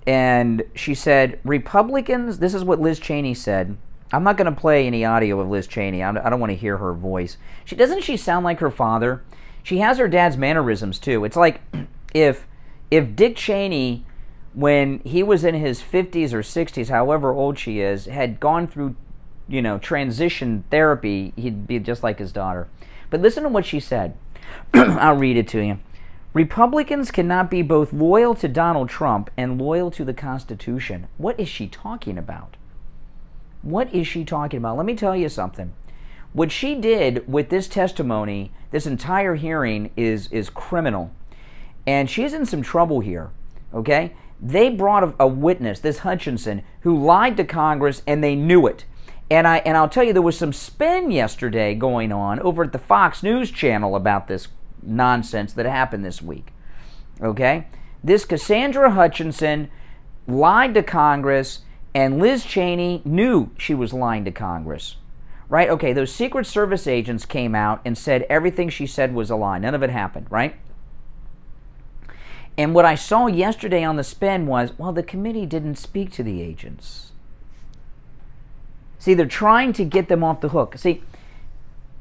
Speaker 2: And she said, Republicans, this is what Liz Cheney said. I'm not going to play any audio of Liz Cheney. I don't want to hear her voice. Doesn't she sound like her father? She has her dad's mannerisms too. It's like if Dick Cheney, when he was in his 50s or 60s, however old she is, had gone through, transition therapy, he'd be just like his daughter. But listen to what she said. I'll read it to you. Republicans cannot be both loyal to Donald Trump and loyal to the Constitution. What is she talking about? What is she talking about? Let me tell you something. What she did with this testimony, this entire hearing, is criminal. And she's in some trouble here, okay? They brought a witness, this Hutchinson, who lied to Congress, and they knew it. And I'll tell you, there was some spin yesterday going on over at the Fox News channel about this nonsense that happened this week, okay? This Cassandra Hutchinson lied to Congress, and Liz Cheney knew she was lying to Congress, right? Okay, those Secret Service agents came out and said everything she said was a lie. None of it happened, right? And what I saw yesterday on the spin was, well, the committee didn't speak to the agents. See, they're trying to get them off the hook. See,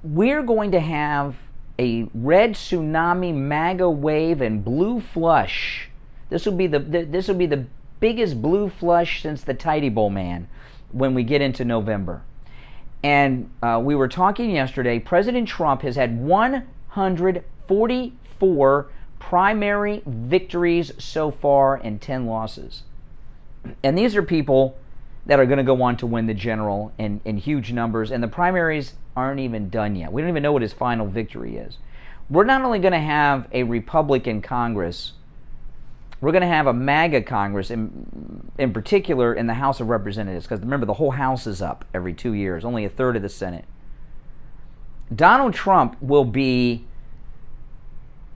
Speaker 2: we're going to have a red tsunami, MAGA wave, and blue flush. This will be the biggest blue flush since the Tidy Bowl man when we get into November. And we were talking yesterday, President Trump has had 144 primary victories so far and 10 losses. And these are people that are going to go on to win the general in huge numbers, and the primaries aren't even done yet. We don't even know what his final victory is. We're not only going to have a Republican Congress, we're going to have a MAGA Congress, in particular in the House of Representatives, because remember, the whole House is up every 2 years, only a third of the Senate. Donald Trump will be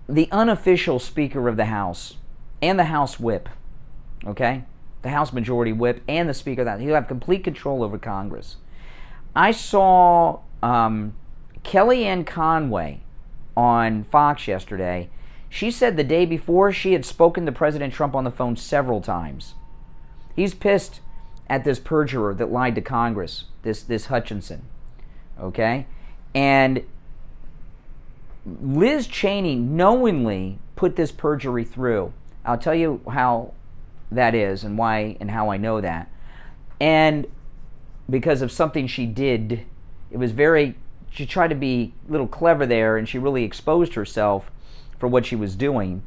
Speaker 2: the unofficial Speaker of the House and the House Whip, okay? The House Majority Whip and the Speaker of that. He'll have complete control over Congress. I saw Kellyanne Conway on Fox yesterday. She said the day before she had spoken to President Trump on the phone several times. He's pissed at this perjurer that lied to Congress, this Hutchinson, okay? And Liz Cheney knowingly put this perjury through. I'll tell you how that is and why and how I know that. And because of something she did, it was very she tried to be a little clever there, and she really exposed herself for what she was doing,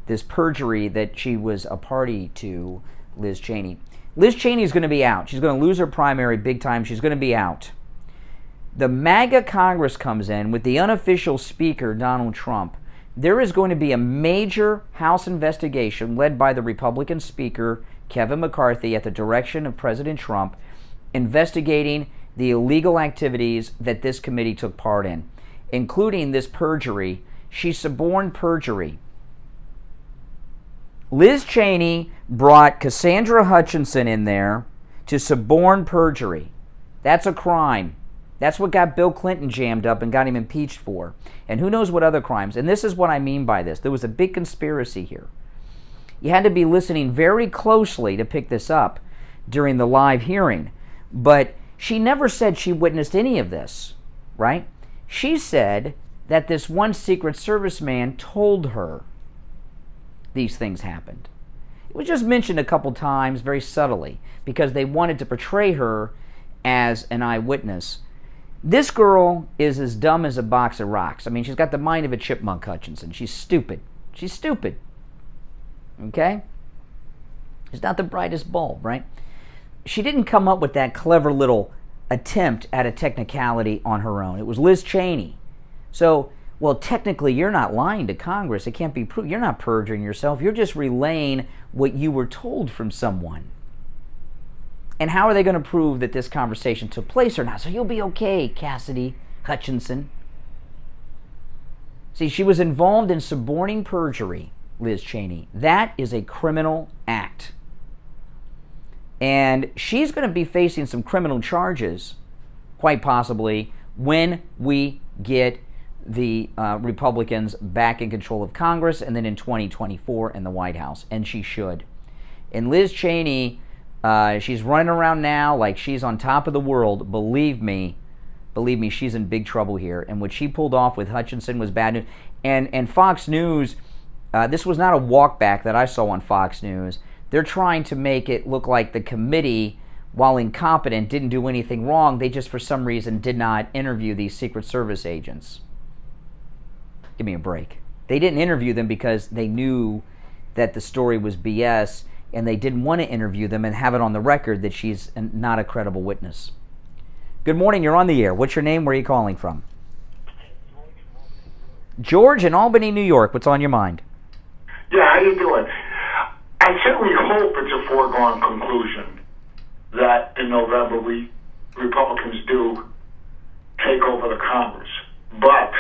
Speaker 2: this perjury that she was a party to, Liz Cheney. Liz Cheney is going to be out. She's going to lose her primary big time. She's going to be out. The MAGA Congress comes in with the unofficial speaker, Donald Trump. There is going to be a major House investigation led by the Republican Speaker, Kevin McCarthy, at the direction of President Trump, investigating the illegal activities that this committee took part in, including this perjury. She suborned perjury. Liz Cheney brought Cassandra Hutchinson in there to suborn perjury. That's a crime. That's what got Bill Clinton jammed up and got him impeached for. And who knows what other crimes. And this is what I mean by this. There was a big conspiracy here. You had to be listening very closely to pick this up during the live hearing. But she never said she witnessed any of this, right? She said that this one Secret Service man told her these things happened. It was just mentioned a couple times very subtly because they wanted to portray her as an eyewitness. This girl is as dumb as a box of rocks. I mean, she's got the mind of a chipmunk, Hutchinson. She's stupid. She's stupid. Okay? She's not the brightest bulb, right? She didn't come up with that clever little attempt at a technicality on her own. It was Liz Cheney. So, well, technically, you're not lying to Congress. It can't be proved. You're not perjuring yourself. You're just relaying what you were told from someone. And how are they going to prove that this conversation took place or not? So you'll be okay, Cassidy Hutchinson. See, she was involved in suborning perjury, Liz Cheney. That is a criminal act. And she's going to be facing some criminal charges, quite possibly, when we get the Republicans back in control of Congress and then in 2024 in the White House. And she should. And Liz Cheney, she's running around now like she's on top of the world. Believe me, she's in big trouble here. And what she pulled off with Hutchinson was bad news. And Fox News, this was not a walkback that I saw on Fox News. They're trying to make it look like the committee, while incompetent, didn't do anything wrong. They just, for some reason, did not interview these Secret Service agents. Give me a break. They didn't interview them because they knew that the story was BS, and they didn't want to interview them and have it on the record that she's not a credible witness. Good morning, you're on the air. What's your name? Where are you calling from? George in Albany, New York. What's on your mind?
Speaker 12: Yeah, how you doing? I certainly hope it's a foregone conclusion that in November Republicans do take over the Congress. But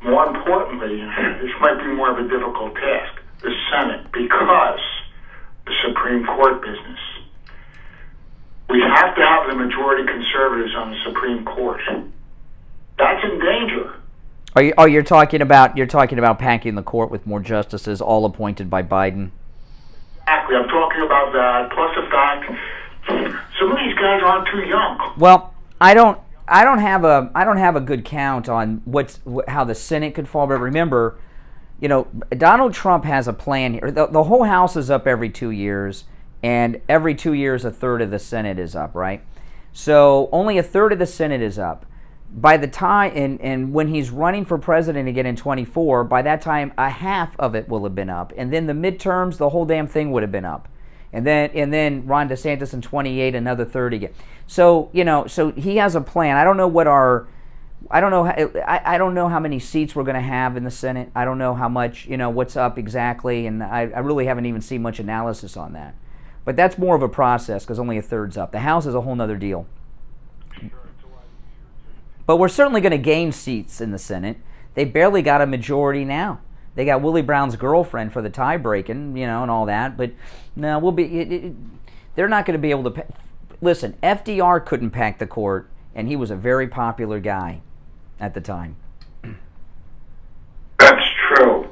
Speaker 12: more importantly, this might be more of a difficult task, the Senate, because the Supreme Court business. We have to have the majority conservatives on the Supreme Court. That's in danger.
Speaker 2: You're talking about packing the court with more justices, all appointed by Biden?
Speaker 12: Exactly. I'm talking about that. Plus the fact some of these guys aren't too young.
Speaker 2: Well, I don't have a good count on how the Senate could fall. But remember, Donald Trump has a plan here. The whole House is up every 2 years, and every 2 years a third of the Senate is up, right? So only a third of the Senate is up. By the time, and when he's running for president again in 24, by that time a half of it will have been up, and then the midterms, the whole damn thing would have been up, and then Ron DeSantis in 28, another third again. So so he has a plan. I don't know how many seats we're going to have in the Senate. I don't know how much what's up exactly, and I really haven't even seen much analysis on that. But that's more of a process because only a third's up. The House is a whole nother deal. But we're certainly going to gain seats in the Senate. They barely got a majority now. They got Willie Brown's girlfriend for the tie breaking, and all that. But no, they're not going to be able to. Listen, FDR couldn't pack the court, and he was a very popular guy at the time.
Speaker 12: That's true.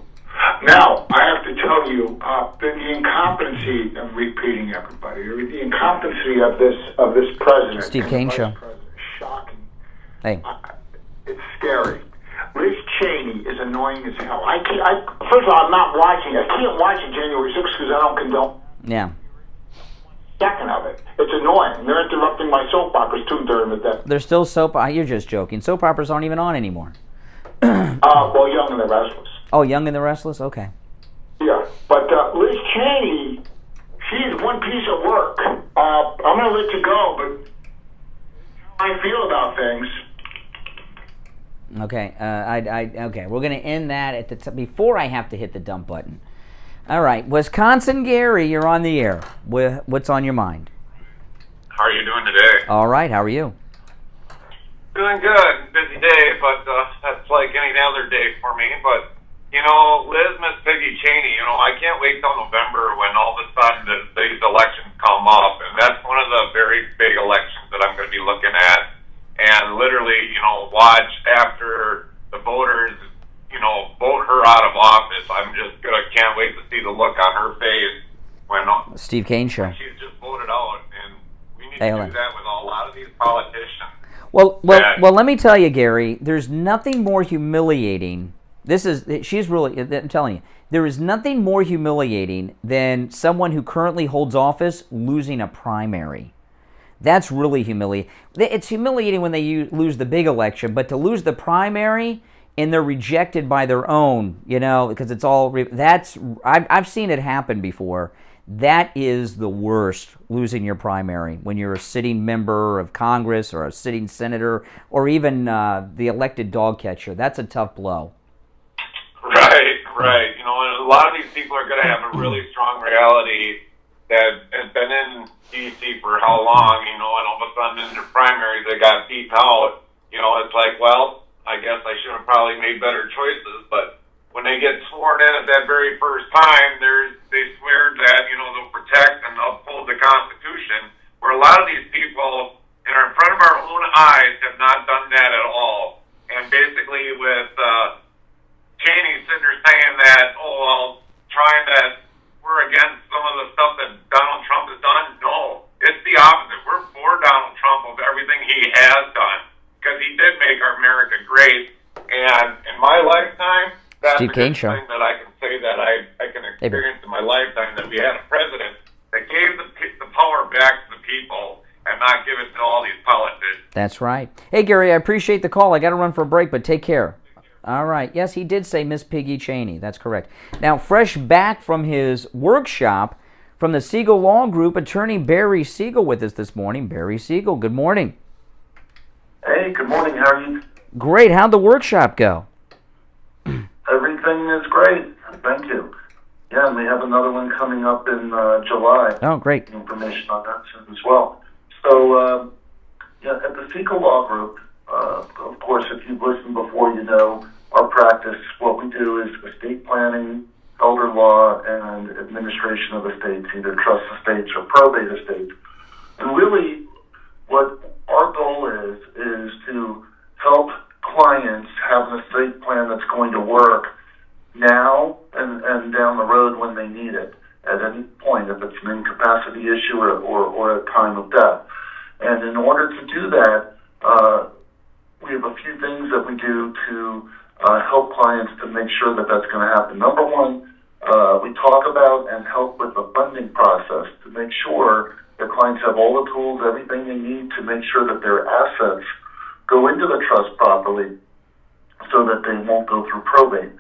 Speaker 12: Now, I have to tell you, the incompetency, I'm repeating everybody, the incompetency of this president.
Speaker 2: Steve Kane Show.
Speaker 12: Shocking.
Speaker 2: Hey.
Speaker 12: It's scary. Liz Cheney is annoying as hell. First of all, I'm not watching. I can't watch it January 6th because I don't condone.
Speaker 2: Yeah.
Speaker 12: second of it. It's annoying. They're interrupting my soap operas too during the day.
Speaker 2: There's still soap. You're just joking. Soap operas aren't even on anymore.
Speaker 12: Well, Young and the Restless.
Speaker 2: Oh, Young and the Restless? Okay.
Speaker 12: Yeah, but Liz Cheney, she's one piece of work. I'm going to let you go, but how I feel about things.
Speaker 2: Okay, okay. We're going to end that at the before I have to hit the dump button. All right, Wisconsin Gary, you're on the air. What's on your mind?
Speaker 13: How are you doing today?
Speaker 2: All right, how are you?
Speaker 13: Doing good. Busy day, but that's like any other day for me. But, Liz, Miss Piggy Cheney, I can't wait till November when all of a sudden these elections come up. And that's one of the very big elections that I'm going to be looking at. And literally, watch after the voters, vote her out of office. I'm just can't wait to see the look on her face when
Speaker 2: Steve Kane Show.
Speaker 13: She's just voted out. And we need
Speaker 2: Hey,
Speaker 13: to
Speaker 2: hold
Speaker 13: do
Speaker 2: on.
Speaker 13: that with a lot of these politicians.
Speaker 2: Well, let me tell you, Gary, there's nothing more humiliating. I'm telling you, there is nothing more humiliating than someone who currently holds office losing a primary. That's really humiliating. It's humiliating when they lose the big election, but to lose the primary and they're rejected by their own, because it's all, I've seen it happen before. That is the worst, losing your primary when you're a sitting member of Congress or a sitting senator or even the elected dog catcher. That's a tough blow.
Speaker 13: Right. And a lot of these people are going to have a really strong reality that has been in D.C. for how long, and all of a sudden in their primaries they got beaten out. It's like, well, I guess I should have probably made better choices, but when they get sworn in at that very first time, they swear that, they'll protect and uphold the Constitution, where a lot of these people in front of our own eyes have not done that at all. And basically with Cheney sitting there saying that, trying that we're against some of the stuff that Donald Trump has done. No, it's the opposite. We're for Donald Trump of everything he has done, because he did make our America great. And in my lifetime, that's
Speaker 2: Steve
Speaker 13: the
Speaker 2: Kane
Speaker 13: good
Speaker 2: Show.
Speaker 13: thing that I can say that I can experience in my lifetime, that we had a president that gave the power back to the people and not give it to all these politicians.
Speaker 2: That's right. Hey, Gary, I appreciate the call. I got to run for a break, but take care. All right. Yes, he did say Miss Piggy Cheney. That's correct. Now, fresh back from his workshop from the Siegel Law Group, attorney Barry Siegel with us this morning. Barry Siegel, good morning.
Speaker 14: Hey, good morning. How are you?
Speaker 2: Great. How'd the workshop go?
Speaker 14: Everything is great. Thank you. Yeah, and we have another one coming up in July.
Speaker 2: Oh, great.
Speaker 14: Information on that soon as well. So, at the Siegel Law Group, of course, if you've listened before, our practice, what we do is estate planning, elder law, and administration of estates, either trust estates or probate estates. And really, what our goal is to help clients have an estate plan that's going to work now and down the road when they need it, at any point, if it's an incapacity issue or a time of death. And in order to do that, we have a few things that we do to help clients to make sure that that's going to happen. Number one, we talk about and help with the funding process to make sure that clients have all the tools, everything they need to make sure that their assets go into the trust properly so that they won't go through probate.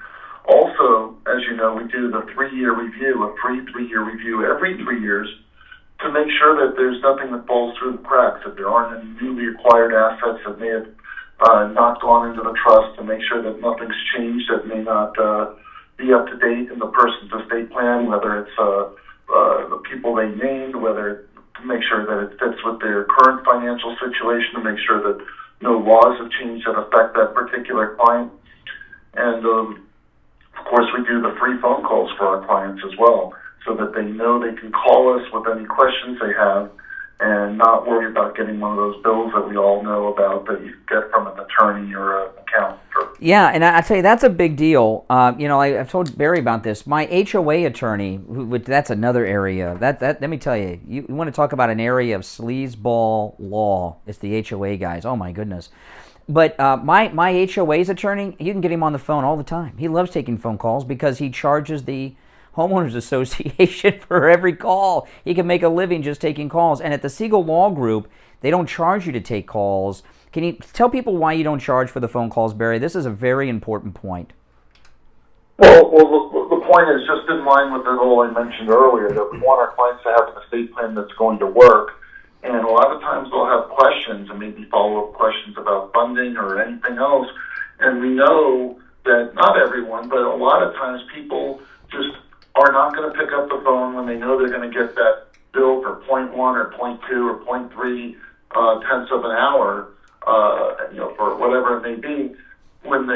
Speaker 14: Also, as you know, we do the 3-year review, a free 3-year review every 3 years to make sure that there's nothing that falls through the cracks, that there aren't any newly acquired assets that may have not gone into the trust, to make sure that nothing's changed that may not be up to date in the person's estate plan, whether it's the people they named, whether to make sure that it fits with their current financial situation, to make sure that no laws have changed that affect that particular client. And, of course, we do the free phone calls for our clients as well, so that they know they can call us with any questions they have and not worry about getting one of those bills that we all know about that you get from an attorney or an accountant.
Speaker 2: Yeah, and I tell you, that's a big deal. I've told Barry about this. My HOA attorney, that's another area. That let me tell you, you want to talk about an area of sleazeball law. It's the HOA guys. Oh, my goodness. But my HOA's attorney, you can get him on the phone all the time. He loves taking phone calls because he charges the homeowners association for every call. He can make a living just taking calls. And at the Siegel Law Group, they don't charge you to take calls. Can you tell people why you don't charge for the phone calls, Barry? This is a very important point.
Speaker 14: Well, the point is just in line with the goal I mentioned earlier, that we want our clients to have an estate plan that's going to work. And a lot of times they'll have questions and maybe follow-up questions about funding or anything else. And we know that not everyone, but a lot of times people just are not going to pick up the phone when they know they're going to get that bill for 0.1 or 0.2 or 0.3 tenths of an hour, for whatever it may be. When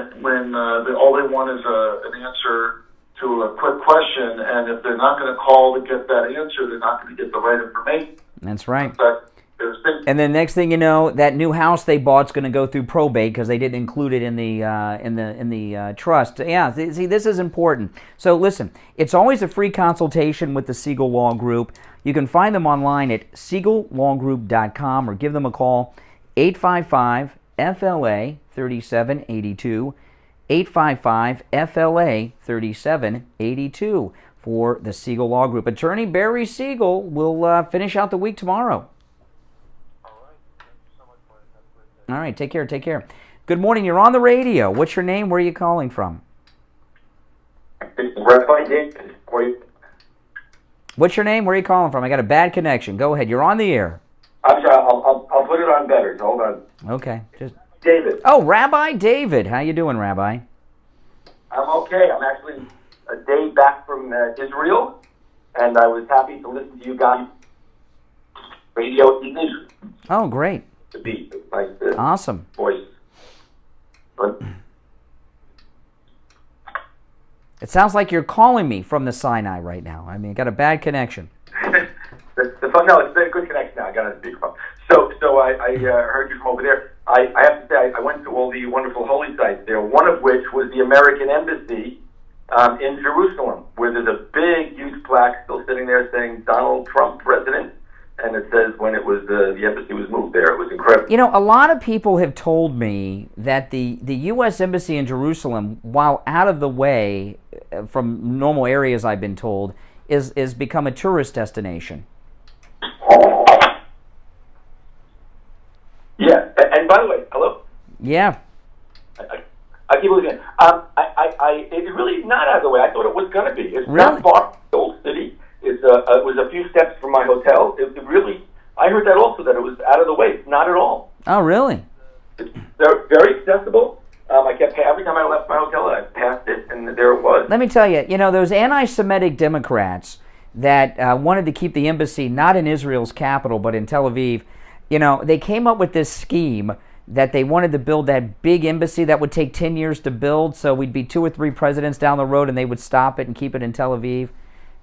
Speaker 14: all they want is an answer to a quick question, and if they're not going to call to get that answer, they're not going to get the right information.
Speaker 2: That's right. And then next thing you know, that new house they bought's going to go through probate because they didn't include it in the trust. Yeah, see, this is important. So listen, it's always a free consultation with the Siegel Law Group. You can find them online at SiegelLawGroup.com or give them a call, 855-FLA-3782, 855-FLA-3782 for the Siegel Law Group. Attorney Barry Siegel will finish out the week tomorrow. All right, take care, take care. Good morning, you're on the radio. What's your name? Where are you calling from? What's your name? Where are you calling from? I got a bad connection. Go ahead, you're on the air.
Speaker 15: I'm sorry, I'll put it on better. Hold on.
Speaker 2: Okay.
Speaker 15: David.
Speaker 2: Oh, Rabbi David. How you doing, Rabbi?
Speaker 15: I'm okay. I'm actually a day back from Israel, and I was happy to listen to you guys radio in Israel.
Speaker 2: Oh, great.
Speaker 15: To be like
Speaker 2: awesome
Speaker 15: voice. But
Speaker 2: it sounds like you're calling me from the Sinai right now. I mean, got a bad connection.
Speaker 15: the phone, no, it's a good connection now. I got on speakerphone. So I heard you from over there. I have to say, I went to all the wonderful holy sites there, one of which was the American Embassy in Jerusalem, where there's a big, huge plaque still sitting there saying Donald Trump President. And it says when it was the embassy was moved there. It was incredible.
Speaker 2: You know, a lot of people have told me that the U.S. Embassy in Jerusalem, while out of the way from normal areas, I've been told, is become a tourist destination.
Speaker 15: Yeah, and by the way, hello?
Speaker 2: Yeah.
Speaker 15: I keep looking. It's really not out of the way. I thought it was going to be. It's
Speaker 2: really?
Speaker 15: Not far from the old city. It was a few steps from my hotel. It really, I heard that also, that it was out of the way. Not at all.
Speaker 2: Oh, really?
Speaker 15: They're very accessible. I kept, every time I left my hotel, I passed it, and there it was.
Speaker 2: Let me tell you, those anti-Semitic Democrats that wanted to keep the embassy not in Israel's capital, but in Tel Aviv, they came up with this scheme that they wanted to build that big embassy that would take 10 years to build, so we'd be 2 or 3 presidents down the road, and they would stop it and keep it in Tel Aviv.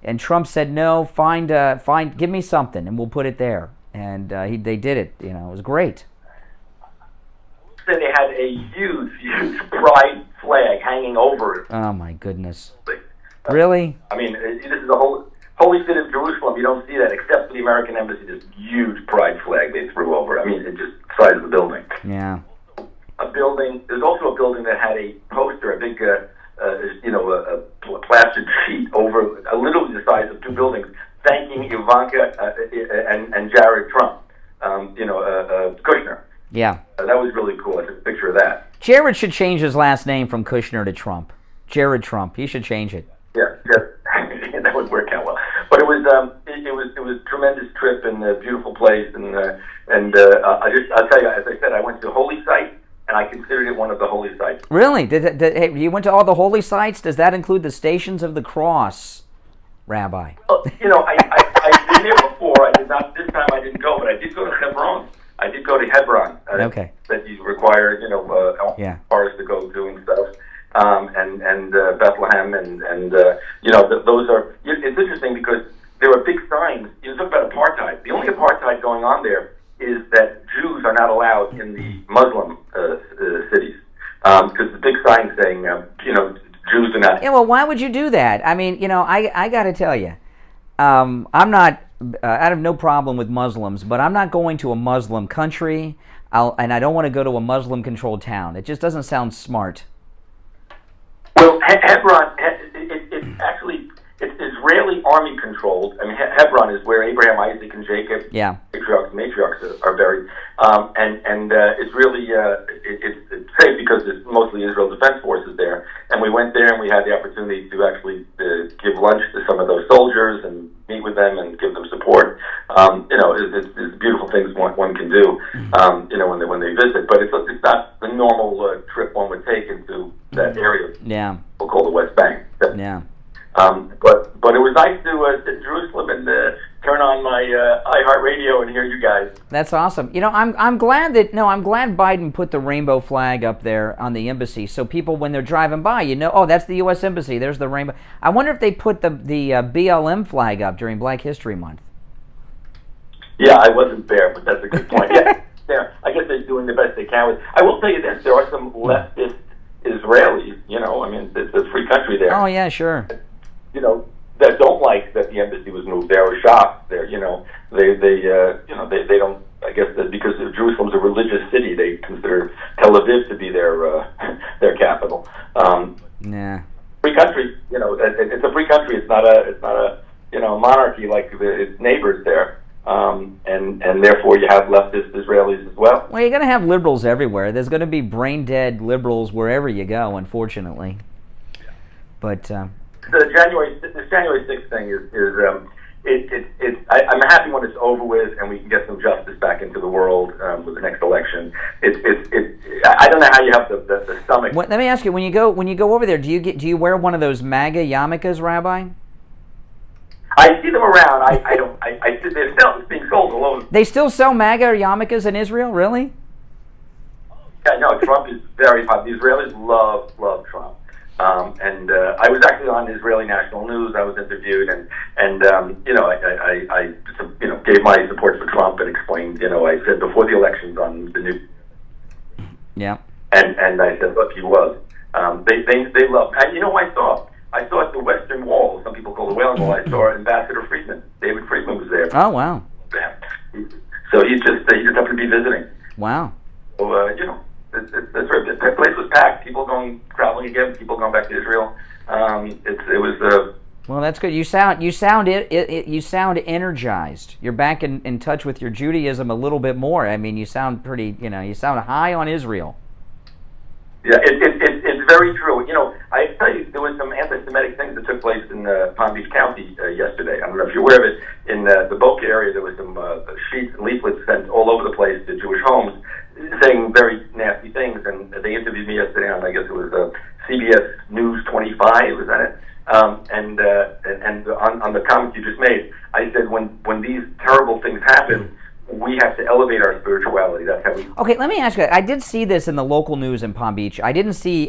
Speaker 2: And Trump said, no, give me something, and we'll put it there. And they did it. It was great.
Speaker 15: They had a huge pride flag hanging over it.
Speaker 2: Oh, my goodness. Really?
Speaker 15: I mean, this is the holy city of Jerusalem. You don't see that except for the American Embassy, this huge pride flag they threw over. I mean, it's just the size of the building.
Speaker 2: Yeah.
Speaker 15: There's also a building that had a poster, a big... a plastered sheet over literally the size of 2 buildings, thanking Ivanka and Jared Trump, Kushner.
Speaker 2: Yeah.
Speaker 15: That was really cool. I took a picture of that.
Speaker 2: Jared should change his last name from Kushner to Trump. Jared Trump. He should change it.
Speaker 15: Yeah. That would work out well. But it was a tremendous trip and a beautiful place, and I'll tell you, as I said, I went to a holy site. And I considered it one of the holy sites.
Speaker 2: Really? Hey, you went to all the holy sites? Does that include the Stations of the Cross, Rabbi?
Speaker 15: Well, I've been there before. I did not. This time I didn't go, but I did go to Hebron. Okay. That you require, cars to go to and stuff. And Bethlehem and those are. It's interesting because there are big signs. You talk about apartheid. The only apartheid going on there is that Jews are not allowed in the Muslim cities because the big sign saying, Jews are not.
Speaker 2: Yeah, well, why would you do that? I mean, I got to tell you, I'm not. I have no problem with Muslims, but I'm not going to a Muslim country, and I don't want to go to a Muslim-controlled town. It just doesn't sound smart.
Speaker 15: Well, Hebron, it's actually it's Israeli army controlled. I mean, Hebron is where Abraham, Isaac, and Jacob, patriarchs and matriarchs, are buried. And it's really it's safe because it's mostly Israel Defense Forces there. And we went there and we had the opportunity to actually give lunch to some of those soldiers and meet with them and give them support. It's beautiful things one can do, when they visit. But it's not the normal trip one would take into that area.
Speaker 2: Yeah.
Speaker 15: We'll call the West Bank.
Speaker 2: Yeah.
Speaker 15: But it was nice to sit in Jerusalem and turn on my iHeartRadio and hear you guys.
Speaker 2: That's awesome. I'm glad Biden put the rainbow flag up there on the embassy, so people, when they're driving by, oh, that's the U.S. Embassy. There's the rainbow. I wonder if they put the BLM flag up during Black History Month.
Speaker 15: Yeah, I wasn't there, but that's a good point. Yeah, I guess they're doing the best they can with. I will tell you this: there are some leftist Israelis. I mean, it's a free country there.
Speaker 2: Oh yeah, sure.
Speaker 15: That don't like that the embassy was moved there or shocked there. They don't. I guess that because Jerusalem's a religious city, they consider Tel Aviv to be their capital.
Speaker 2: Yeah.
Speaker 15: Free country. It's a free country. It's not a monarchy like its neighbors there. And therefore you have leftist Israelis as well.
Speaker 2: Well, you're going to have liberals everywhere. There's going to be brain-dead liberals wherever you go, unfortunately. But
Speaker 15: the January 6th thing I'm happy when it's over with and we can get some justice back into the world with the next election. I don't know how you have the stomach.
Speaker 2: Let me ask you: when you go over there, do you wear one of those MAGA yarmulkes, Rabbi?
Speaker 15: I see them around. I don't. They're still being sold alone.
Speaker 2: They still sell MAGA yarmulkes in Israel, really?
Speaker 15: Yeah, no. Trump is very popular. The Israelis love Trump. And I was actually on Israeli national news. I was interviewed, and I gave my support for Trump and explained. I said before the elections on the new.
Speaker 2: Yeah.
Speaker 15: And I said, look, he was. They love. And you know what I saw? I saw at the Western Wall, some people call the Wailing Wall, I saw Ambassador Friedman. David Friedman was there.
Speaker 2: Oh, wow.
Speaker 15: So he just happened to be visiting.
Speaker 2: Wow.
Speaker 15: So, that's right. That place was packed. People traveling again, people going back to Israel. It was...
Speaker 2: Well, that's good. You sound energized. You're back in touch with your Judaism a little bit more. I mean, you sound pretty, you sound high on Israel.
Speaker 15: Yeah, it's very true. I tell you, there was some anti-Semitic things that took place in Palm Beach County yesterday. I don't know if you're aware of it. In the Boca area, there was some sheets and leaflets sent all over the place to Jewish homes saying very nasty things. And they interviewed me yesterday on, I guess it was CBS News 25, was that it? And on the comments you just made, I said when these terrible things happen, we have to elevate our spirituality. That's how we...
Speaker 2: Okay, let me ask you, I did see this in the local news in Palm Beach. I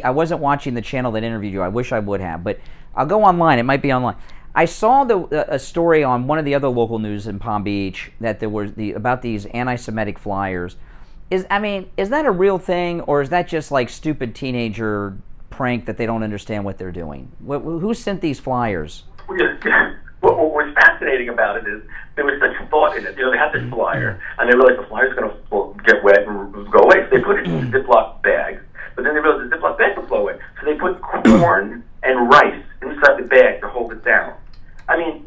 Speaker 2: wasn't watching the channel that interviewed you. I wish I would have, but I'll go online. It might be online. I saw a story on one of the other local news in Palm Beach that there was about these anti-Semitic flyers. Is that a real thing, or is that just like stupid teenager prank that they don't understand what they're doing? Who sent these flyers?
Speaker 15: What was fascinating about it is there was such thought in it. They had this flyer, and they realized the flyer's going to get wet and go away. So they put it in Ziploc bags, but then they realized the Ziploc bags would flow away. So they put corn and rice inside the bag to hold it down.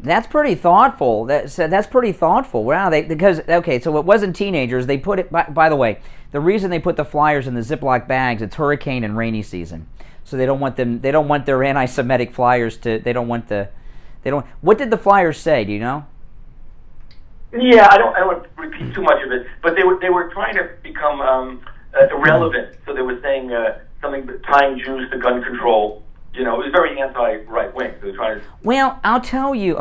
Speaker 2: That's pretty thoughtful. That's pretty thoughtful. Wow, so it wasn't teenagers. They put it. By the way, the reason they put the flyers in the Ziploc bags, it's hurricane and rainy season, so they don't want them. They don't want their anti-Semitic flyers to. They don't want the. What did the flyers say? Do you know?
Speaker 15: Yeah, I don't want to repeat too much of it, but they were trying to become irrelevant. So they were saying something tying Jews to gun control. It was very anti-right wing. So they were trying to.
Speaker 2: Well, I'll tell you.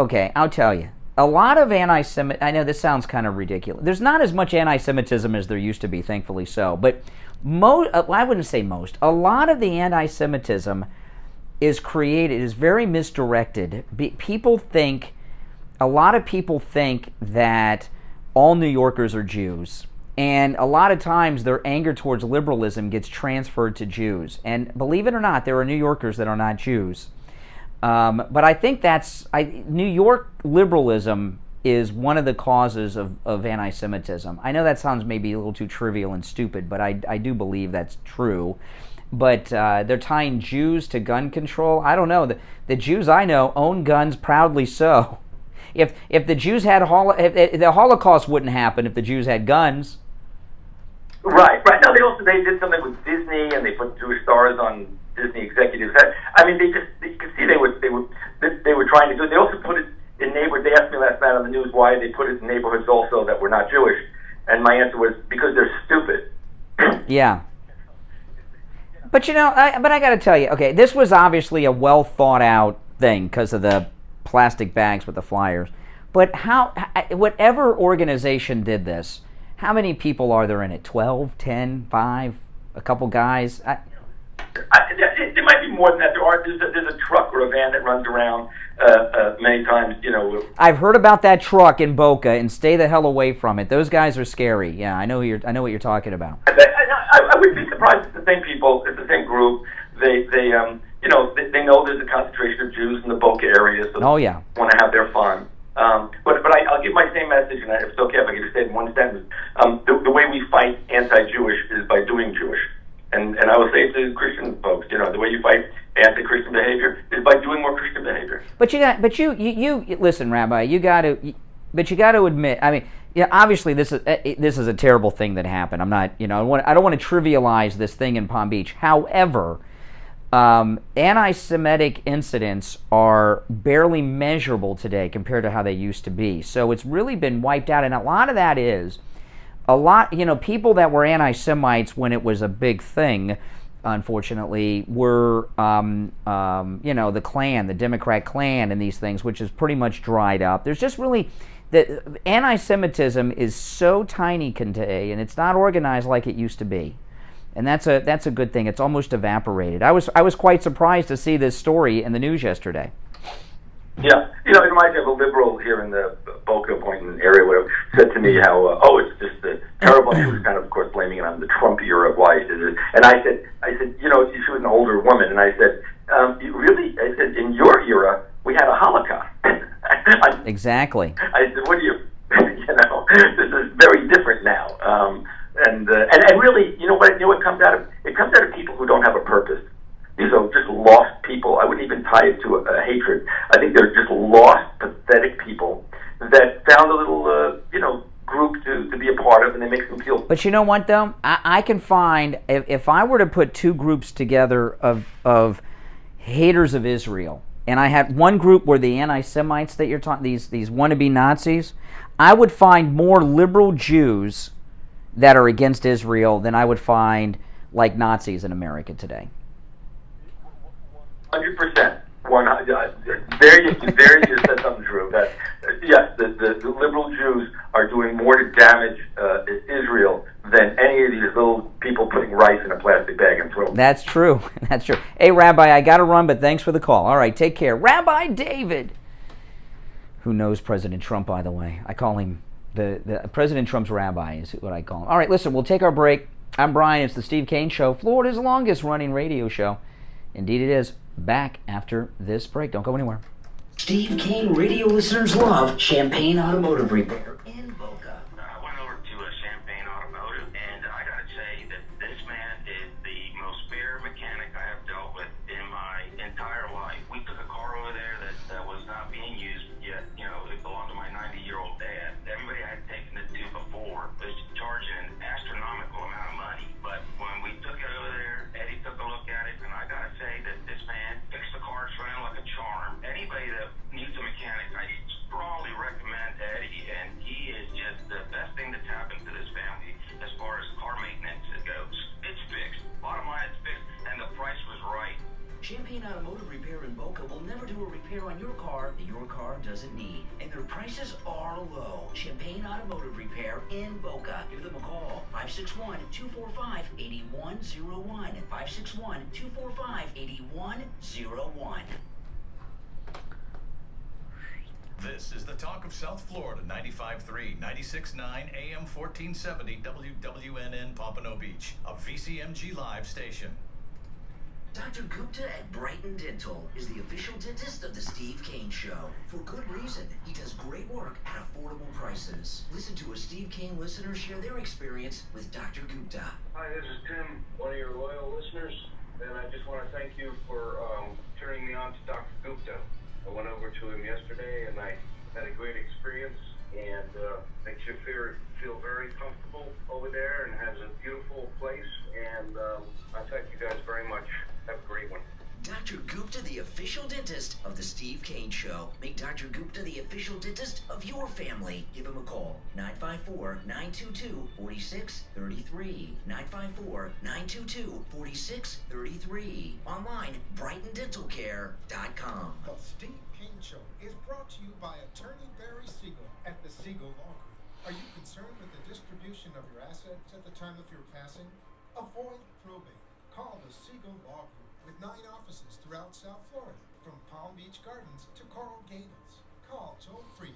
Speaker 2: A lot of anti-Semitic. I know this sounds kind of ridiculous. There's not as much anti-Semitism as there used to be, thankfully so. But I wouldn't say most. A lot of the anti-Semitism is very misdirected. A lot of people think that all New Yorkers are Jews, and a lot of times their anger towards liberalism gets transferred to Jews. And believe it or not, there are New Yorkers that are not Jews. But I think New York liberalism is one of the causes of anti-Semitism. I know that sounds maybe a little too trivial and stupid, but I do believe that's true. but they're tying Jews to gun control. I don't know. The Jews I know own guns proudly so. If the Jews had the Holocaust wouldn't happen if the Jews had guns.
Speaker 15: Right. No, they did something with Disney, and they put Jewish stars on Disney executives. I mean, you could see they were trying to do it. They also put it in neighborhoods. They asked me last night on the news why they put it in neighborhoods also that were not Jewish, and my answer was because they're stupid.
Speaker 2: Yeah. But I got to tell you, okay, this was obviously a well thought out thing because of the plastic bags with the flyers. But whatever organization did this, how many people are there in it? 12, 10, 5, a couple guys? There
Speaker 15: might be more than that. There's a truck or a van that runs around many times.
Speaker 2: I've heard about that truck in Boca, and stay the hell away from it. Those guys are scary. Yeah, I know what you're talking about.
Speaker 15: I would be surprised if the same people, it's the same group. They know there's a concentration of Jews in the Boca area, so they want to have their fun. But I'll give my same message, and if it's okay if I can just say it in one sentence. The way we fight anti-Jewish is by doing Jewish. And I will say to Christian folks, the way you fight anti-Christian behavior is by doing more Christian behavior.
Speaker 2: But you listen, Rabbi. You got to admit. I mean, obviously this is a terrible thing that happened. I'm not, I don't want to trivialize this thing in Palm Beach. However, anti-Semitic incidents are barely measurable today compared to how they used to be. So it's really been wiped out, and a lot of that is. People that were anti-Semites when it was a big thing, unfortunately, were, the Klan, the Democrat Klan and these things, which is pretty much dried up. There's just really, the anti-Semitism is so tiny today, and it's not organized like it used to be. And that's a good thing. It's almost evaporated. I was quite surprised to see this story in the news yesterday.
Speaker 15: Yeah, it reminds me of a liberal here in the Boca Raton area, whatever, said to me how, it's just terrible. She was kind of course, blaming it on the Trump era of why he did it. And I said, she was an older woman, and I said, really? I said, in your era, we had a Holocaust.
Speaker 2: Exactly.
Speaker 15: I said, what do you, this is very different now. And really, what comes out of, it comes out of people who don't have a purpose. These are just lost people. I wouldn't even tie it to a hatred. I think they're just lost, pathetic people that found a little, group to be a part of, and they make them feel.
Speaker 2: But you know what, though? I can find, if I were to put two groups together of haters of Israel, and I had one group where the anti-Semites that you're talking, these wannabe Nazis, I would find more liberal Jews that are against Israel than I would find like Nazis in America today.
Speaker 15: 100%. There you said something true. That yes, the liberal Jews are doing more to damage Israel than any of these little people putting rice in a plastic bag and throwing.
Speaker 2: That's true. That's true. Hey, Rabbi, I got to run, but thanks for the call. All right, take care. Rabbi David, who knows President Trump, by the way. I call him the President Trump's rabbi is what I call him. All right, listen, we'll take our break. I'm Brian. It's the Steve Kane Show, Florida's longest running radio show. Indeed it is. Back after this break. Don't go anywhere.
Speaker 5: Steve Kane radio listeners love Champagne Automotive Repair in Boca.
Speaker 16: I went over to Champagne Automotive, and I gotta say that this man is the most fair mechanic I have dealt with in my entire life. We took a car over there that was not being used yet. It belonged to my 90-year-old dad. Everybody I had taken it to before was charging an astronomical amount of money. But when we took it over there, Eddie took a look at it, and I gotta say that this man fixed the cars around like a charm. Anybody that needs a mechanic, I strongly recommend Eddie, and he is just the best thing that's happened to this family as far as car maintenance goes. It's fixed. Bottom line, it's fixed, and the price was right.
Speaker 5: Champagne Automotive Repair in Boca will never do a repair on your car that your car doesn't need. And their prices are low. Champagne Automotive Repair in Boca. Give them a call. 561-245-8101. 561-245-8101.
Speaker 3: This is the Talk of South Florida, 95.3, 96.9, AM 1470, WWNN Pompano Beach, a VCMG Live station.
Speaker 5: Dr. Gupta at Brighton Dental is the official dentist of the Steve Kane Show. For good reason. He does great work at affordable prices. Listen to a Steve Kane listener share their experience with Dr. Gupta.
Speaker 17: Hi, this is Tim, one of your loyal listeners. And I just want to thank you for turning me on to Dr. Gupta. I went over to him yesterday, and I had a great experience, and makes you feel very comfortable over there, and has a beautiful place. And I thank you guys very much. Have a great one.
Speaker 5: Dr. Gupta, the official dentist of The Steve Kane Show. Make Dr. Gupta the official dentist of your family. Give him a call. 954-922-4633. 954-922-4633. Online, BrightonDentalCare.com.
Speaker 1: The Steve Kane Show is brought to you by Attorney Barry Siegel at the Siegel Law Group. Are you concerned with the distribution of your assets at the time of your passing? Avoid probate. Call the Siegel Law Group with 9 offices throughout South Florida, from Palm Beach Gardens to Coral Gables. Call toll-free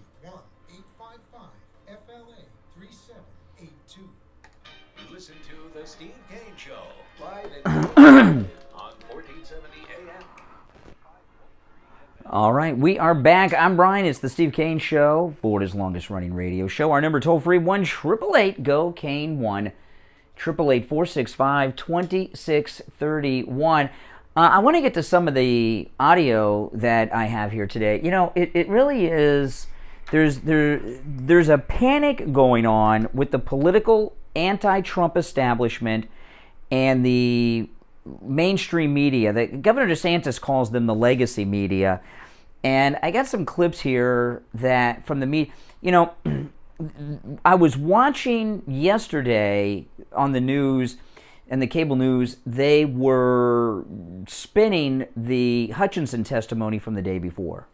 Speaker 1: 1-855-FLA-3782.
Speaker 22: Listen to The Steve Kane Show, live on 1470 AM.
Speaker 2: All right, we are back. I'm Brian. It's The Steve Kane Show, Florida's longest-running radio show. Our number toll-free, 1-888-GO-KANE-1, 888-465-2631. I want to get to some of the audio that I have here today. You know, it really is, there's a panic going on with the political anti-Trump establishment and the mainstream media. Governor DeSantis calls them the legacy media. And I got some clips here that from the media, you know, I was watching yesterday on the news and the cable news, they were spinning the Hutchinson testimony from the day before,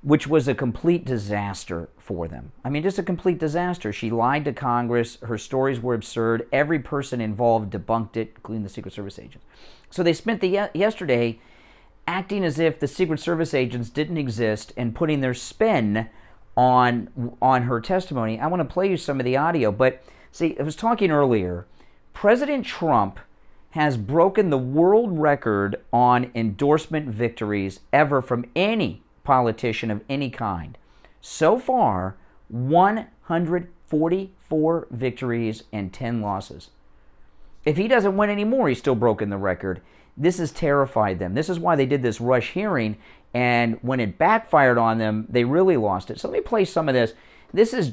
Speaker 2: which was a complete disaster for them. I mean, just a complete disaster. She lied to Congress. Her stories were absurd. Every person involved debunked it, including the Secret Service agents. So they spent the yesterday acting as if the Secret Service agents didn't exist and putting their spin on her testimony. I want to play you some of the audio, but see, I was talking earlier. President Trump has broken the world record on endorsement victories ever from any politician of any kind. So far, 144 victories and 10 losses. If he doesn't win anymore, he's still broken the record. This has terrified them. This is why they did this rush hearing, and when it backfired on them, they really lost it. So let me play some of this. This is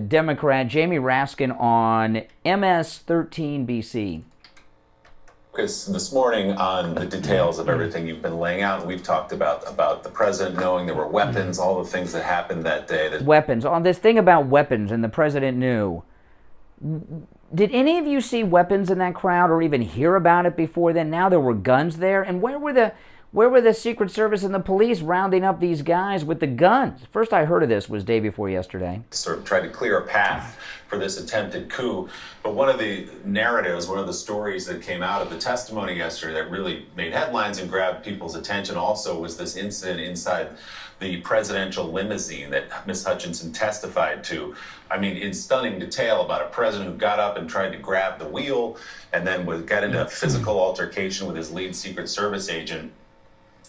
Speaker 2: Democrat Jamie Raskin on MS-13
Speaker 19: Focus this morning on the details of everything you've been laying out. We've talked about the president knowing there were weapons, all the things that happened that day.
Speaker 2: Weapons. On this thing about weapons, and the president knew. Did any of you see weapons in that crowd or even hear about it before then? Now there were guns there, and where were the Secret Service and the police rounding up these guys with the guns? First I heard of this was day before yesterday.
Speaker 19: Sort of tried to clear a path for this attempted coup. But one of the narratives, one of the stories that came out of the testimony yesterday that really made headlines and grabbed people's attention also was this incident inside the presidential limousine that Ms. Hutchinson testified to. I mean, in stunning detail about a president who got up and tried to grab the wheel and then got into a physical altercation with his lead Secret Service agent.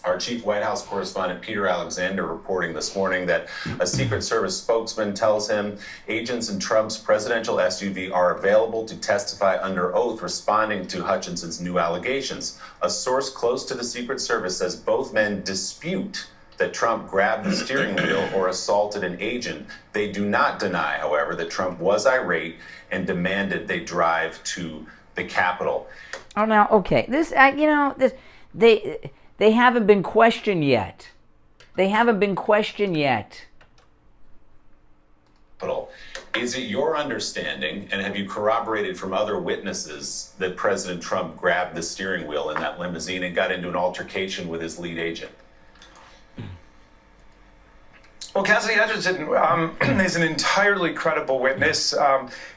Speaker 19: Our chief White House correspondent, Peter Alexander, reporting this morning that a Secret Service spokesman tells him agents in Trump's presidential SUV are available to testify under oath responding to Hutchinson's new allegations. A source close to the Secret Service says both men dispute that Trump grabbed the steering wheel or assaulted an agent. They do not deny, however, that Trump was irate and demanded they drive to the Capitol.
Speaker 2: Oh, now, okay. They haven't been questioned yet. They haven't been questioned yet.
Speaker 19: Is it your understanding, and have you corroborated from other witnesses, that President Trump grabbed the steering wheel in that limousine and got into an altercation with his lead agent?
Speaker 23: Well, Cassidy Hutchinson is an entirely credible witness.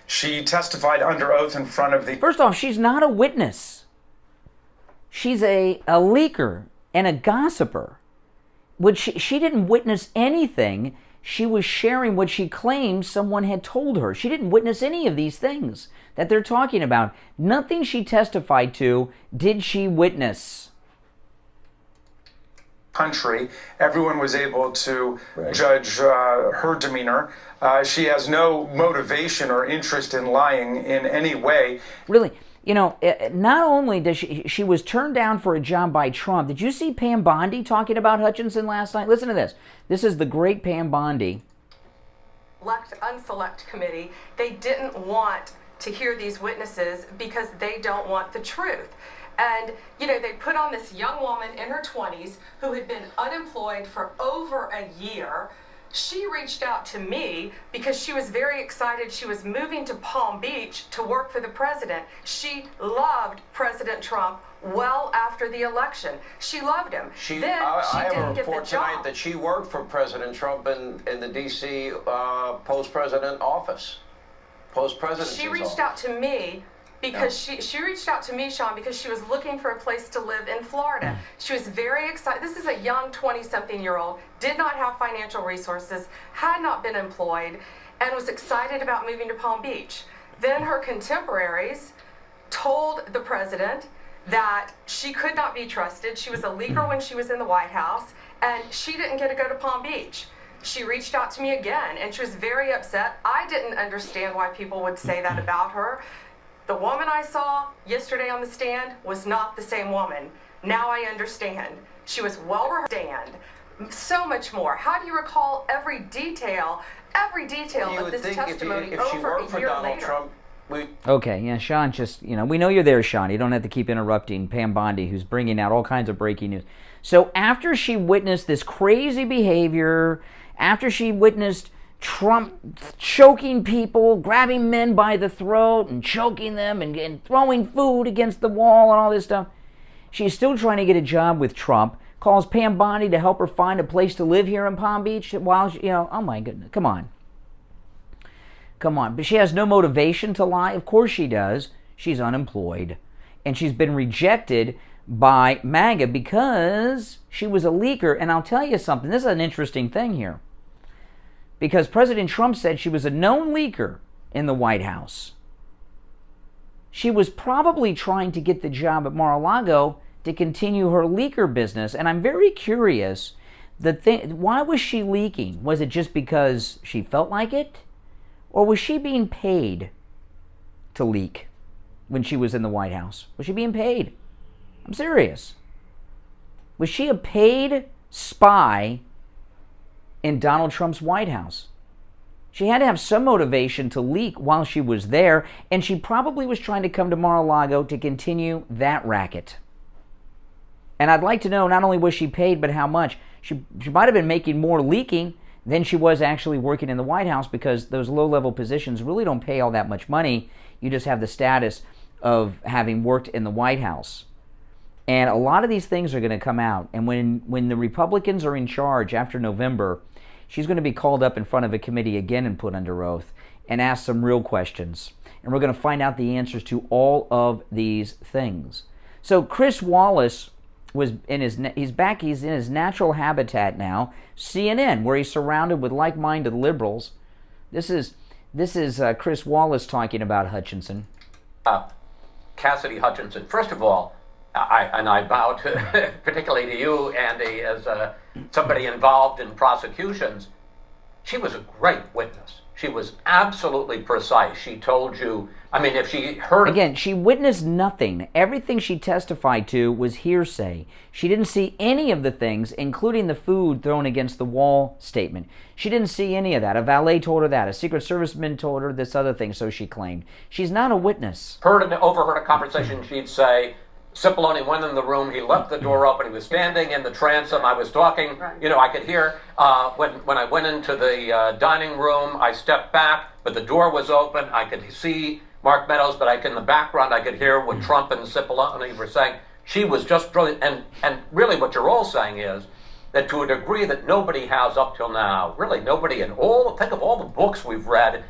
Speaker 23: She testified under oath in front of the...
Speaker 2: First off, she's not a witness. She's a leaker and a gossiper. She didn't witness anything. She was sharing what she claimed someone had told her. She didn't witness any of these things that they're talking about. Nothing she testified to did she witness.
Speaker 23: Country, everyone was able to judge her demeanor. She has no motivation or interest in lying in any way.
Speaker 2: Really, not only does she was turned down for a job by Trump. Did you see Pam Bondi talking about Hutchinson last night? Listen to this. This is the great Pam Bondi.
Speaker 7: Unselect committee, they didn't want to hear these witnesses because they don't want the truth. And, they put on this young woman in her 20s who had been unemployed for over a year. She reached out to me because she was very excited. She was moving to Palm Beach to work for the president. She loved President Trump well after the election. She loved him.
Speaker 20: I have a report tonight that she worked for President Trump in the D.C. post-president office. Post-presidency.
Speaker 7: She reached out to me because she reached out to me, Sean, because she was looking for a place to live in Florida. She was very excited. This is a young 20-something-year-old, did not have financial resources, had not been employed, and was excited about moving to Palm Beach. Then her contemporaries told the president that she could not be trusted. She was a leaker when she was in the White House, and she didn't get to go to Palm Beach. She reached out to me again, and she was very upset. I didn't understand why people would say that about her. The woman I saw yesterday on the stand was not the same woman. Now I understand. She was well-rehearsed. So much more. How do you recall every detail of this testimony
Speaker 20: if she
Speaker 7: over
Speaker 20: worked
Speaker 7: a year
Speaker 20: for Donald
Speaker 7: later?
Speaker 20: Trump,
Speaker 2: Okay, yeah, Sean, just, we know you're there, Sean. You don't have to keep interrupting Pam Bondi, who's bringing out all kinds of breaking news. So after she witnessed this crazy behavior, after she witnessed Trump choking people, grabbing men by the throat and choking them and throwing food against the wall and all this stuff, she's still trying to get a job with Trump, calls Pam Bondi to help her find a place to live here in Palm Beach while she, oh my goodness, come on. But she has no motivation to lie. Of course she does. She's unemployed. And she's been rejected by MAGA because she was a leaker. And I'll tell you something. This is an interesting thing here. Because President Trump said she was a known leaker in the White House. She was probably trying to get the job at Mar-a-Lago to continue her leaker business. And I'm very curious, why was she leaking? Was it just because she felt like it? Or was she being paid to leak when she was in the White House? Was she being paid? I'm serious. Was she a paid spy in Donald Trump's White House? She had to have some motivation to leak while she was there, and she probably was trying to come to Mar-a-Lago to continue that racket. And I'd like to know, not only was she paid, but how much. She might have been making more leaking than she was actually working in the White House, because those low-level positions really don't pay all that much money. You just have the status of having worked in the White House. And a lot of these things are going to come out. And when the Republicans are in charge after November, she's going to be called up in front of a committee again and put under oath and asked some real questions. And we're going to find out the answers to all of these things. So Chris Wallace was in he's in his natural habitat now, CNN, where he's surrounded with like-minded liberals. This is Chris Wallace talking about Hutchinson.
Speaker 21: Cassidy Hutchinson. First of all, I bow to, particularly to you, Andy, as somebody involved in prosecutions. She was a great witness. She was absolutely precise. She told you, if she heard...
Speaker 2: Again, she witnessed nothing. Everything she testified to was hearsay. She didn't see any of the things, including the food thrown against the wall statement. She didn't see any of that. A valet told her that. A Secret Serviceman told her this other thing, so she claimed. She's not a witness.
Speaker 21: Overheard a conversation, she'd say, Cipollone went in the room, he left the door open, he was standing in the transom, I was talking, I could hear, when I went into the dining room, I stepped back, but the door was open, I could see Mark Meadows, but in the background I could hear what Trump and Cipollone were saying. She was just brilliant, and really what you're all saying is that to a degree that nobody has up till now, really nobody, think of all the books we've read,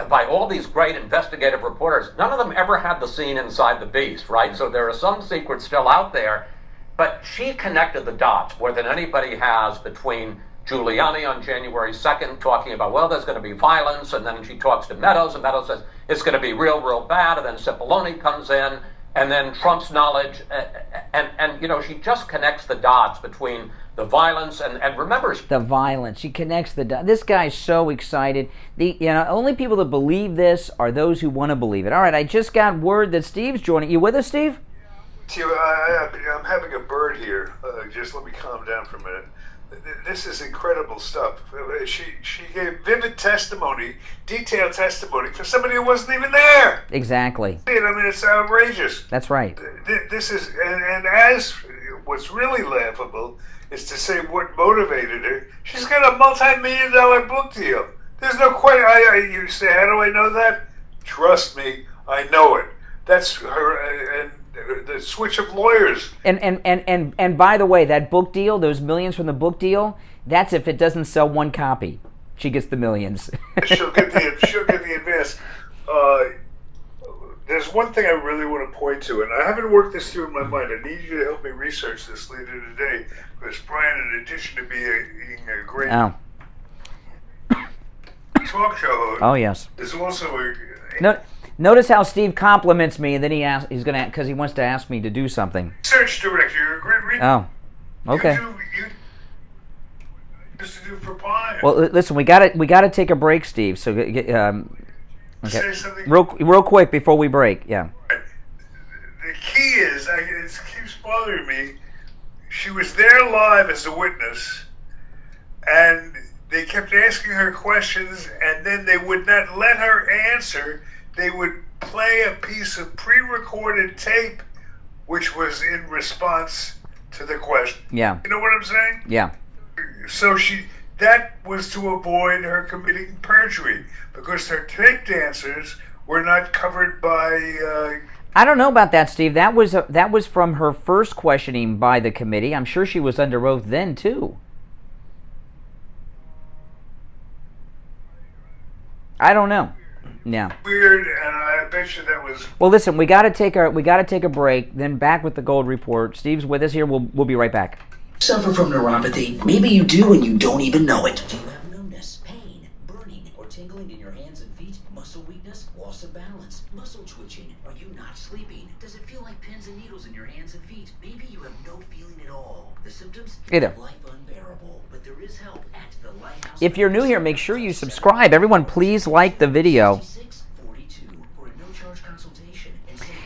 Speaker 21: by all these great investigative reporters, none of them ever had the scene inside the beast, right? So there are some secrets still out there, but she connected the dots more than anybody has between Giuliani on January 2nd talking about, there's going to be violence, and then she talks to Meadows, and Meadows says, it's going to be real, real bad, and then Cipollone comes in, and then Trump's knowledge, and she just connects the dots between the violence, and remember...
Speaker 2: The violence. She connects the dots. This guy's so excited. Only people that believe this are those who want to believe it. All right, I just got word that Steve's joining. You with us, Steve?
Speaker 8: I'm having a bird here. Just let me calm down for a minute. This is incredible stuff. She gave vivid testimony, detailed testimony for somebody who wasn't even there.
Speaker 2: Exactly.
Speaker 8: I mean, it's outrageous.
Speaker 2: That's right.
Speaker 8: This is, and as what's really laughable is to say what motivated her. She's got a multi-million-dollar book deal. There's no question. You say, how do I know that? Trust me, I know it. That's her. And the switch of lawyers.
Speaker 2: And by the way, that book deal, those millions from the book deal, that's if it doesn't sell one copy. She gets the millions.
Speaker 8: she'll get the advance. There's one thing I really want to point to, and I haven't worked this through in my mind. I need you to help me research this later today, because Brian, in addition to being a great talk show host, is also a...
Speaker 2: Notice how Steve compliments me, and then he's gonna, because he wants to ask me to do something.
Speaker 8: Research director, you're a great reader.
Speaker 2: Oh, okay.
Speaker 8: You used to do for Pine.
Speaker 2: Well, listen, we gotta take a break, Steve. So, okay,
Speaker 8: say something
Speaker 2: real quick before we break. Yeah.
Speaker 8: The key is, it keeps bothering me. She was there live as a witness, and they kept asking her questions, and then they would not let her answer. They would play a piece of pre-recorded tape, which was in response to the question.
Speaker 2: Yeah.
Speaker 8: You know what I'm saying?
Speaker 2: Yeah.
Speaker 8: So that was to avoid her committing perjury, because her taped answers were not covered by...
Speaker 2: I don't know about that, Steve. That was from her first questioning by the committee. I'm sure she was under oath then, too. I don't know. Yeah.
Speaker 8: Weird, and I bet you that was...
Speaker 2: Well, listen, we got to take a break. Then back with the Gold Report. Steve's with us here. We'll be right back.
Speaker 5: Suffer from neuropathy? Maybe you do and you don't even know it. Do you have numbness, pain, burning, or tingling in your hands and feet? Muscle weakness, loss of balance, muscle twitching? Are you not sleeping? Does it feel like pins and needles in your hands and feet? Maybe you have no feeling at all. The symptoms can make life unbearable, but there is help at the Lighthouse.
Speaker 2: If you're new here, make sure you subscribe. Everyone, please like the video.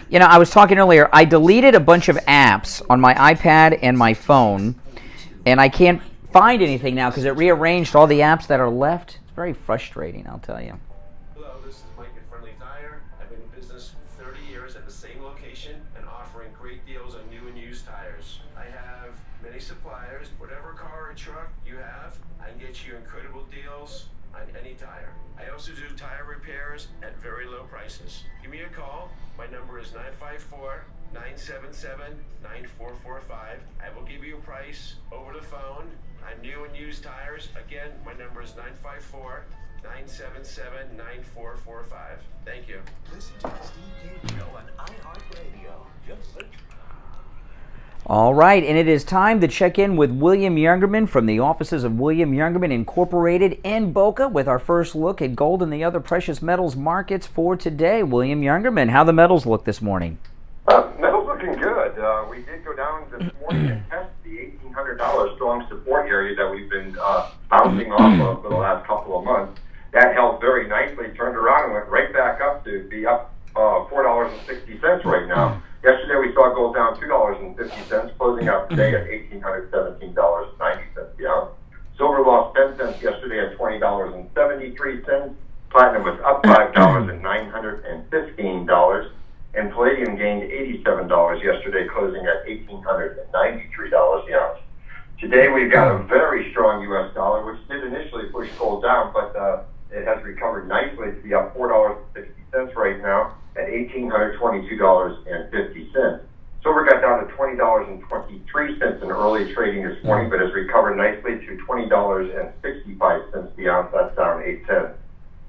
Speaker 2: You know, I was talking earlier, I deleted a bunch of apps on my iPad and my phone, and I can't find anything now because it rearranged all the apps that are left. It's very frustrating, I'll tell you.
Speaker 11: Hello, this is Mike at Friendly Tire. I've been in business for 30 years at the same location and offering great deals on new and used tires. I have many suppliers. Whatever car or truck you have, I can get you incredible deals on any tire. I also do tire repairs at very low prices. Give me a call. My number is 954-977-9445. I will give you a price over the phone on new and used tires. Again, my number is 954-977-9445. Thank you.
Speaker 4: Listen to the Steve Kane Show on iHeartRadio. Just search.
Speaker 2: All right, and it is time to check in with William Youngerman from the offices of William Youngerman Incorporated in Boca with our first look at gold and the other precious metals markets for today. William Youngerman, how the metals look this morning?
Speaker 18: Metals looking good. We did go down this morning and test the $1,800 strong support area that we've been bouncing off of for the last couple of months. That held very nicely, turned around and went right back up to be up $4.60 right now. Yesterday we saw gold down $2.50, closing out today at $1,817.90 the ounce. Silver lost 10 cents yesterday at $20.73. Platinum was up $5 at $915. And palladium gained $87 yesterday, closing at $1,893 the ounce. Today we've got a very strong U.S. dollar, which did initially push gold down, but it has recovered nicely to be up $4.60 right now at $1,822.50. Silver got down to $20.23 in early trading this morning, but has recovered nicely to $20.65 the ounce. That's down 8 cents.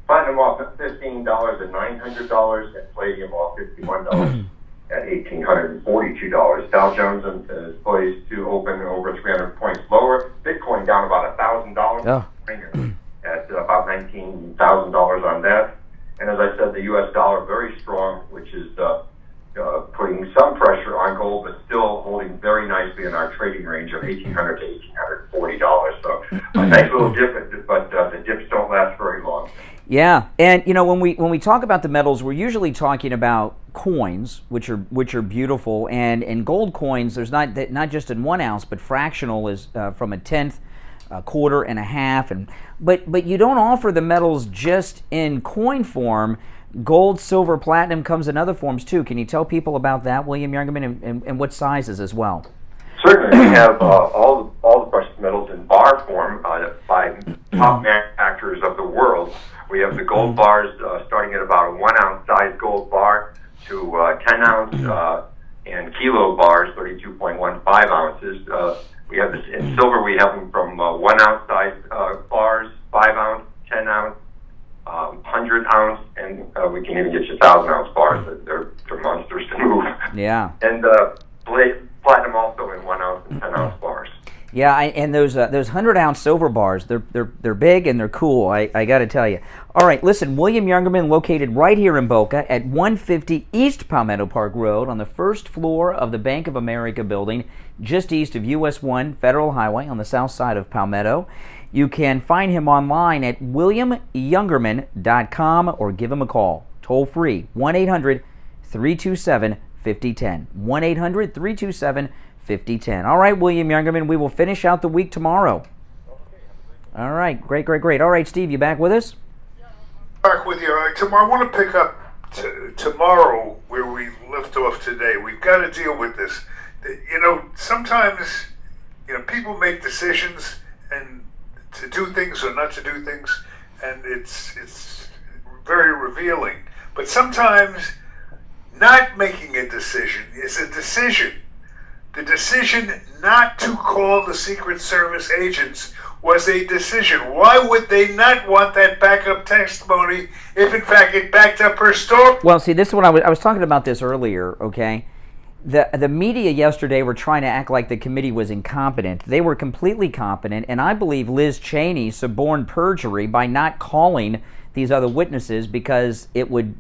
Speaker 18: Platinum off at $15 at $900, and palladium off $51 at $1,842. Dow Jones is poised to open over 300 points lower. Bitcoin down about $1,000 at about $19,000 on that. And as I said, the U.S. dollar very strong, which is putting some pressure on gold, but still holding very nicely in our trading range of $1,800 to nice little dip, but the dips don't last very long.
Speaker 2: Yeah, and when we talk about the metals, we're usually talking about coins, which are beautiful, and gold coins. There's not just in 1 ounce, but fractional is from a tenth, a quarter, and a half, but you don't offer the metals just in coin form. Gold, silver, platinum comes in other forms too. Can you tell people about that, William Youngerman, and what sizes as well?
Speaker 18: Certainly, we have all the precious metals in bar form by top manufacturers of the world. We have the gold bars starting at about a 1 ounce size gold bar to 10 ounce and kilo bars, 32.15 ounces. We have this in silver. We have them from 1 ounce size bars, 5 ounce, 10 ounce, 100 ounce, and we can even get you 1,000 ounce bars. They're monsters to move.
Speaker 2: Yeah.
Speaker 18: And platinum also in 1 ounce and 10 ounce bars.
Speaker 2: Yeah, and those 100 ounce silver bars, they're big and they're cool. I got to tell you. All right, listen, William Youngerman, located right here in Boca at 150 East Palmetto Park Road on the first floor of the Bank of America building, just east of US 1 Federal Highway on the south side of Palmetto. You can find him online at williamyoungerman.com or give him a call, toll free, 1-800-327-5010, 1-800-327-5010. All right, William Youngerman, we will finish out the week tomorrow. All right, great. All right, Steve, you back with us?
Speaker 8: Back with you. Tomorrow, I want to pick up tomorrow where we left off today. We've got to deal with this. Sometimes, people make decisions and to do things or not to do things, and it's very revealing. But sometimes not making a decision is a decision. The decision not to call the Secret Service agents was a decision. Why would they not want that backup testimony if, in fact, it backed up her story?
Speaker 2: Well, see, this is what I was talking about this earlier, okay? The media yesterday were trying to act like the committee was incompetent. They were completely competent, and I believe Liz Cheney suborned perjury by not calling these other witnesses because it would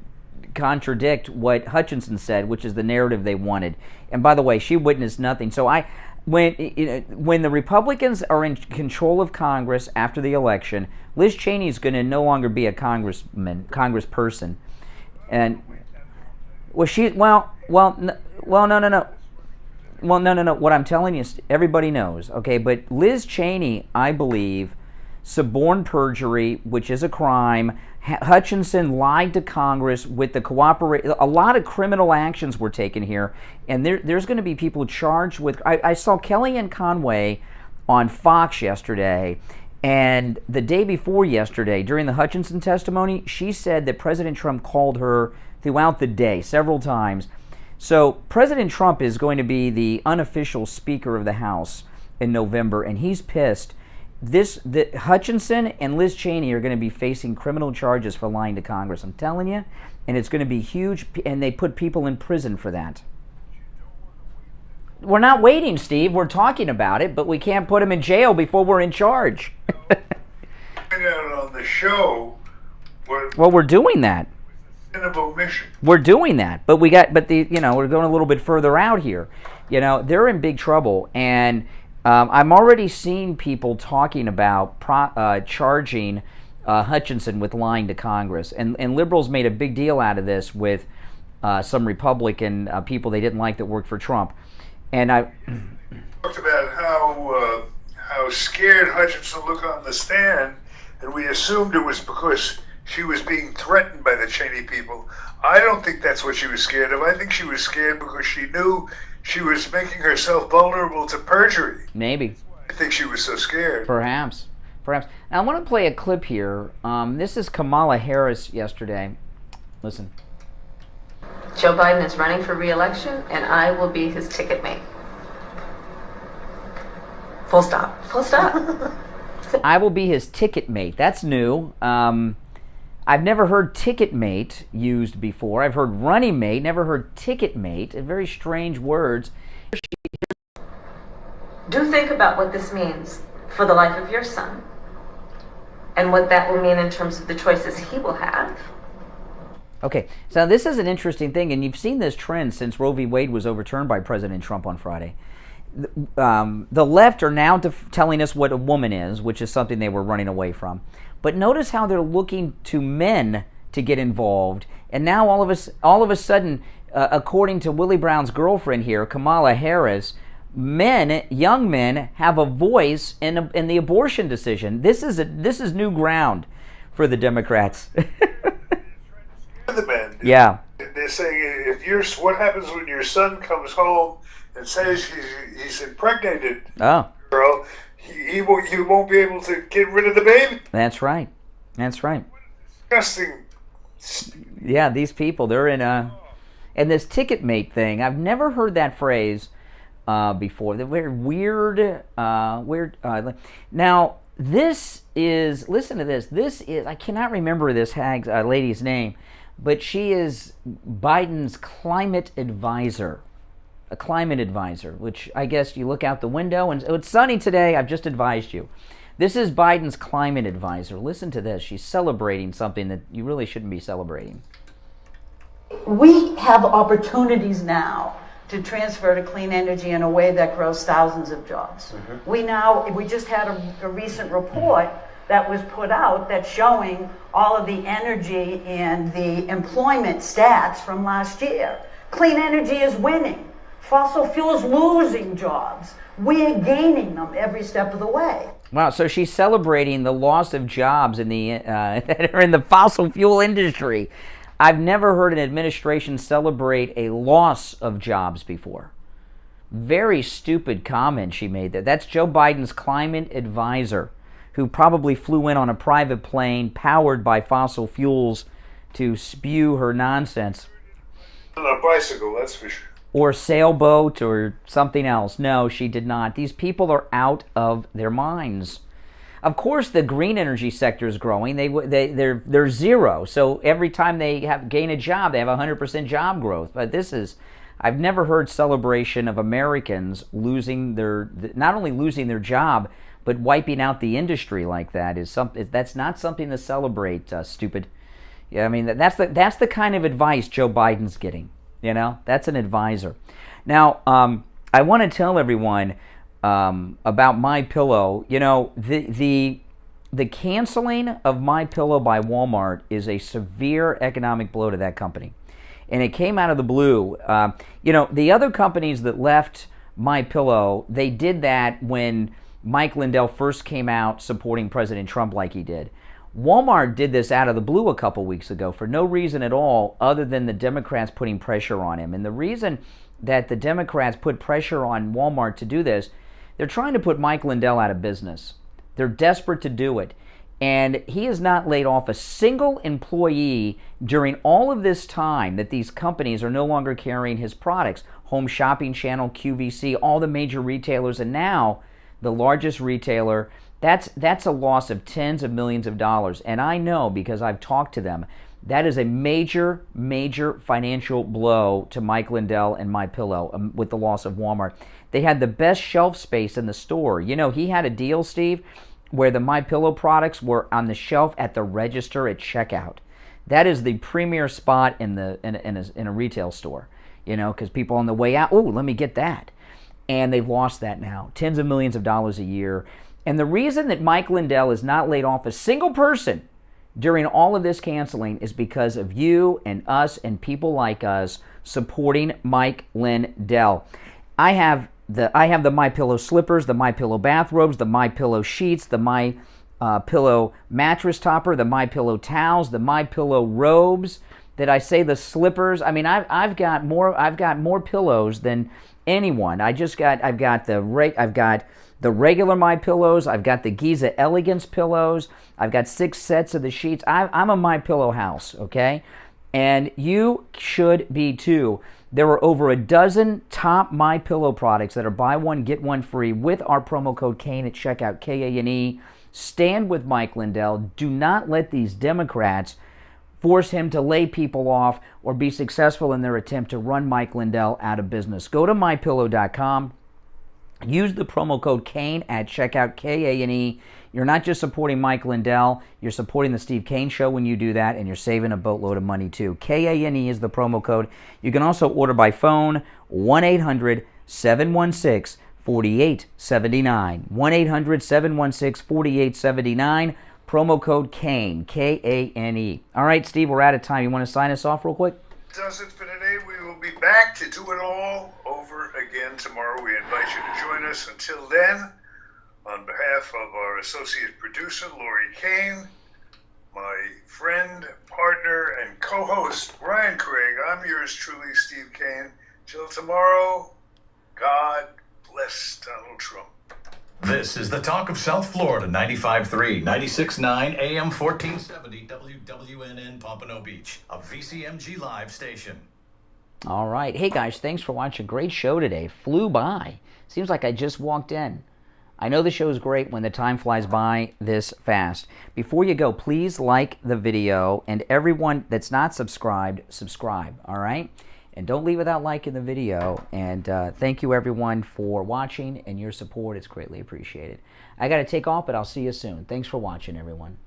Speaker 2: contradict what Hutchinson said, which is the narrative they wanted. And by the way, she witnessed nothing. So when the Republicans are in control of Congress after the election, Liz Cheney is going to no longer be a congressperson. And no. What I'm telling you, everybody knows, okay? But Liz Cheney, I believe, suborned perjury, which is a crime. Hutchinson lied to Congress with the cooperation. A lot of criminal actions were taken here, and there's going to be people charged with. I saw Kellyanne Conway on Fox yesterday, and the day before yesterday, during the Hutchinson testimony, she said that President Trump called her throughout the day several times. So President Trump is going to be the unofficial Speaker of the House in November, and he's pissed. Hutchinson and Liz Cheney are going to be facing criminal charges for lying to Congress. I'm telling you, and it's going to be huge, and they put people in prison for that. We're not waiting, Steve. We're talking about it, but we can't put them in jail before we're in charge.
Speaker 8: On the show.
Speaker 2: Well, we're doing that. We're doing that, but we're going a little bit further out here. They're in big trouble, and I'm already seeing people talking about charging Hutchinson with lying to Congress, and liberals made a big deal out of this with some Republican people they didn't like that worked for Trump, and I
Speaker 8: talked about how scared Hutchinson looked on the stand, and we assumed it was because she was being threatened by the Cheney people. I don't think that's what she was scared of. I think she was scared because she knew she was making herself vulnerable to perjury.
Speaker 2: Maybe.
Speaker 8: I think she was so scared.
Speaker 2: Perhaps. Now, I want to play a clip here. This is Kamala Harris yesterday. Listen.
Speaker 6: Joe Biden is running for re-election, and I will be his ticket mate. Full stop. Full stop.
Speaker 2: I will be his ticket mate. That's new. I've never heard ticket mate used before. I've heard running mate, never heard ticket mate. Very strange words.
Speaker 6: Do think about what this means for the life of your son and what that will mean in terms of the choices he will have.
Speaker 2: Okay, so this is an interesting thing, and you've seen this trend since Roe v. Wade was overturned by President Trump on Friday. the left are now telling us what a woman is, which is something they were running away from. But notice how they're looking to men to get involved. And now all of a sudden, according to Willie Brown's girlfriend here, Kamala Harris, young men have a voice in the abortion decision. This is new ground for the Democrats.
Speaker 8: The men.
Speaker 2: Yeah.
Speaker 8: They're saying what happens when your son comes home and says he's impregnated, girl, you won't be able to get rid of the baby.
Speaker 2: That's right. That's right.
Speaker 8: Disgusting.
Speaker 2: Yeah, these people, they're in and this ticket mate thing. I've never heard that phrase before. They're very weird. Now, this is, listen to this. This is, I cannot remember this lady's name, but she is Biden's climate advisor. A climate advisor, which I guess you look out the window and it's sunny today, I've just advised you. This is Biden's climate advisor. Listen to this. She's celebrating something that you really shouldn't be celebrating.
Speaker 9: We have opportunities now to transfer to clean energy in a way that grows thousands of jobs. Mm-hmm. We just had a recent report that was put out that's showing all of the energy and the employment stats from last year. Clean energy is winning. Fossil fuels losing jobs. We're gaining them every step of the way.
Speaker 2: Wow, so she's celebrating the loss of jobs in that are in the fossil fuel industry. I've never heard an administration celebrate a loss of jobs before. Very stupid comment she made there. That's Joe Biden's climate advisor, who probably flew in on a private plane powered by fossil fuels to spew her nonsense.
Speaker 8: On a bicycle, that's for sure.
Speaker 2: Or sailboat or something else. No, she did not. These people are out of their minds. Of course, the green energy sector is growing. They're zero. So every time they gain a job, they have 100% job growth. But I've never heard celebration of Americans not only losing their job, but wiping out the industry like that. That's not something to celebrate. Stupid. Yeah, I mean that's the kind of advice Joe Biden's getting. You know, that's an advisor. Now, I want to tell everyone about MyPillow. You know, the canceling of MyPillow by Walmart is a severe economic blow to that company, and it came out of the blue. You know, the other companies that left MyPillow, they did that when Mike Lindell first came out supporting President Trump like he did. Walmart did this out of the blue a couple weeks ago for no reason at all other than the Democrats putting pressure on him. And the reason that the Democrats put pressure on Walmart to do this, they're trying to put Mike Lindell out of business. They're desperate to do it. And he has not laid off a single employee during all of this time that these companies are no longer carrying his products. Home Shopping Channel, QVC, all the major retailers, and now the largest retailer. That's a loss of tens of millions of dollars. And I know, because I've talked to them, that is a major, major financial blow to Mike Lindell and MyPillow with the loss of Walmart. They had the best shelf space in the store. You know, he had a deal, Steve, where the MyPillow products were on the shelf at the register at checkout. That is the premier spot in a retail store, you know, because people on the way out, oh, let me get that. And they've lost that now, tens of millions of dollars a year. And the reason that Mike Lindell has not laid off a single person during all of this canceling is because of you and us and people like us supporting Mike Lindell. I have the MyPillow slippers, the MyPillow bathrobes, the MyPillow sheets, the MyPillow mattress topper, the MyPillow towels, the MyPillow robes. Did I say the slippers? I mean, I've got more pillows than anyone. I've got the regular MyPillows. I've got the Giza Elegance pillows. I've got 6 sets of the sheets. I'm a MyPillow house, okay? And you should be too. There are over a dozen top MyPillow products that are buy one, get one free with our promo code KANE at checkout, K-A-N-E. Stand with Mike Lindell. Do not let these Democrats force him to lay people off or be successful in their attempt to run Mike Lindell out of business. Go to MyPillow.com. Use the promo code KANE at checkout, K-A-N-E. You're not just supporting Mike Lindell, you're supporting the Steve Kane Show when you do that, and you're saving a boatload of money too. K-A-N-E is the promo code. You can also order by phone, 1-800-716-5555. 4879. 1-800-716-4879. Promo code KANE, K-A-N-E. All right, Steve, we're out of time. You want to sign us off real quick?
Speaker 8: Does it for today. We will be back to do it all over again tomorrow. We invite you to join us. Until then, on behalf of our associate producer, Lori Kane, my friend, partner, and co-host, Brian Craig, I'm yours truly, Steve Kane. Till tomorrow, God bless Donald Trump.
Speaker 3: This is the Talk of South Florida, 95.3, 96.9, AM 1470, WWNN Pompano Beach, a VCMG Live station.
Speaker 2: All right. Hey, guys, thanks for watching. Great show today. Flew by. Seems like I just walked in. I know the show is great when the time flies by this fast. Before you go, please like the video, and everyone that's not subscribed, subscribe, all right? And don't leave without liking the video. And thank you, everyone, for watching and your support. It's greatly appreciated. I got to take off, but I'll see you soon. Thanks for watching, everyone.